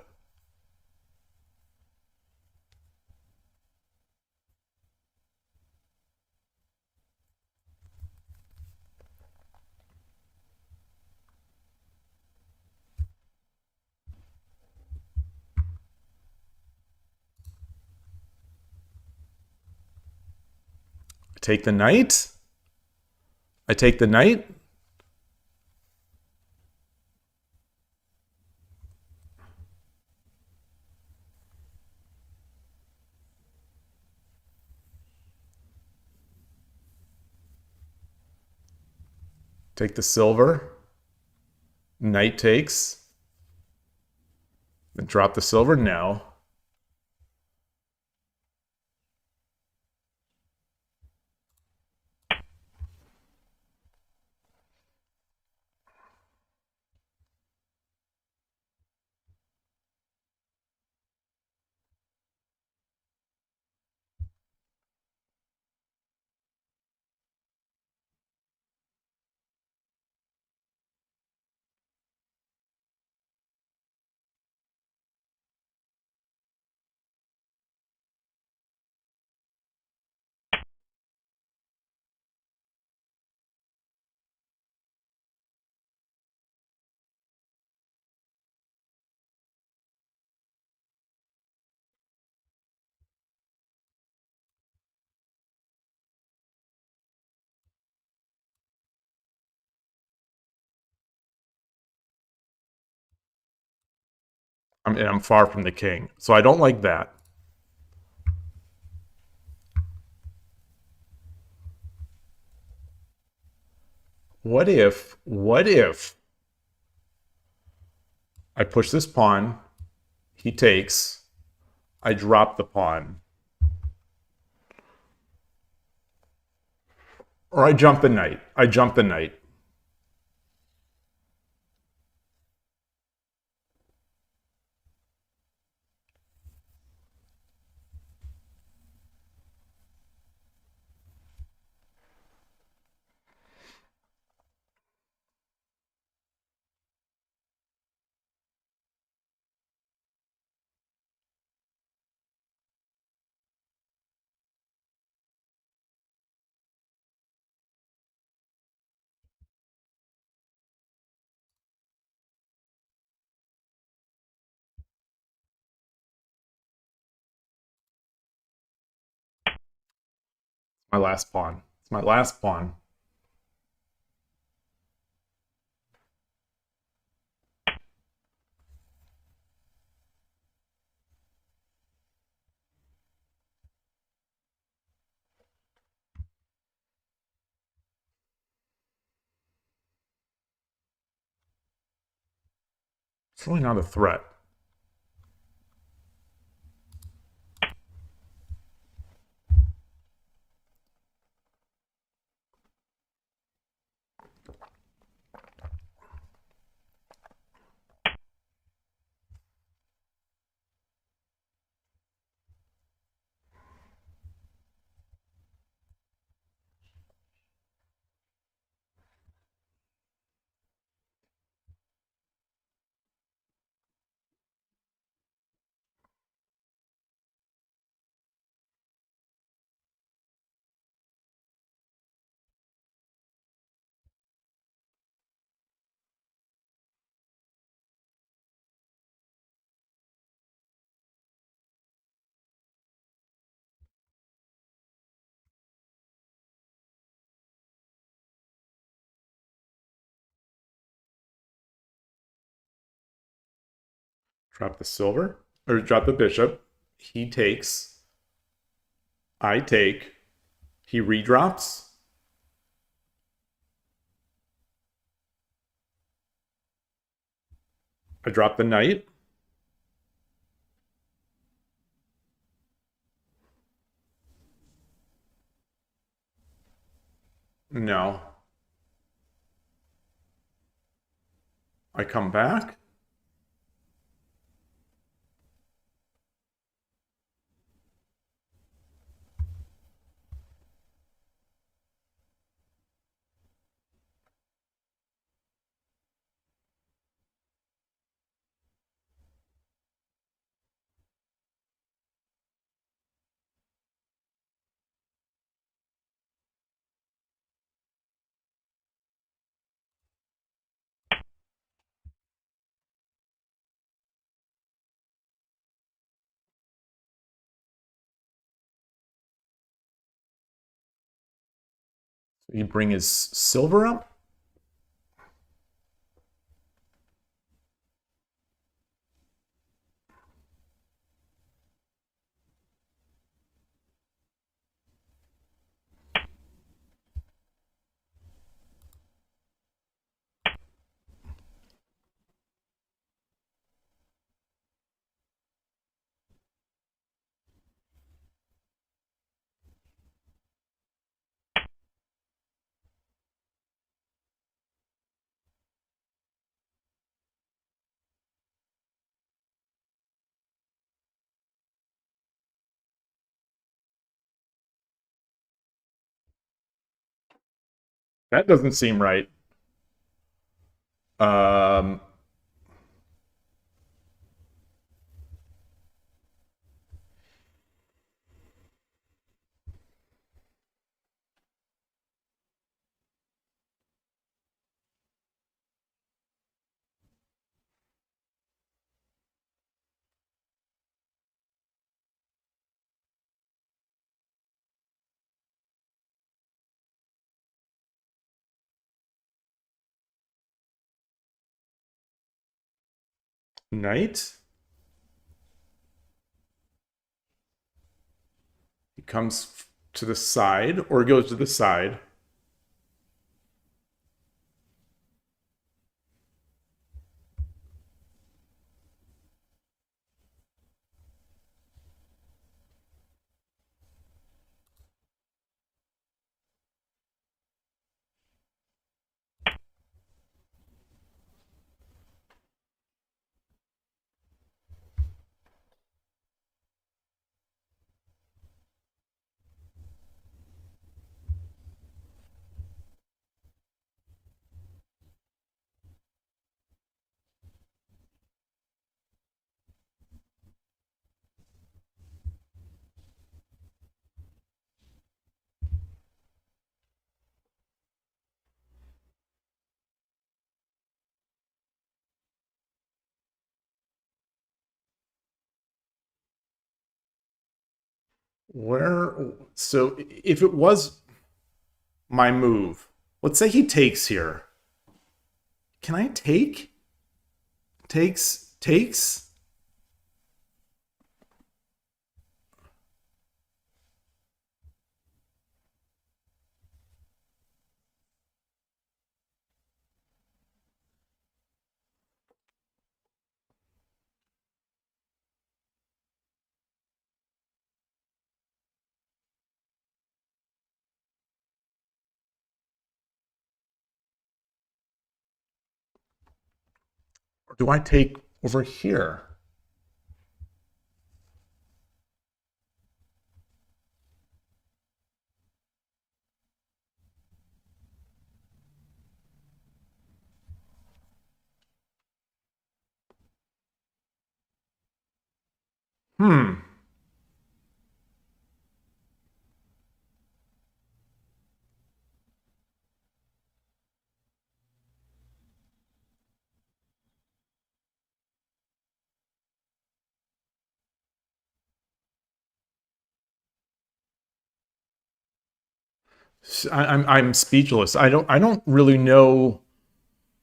I take the knight. I take the knight. Take the silver. Knight takes. Then drop the silver. No. I'm far from the king. So I don't like that. What if I push this pawn, he takes, I drop the pawn. Or I jump the knight. I jump the knight. My last pawn. It's my last pawn. It's really not a threat. Drop the silver, or drop the bishop. He takes. I take. He redrops. I drop the knight. No. I come back. So you bring his silver up. That doesn't seem right. Um, knight. He comes to the side, or goes to the side. Where, so if it was my move, let's say he takes here. Can I take? Takes? Or do I take over here? Hmm. I'm speechless. I don't really know.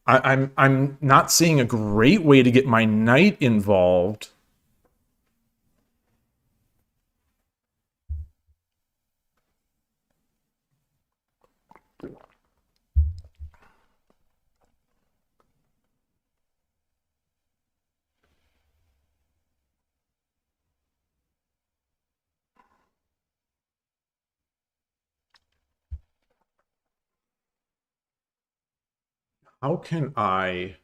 I'm not seeing a great way to get my knight involved. How can I?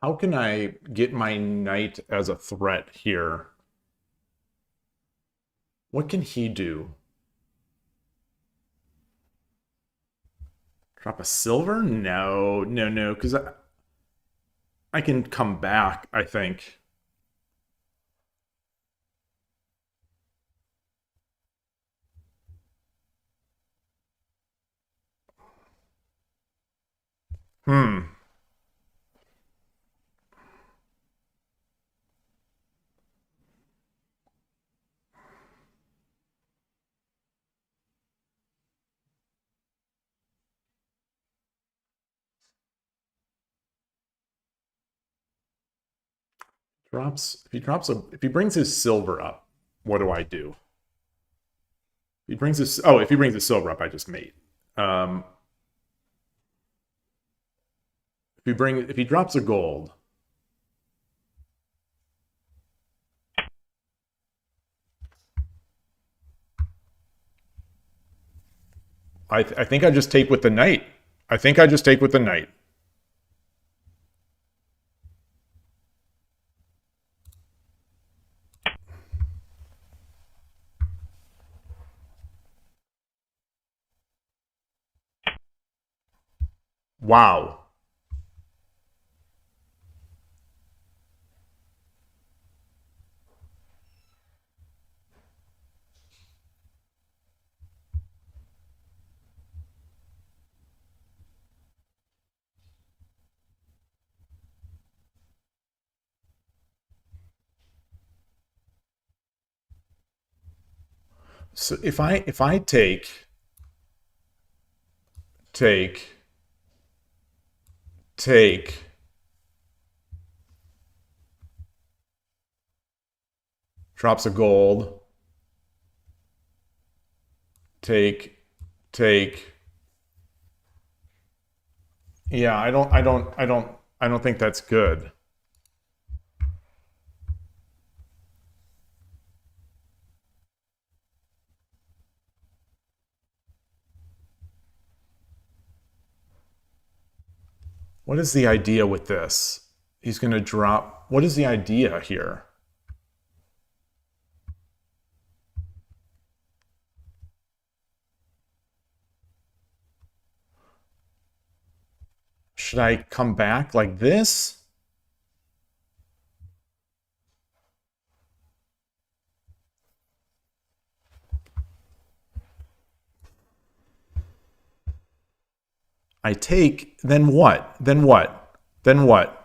How can I get my knight as a threat here? What can he do? Drop a silver? No, no, no, because I can come back, I think. Hmm. If he brings his silver up, what do I do? If he brings his silver up, I just mate. Um, if he drops a gold, I think I just take with the knight. I think I just take with the knight. Wow. So if I take take drops a gold, take. Yeah, I don't think that's good. What is the idea with this? He's going to drop. What is the idea here? Should I come back like this? I take, then what? Then what? Then what?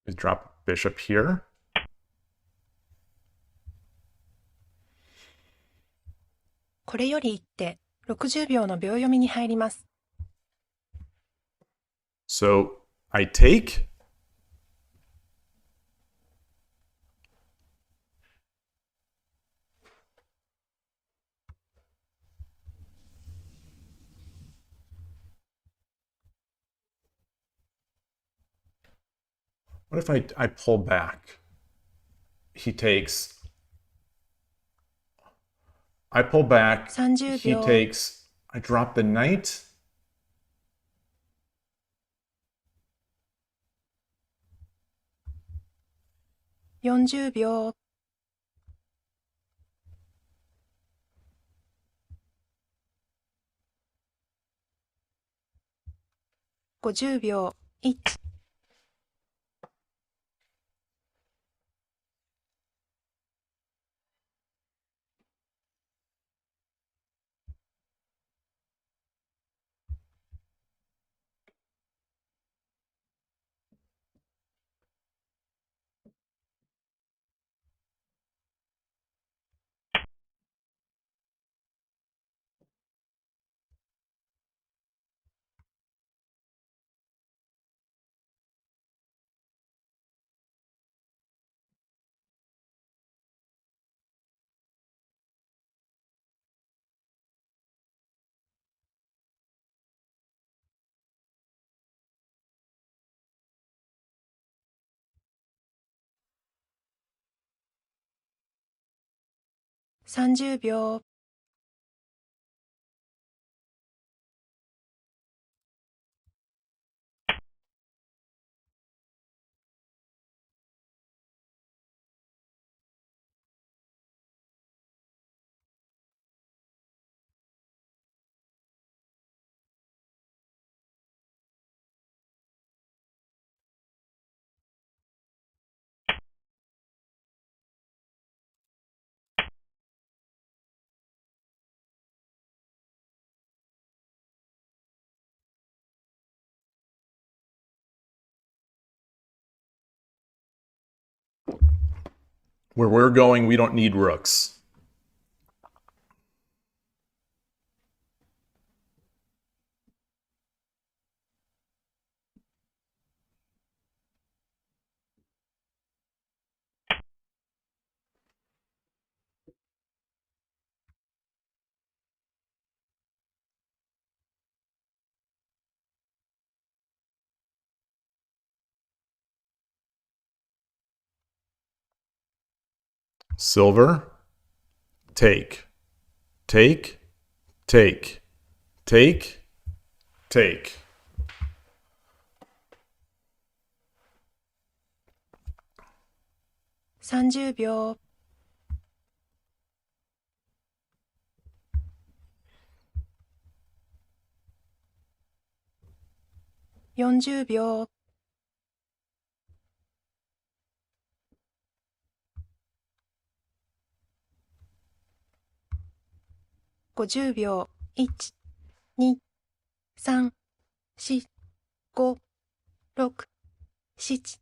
Just drop bishop here.これより一手60秒の秒読みに入ります。So I take. What if I pull back? He takes. I pull back. 30 He 秒。 takes. I drop the knight. 40秒。50秒。1。30秒。Where we're going, we don't need rooks. Silver. Take. Take. Take. Take. Take.30秒。40秒。50秒。1、2、3、4、5、6、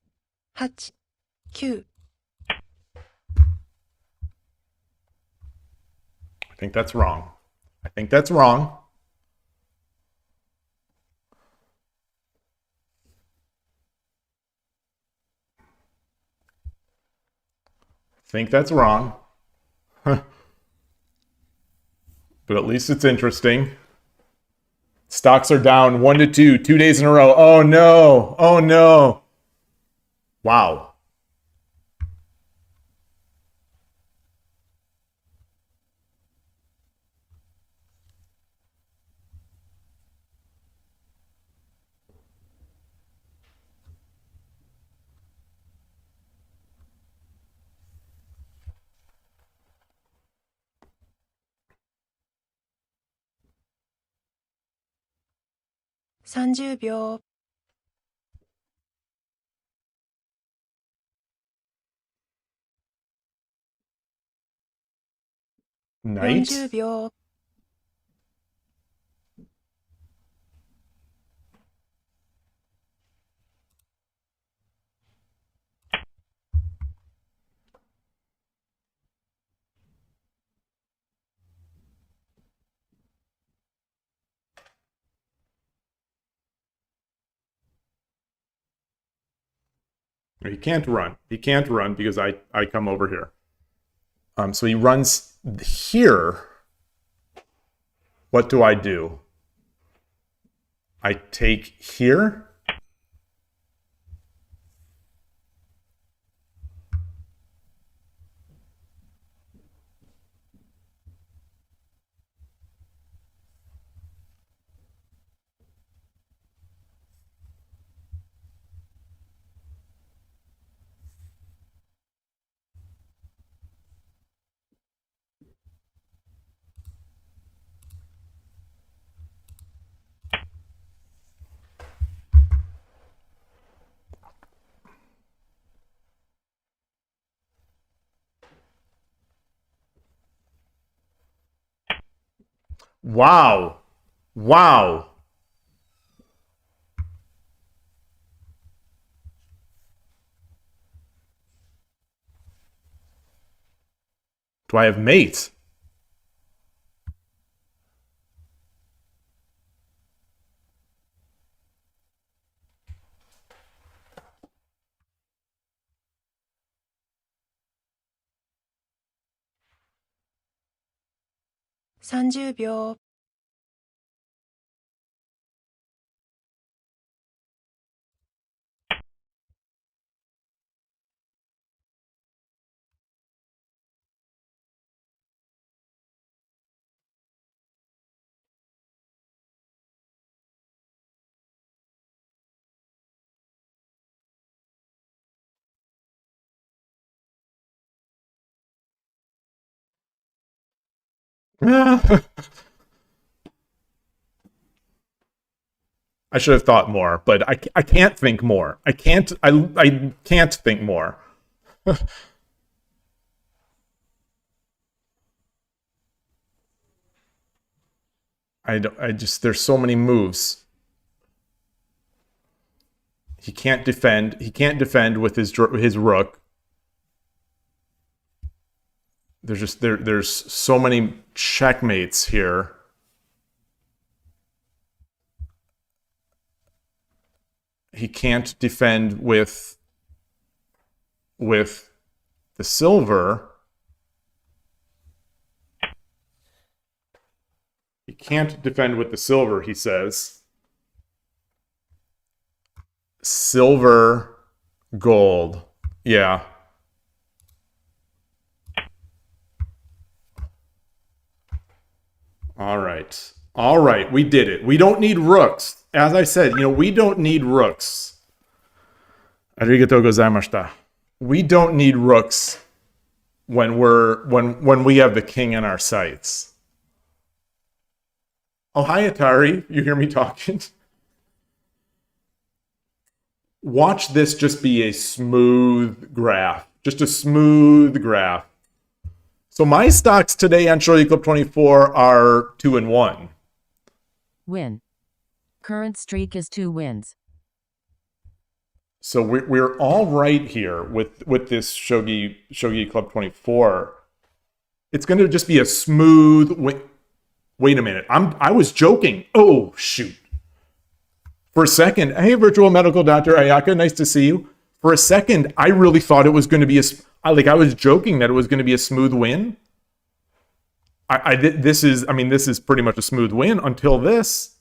7、8、9。I think that's wrong. I think that's wrong. I think that's wrong. But at least it's interesting. Stocks are down 1 to 2, 2 days in a row. Oh no! Oh no! Wow. ?30 秒。Knight? 40 秒。He can't run. He can't run because I come over here. So he runs here. What do? I take here. Wow. Wow. Do I have mate?30秒。I should have thought more, but I can't think more. I can't think more. There's so many moves. He can't defend. He can't defend with his rook. There's so many checkmates here. He can't defend with the silver. He can't defend with the silver, he says. Silver, gold. Yeah. All right. All right, we did it. We don't need rooks. As I said, we don't need rooks. Arigatou gozaimashita. We don't need rooks when we have the king in our sights. Oh, hi, Atari. You hear me talking? Watch this just be a smooth graph. Just a smooth graph. So my stocks today on Shogi Club 24 are 2-1. Win. Current streak is 2 wins. So we're all right here with this Shogi Club 24. It's going to just be a smooth. Wait a minute. I was joking. Oh shoot. For a second, hey, virtual medical doctor Ayaka, nice to see you. For a second, I really thought it was going to be I was joking that it was going to be a smooth win. This is pretty much a smooth win until this.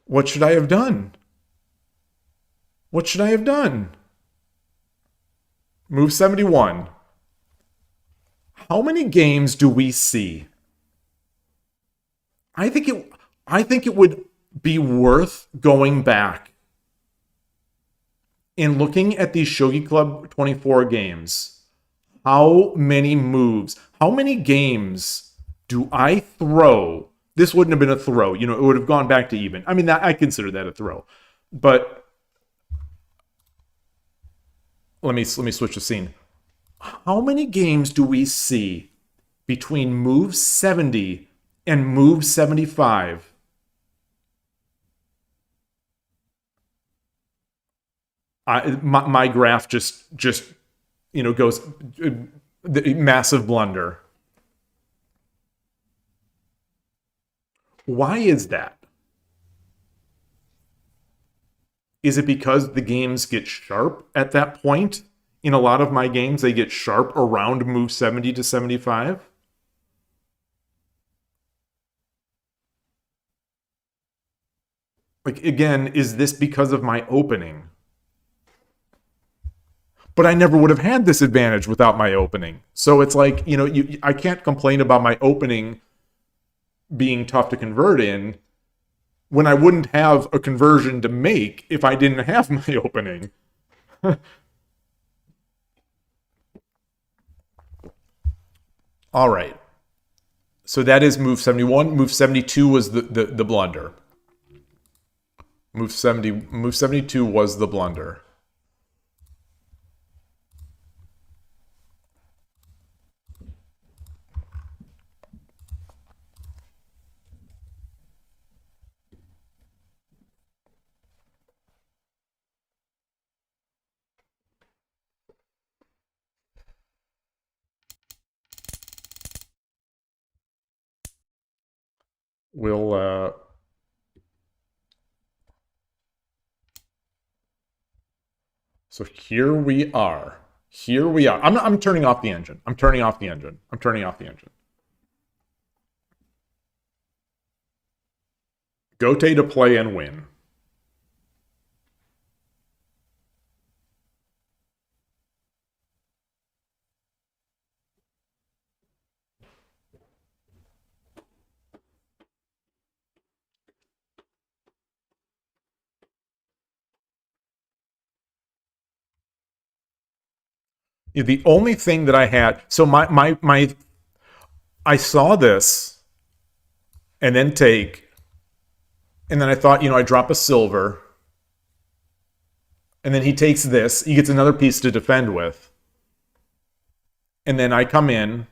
What should I have done? What should I have done? Move 71. How many games do we see? I think it would be worth going back and looking at these Shogi Club 24 games. How many moves, how many games do I throw? This wouldn't have been a throw. You know, it would have gone back to even. I mean, I consider that a throw. But let me switch the scene. How many games do we see between move 70 and move 75? My graph just you know goes massive blunder. Why is that? Is it because the games get sharp at that point? In a lot of my games, they get sharp around move 70 to 75. Like, again, is this because of my opening? But I never would have had this advantage without my opening. So it's like, you know, I can't complain about my opening being tough to convert in when I wouldn't have a conversion to make if I didn't have my opening. All right. So that is move 71. Move 72 was the blunder. Move 72 was the blunder. We'll so here we are. Here we are. I'm turning off the engine. I'm turning off the engine. I'm turning off the engine. Gote to play and win. The only thing that I had, so I saw this and then take, and then I thought, you know, I drop a silver, and then he takes this, he gets another piece to defend with, and then I come in,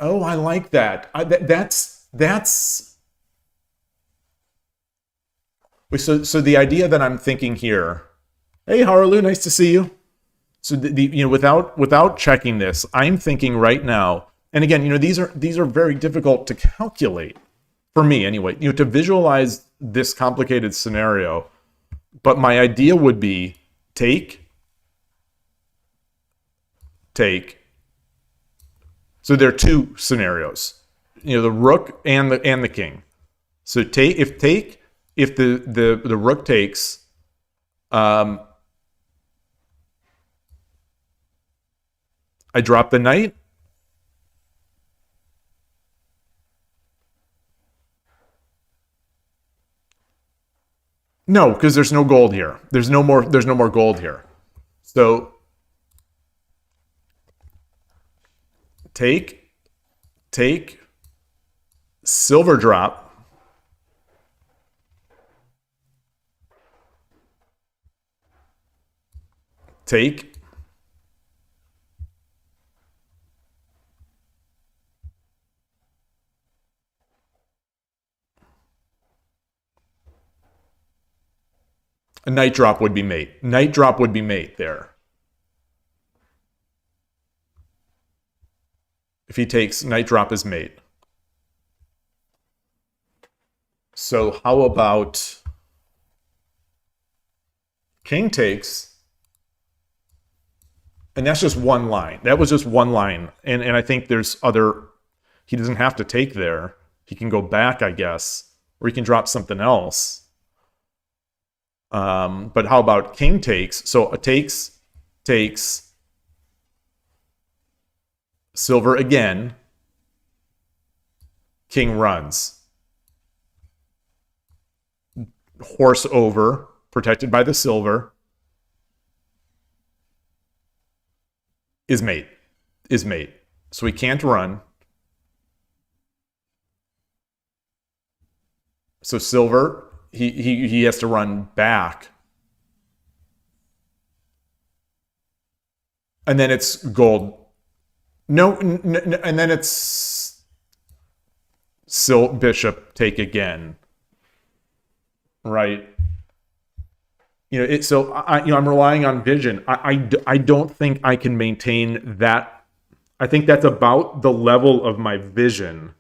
oh, I like that. That's. So the idea that I'm thinking here, hey Harlu, nice to see you. So you know, without checking this, I'm thinking right now, and again, you know, these are very difficult to calculate for me anyway. You know, to visualize this complicated scenario, but my idea would be take. So there are two scenarios, you know, the rook and the king. So if the rook takes, I drop the knight. No, because there's no gold here. There's no more gold here. So take, silver drop. Take. A knight drop would be mate. Knight drop would be mate there. If he takes, knight drop is mate. So how about king takes? And that's just one line. That was just one line. And I think there's other He doesn't have to take there. He can go back, I guess. Or he can drop something else. But how about king takes? So a takes, silver again, king runs. Horse over, protected by the silver. Is mate. So he can't run. So silver, he has to run back. And then it's gold. No, and then it's bishop take again. Right. So I'm relying on vision. I don't think I can maintain that. I think that's about the level of my vision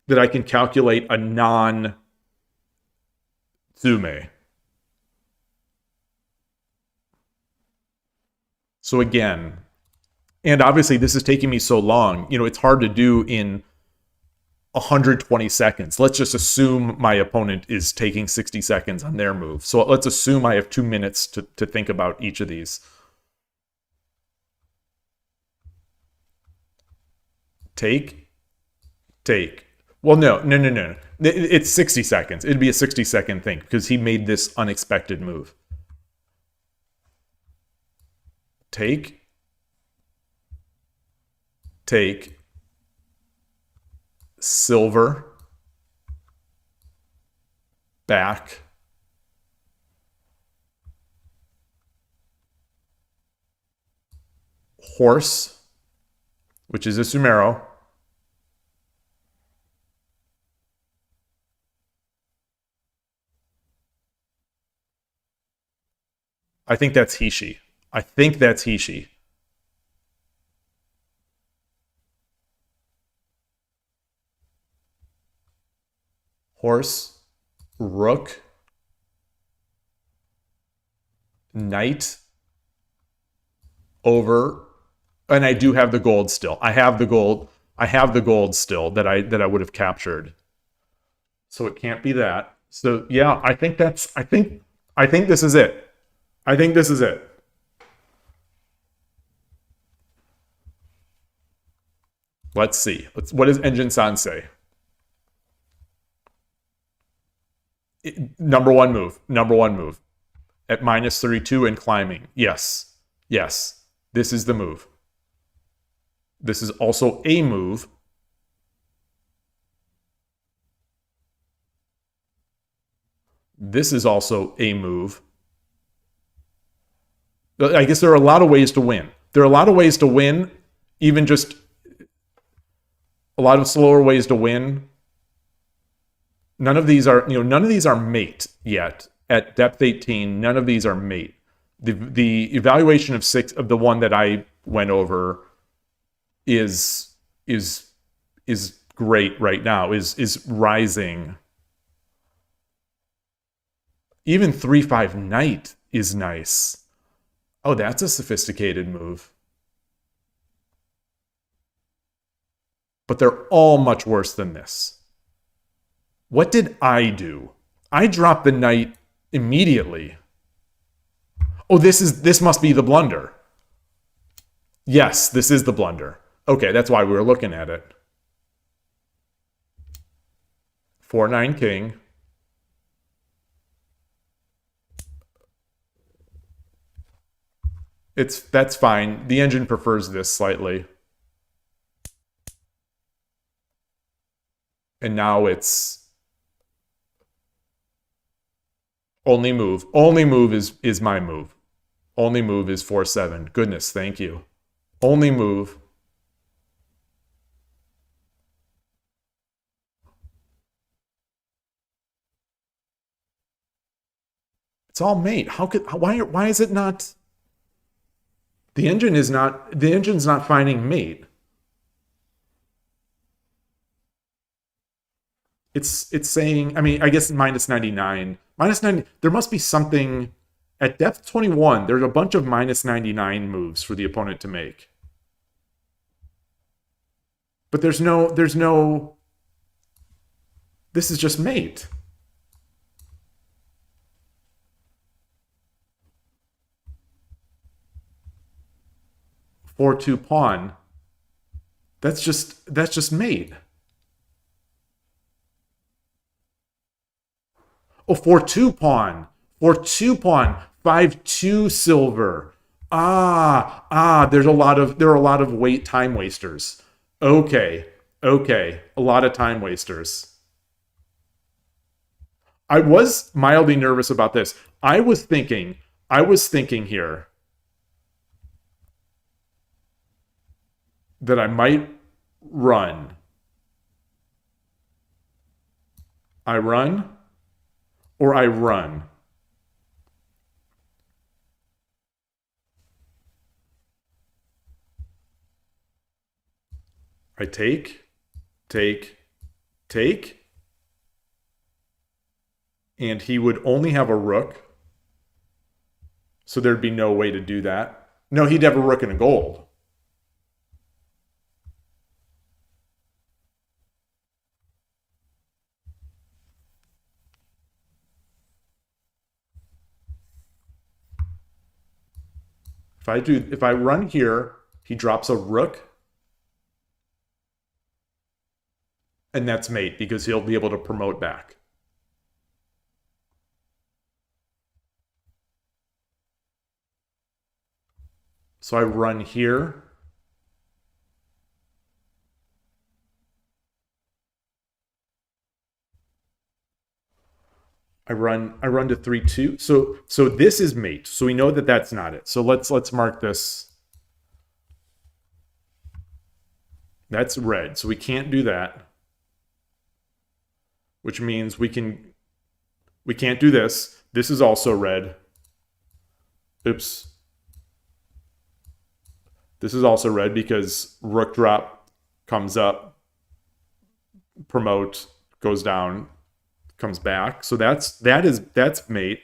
that I can calculate a non-tsume. So again, and obviously this is taking me so long. It's hard to do in 120 seconds. Let's just assume my opponent is taking 60 seconds on their move. So let's assume I have 2 minutes to think about each of these. Take. Well, no. It's 60 seconds. It'd be a 60-second thing because he made this unexpected move. Take. Silver. Back. Horse, which is a Sumero. I think that's Hishi. Horse, rook, knight, over, and I do have the gold still. I have the gold still that I would have captured. So it can't be that. So yeah, I think this is it. Let's see. What does Engine-san say? Number one move. At -32 and climbing. Yes. This is the move. This is also a move. This is also a move. I guess there are a lot of ways to win. Even just a lot of slower ways to win. None of these are mate yet. At depth 18, none of these are mate. The evaluation of 6 of the one that I went over is great right now. Is rising. Even 3-5 knight is nice. Oh, that's a sophisticated move. But they're all much worse than this. What did I do? I dropped the knight immediately. Oh, this must be the blunder. Yes, this is the blunder. Okay, that's why we were looking at it. 4-9 king. That's fine. The engine prefers this slightly. And now it's only move. Only move is my move. Only move is 4-7. Goodness, thank you. Only move. It's all mate. Why is it not? The engine's not finding mate. It's saying, I mean, I guess -99. -90, there must be something at depth 21. There's a bunch of -99 moves for the opponent to make. But there's no, this is just mate. Four-two pawn. That's just mate. Oh, 4-2 pawn. 4-2 pawn. 5-2 silver. There are a lot of time wasters. Okay. A lot of time wasters. I was mildly nervous about this. I was thinking here that I might run. I run. I take, and he would only have a rook, so there'd be no way to do that. No, he'd have a rook and a gold. If I run here, he drops a rook. And that's mate, because he'll be able to promote back. So I run here. I run to 3-2. So this is mate. So we know that that's not it. So let's mark this. That's red. So we can't do that. Which means we can't do this. This is also red. Oops. This is also red because rook drop comes up, promote, goes down, comes back. So that's mate.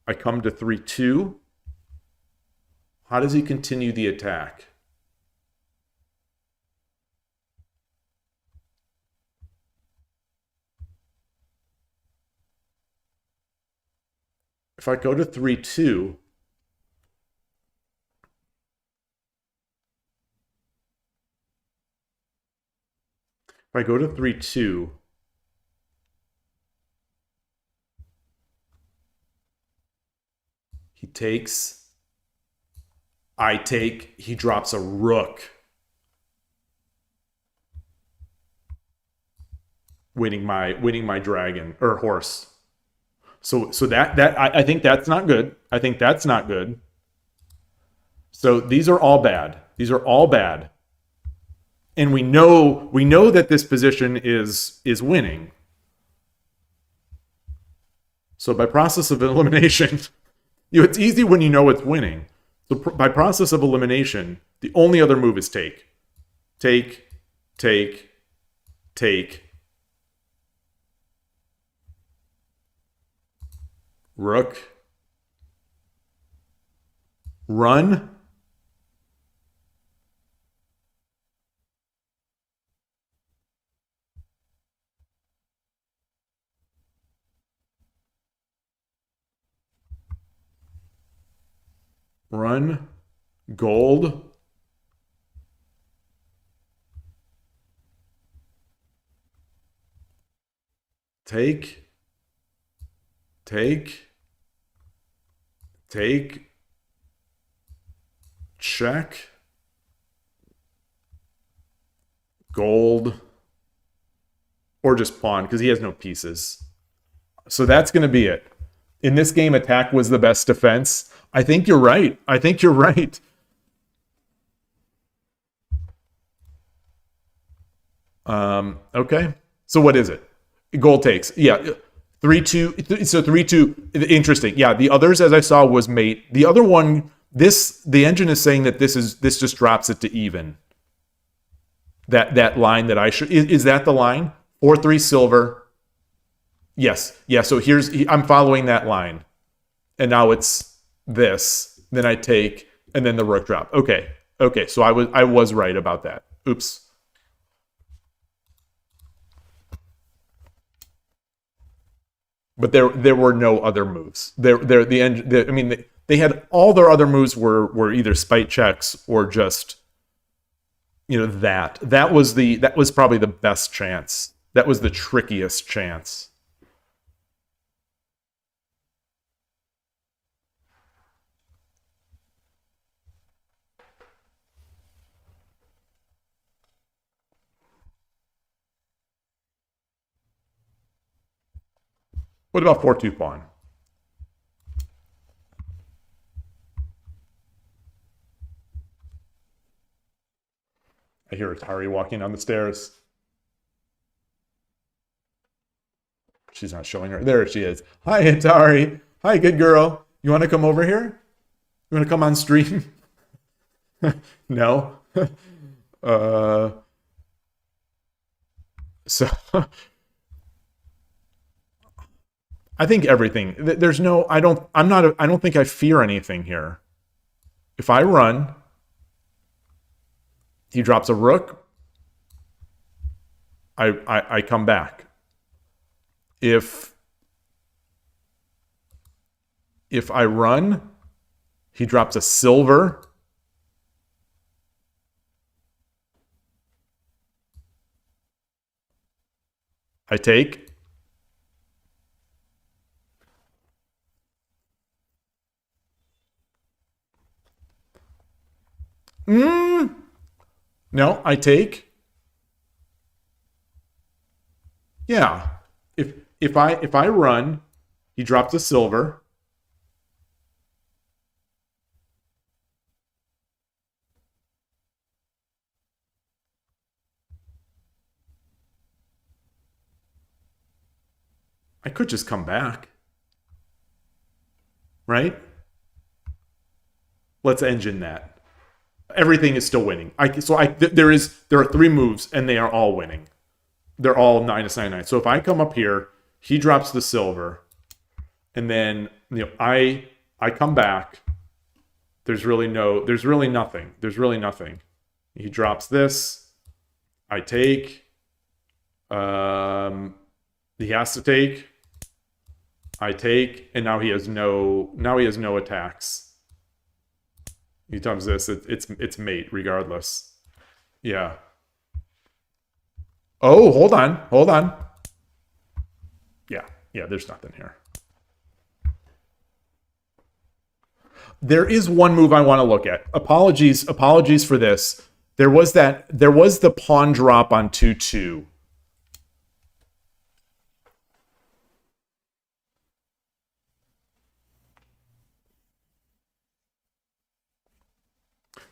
I come to 3-2. How does he continue the attack? If I go to 3-2, he takes, I take, he drops a rook. Winning my dragon or horse. So I think that's not good. I think that's not good. So these are all bad. These are all bad. And we know that this position is winning. So by process of elimination, it's easy when you know it's winning. So by process of elimination, the only other move is take. Take. Rook. Run. Run. Gold. Take. Check. Gold. Or just pawn, because he has no pieces. So that's going to be it. In this game, attack was the best defense. I think you're right. Okay. So what is it? Gold takes. Yeah. 3-2. So 3-2. Interesting. Yeah. The others, as I saw, was mate. The other one, the engine is saying that this just drops it to even. That line that I should, is that the line? 4-3 silver. Yes. Yeah. So I'm following that line. And now it's this. Then I take, and then the rook drop. Okay. So I was right about that. Oops. But there were no other moves. I mean, they had all their other moves were either spite checks or just, you know, that was probably the best chance. That was the trickiest chance. What about 4-2 pawn? I hear Atari walking down the stairs. She's not showing her. There she is. Hi, Atari. Hi, good girl. You want to come over here? You want to come on stream? No? So... I think everything. There's no... I don't think I fear anything here. If I run... He drops a rook. I come back. If I run, he drops a silver. I take. No, I take. Yeah. If I run, he drops a silver. I could just come back. Right? Let's engine that. Everything is still winning. There are 3 moves and they are all winning. They're all -99. So if I come up here, he drops the silver, and then, you know, I come back. There's really nothing. There's really nothing. He drops this. I take. He has to take. I take, and now he has no attacks. He does this. It's mate regardless. Yeah. Oh, hold on. Yeah. There's nothing here. There is one move I want to look at. Apologies for this. There was the pawn drop on 2-2.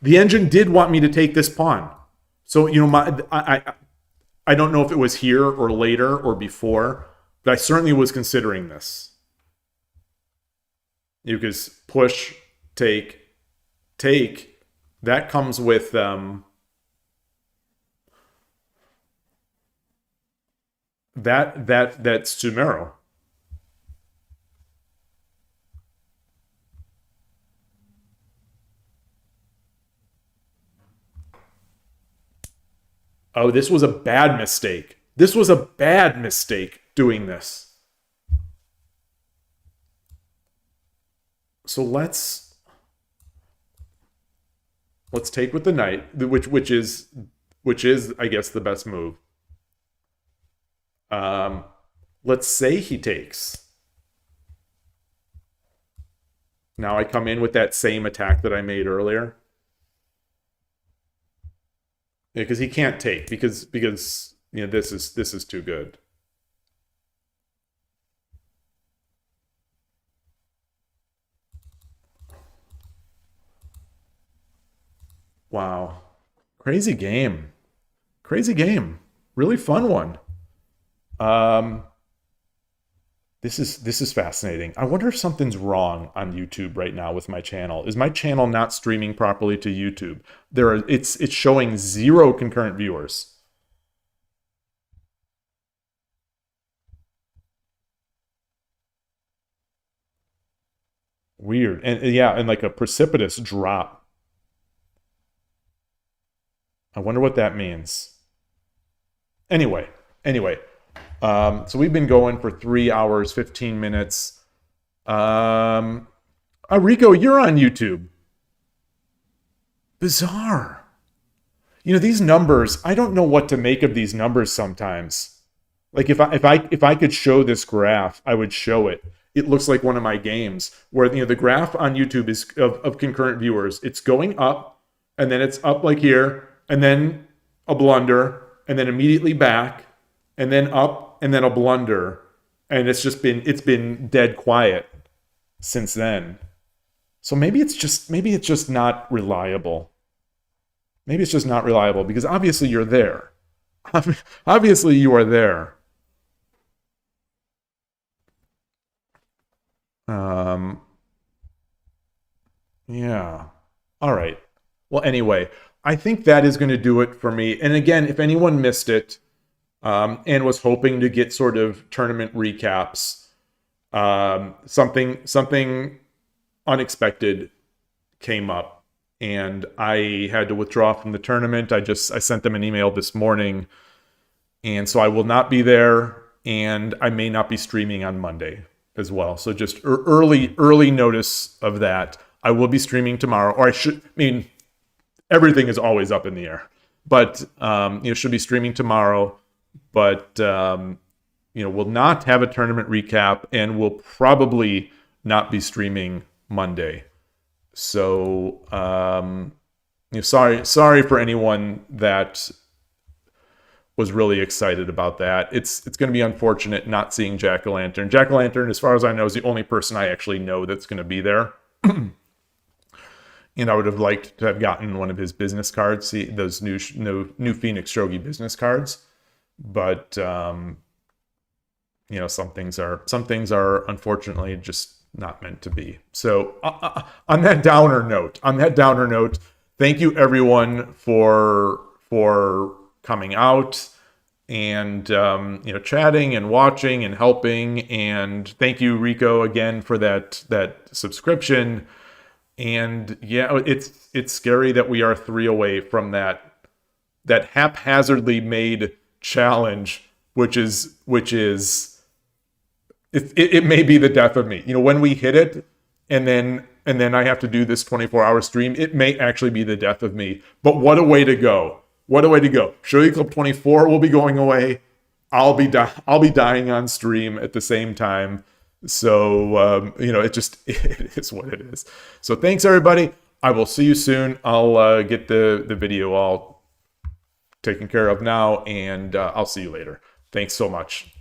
The engine did want me to take this pawn. So, you know, I don't know if it was here or later or before, but I certainly was considering this. You could push, take. That comes with that's Sumero. Oh, this was a bad mistake. This was a bad mistake doing this. So let's take with the knight, which is I guess the best move. Let's say he takes. Now I come in with that same attack that I made earlier. Because he can't take because you know this is too good. Wow. Crazy game. Really fun one. This is fascinating. I wonder if something's wrong on YouTube right now with my channel. Is my channel not streaming properly to YouTube? It's showing 0 concurrent viewers. Weird. And yeah, and like a precipitous drop. I wonder what that means. Anyway. So we've been going for 3 hours, 15 minutes. Rico, you're on YouTube. Bizarre. You know, these numbers, I don't know what to make of these numbers sometimes. Like if I could show this graph, I would show it. It looks like one of my games where, you know, the graph on YouTube is of concurrent viewers. It's going up, and then it's up like here, and then a blunder, and then immediately back, and then up, and then a blunder. And it's been dead quiet since then. So maybe it's just not reliable. Maybe it's just not reliable because obviously you're there. Obviously you are there. Yeah. All right. Well, anyway, I think that is going to do it for me. And again, if anyone missed it and was hoping to get sort of tournament recaps, something unexpected came up and I had to withdraw from the tournament. I sent them an email this morning, and so I will not be there, and I may not be streaming on Monday as well. So just early notice of that. I will be streaming tomorrow, or everything is always up in the air, but should be streaming tomorrow, but we'll not have a tournament recap, and we'll probably not be streaming Monday. So sorry for anyone that was really excited about that. It's going to be unfortunate not seeing Jack-o'-lantern. Jack-o'-lantern, as far as I know, is the only person I actually know that's going to be there. And I would have liked to have gotten one of his business cards, see those new Phoenix Shogi business cards. But some things are unfortunately just not meant to be. So on that downer note, thank you everyone for coming out and chatting and watching and helping. And thank you, Rico, again for that subscription. And yeah, it's scary that we are 3 away from that haphazardly made challenge, which is it may be the death of me. When we hit it and then I have to do this 24-hour stream, it may actually be the death of me. But what a way to go. What a way to go. Shogi Club 24 will be going away. I'll be dying on stream at the same time. So, it is what it is. So thanks, everybody. I will see you soon. I'll get the video all taken care of now, and I'll see you later. Thanks so much.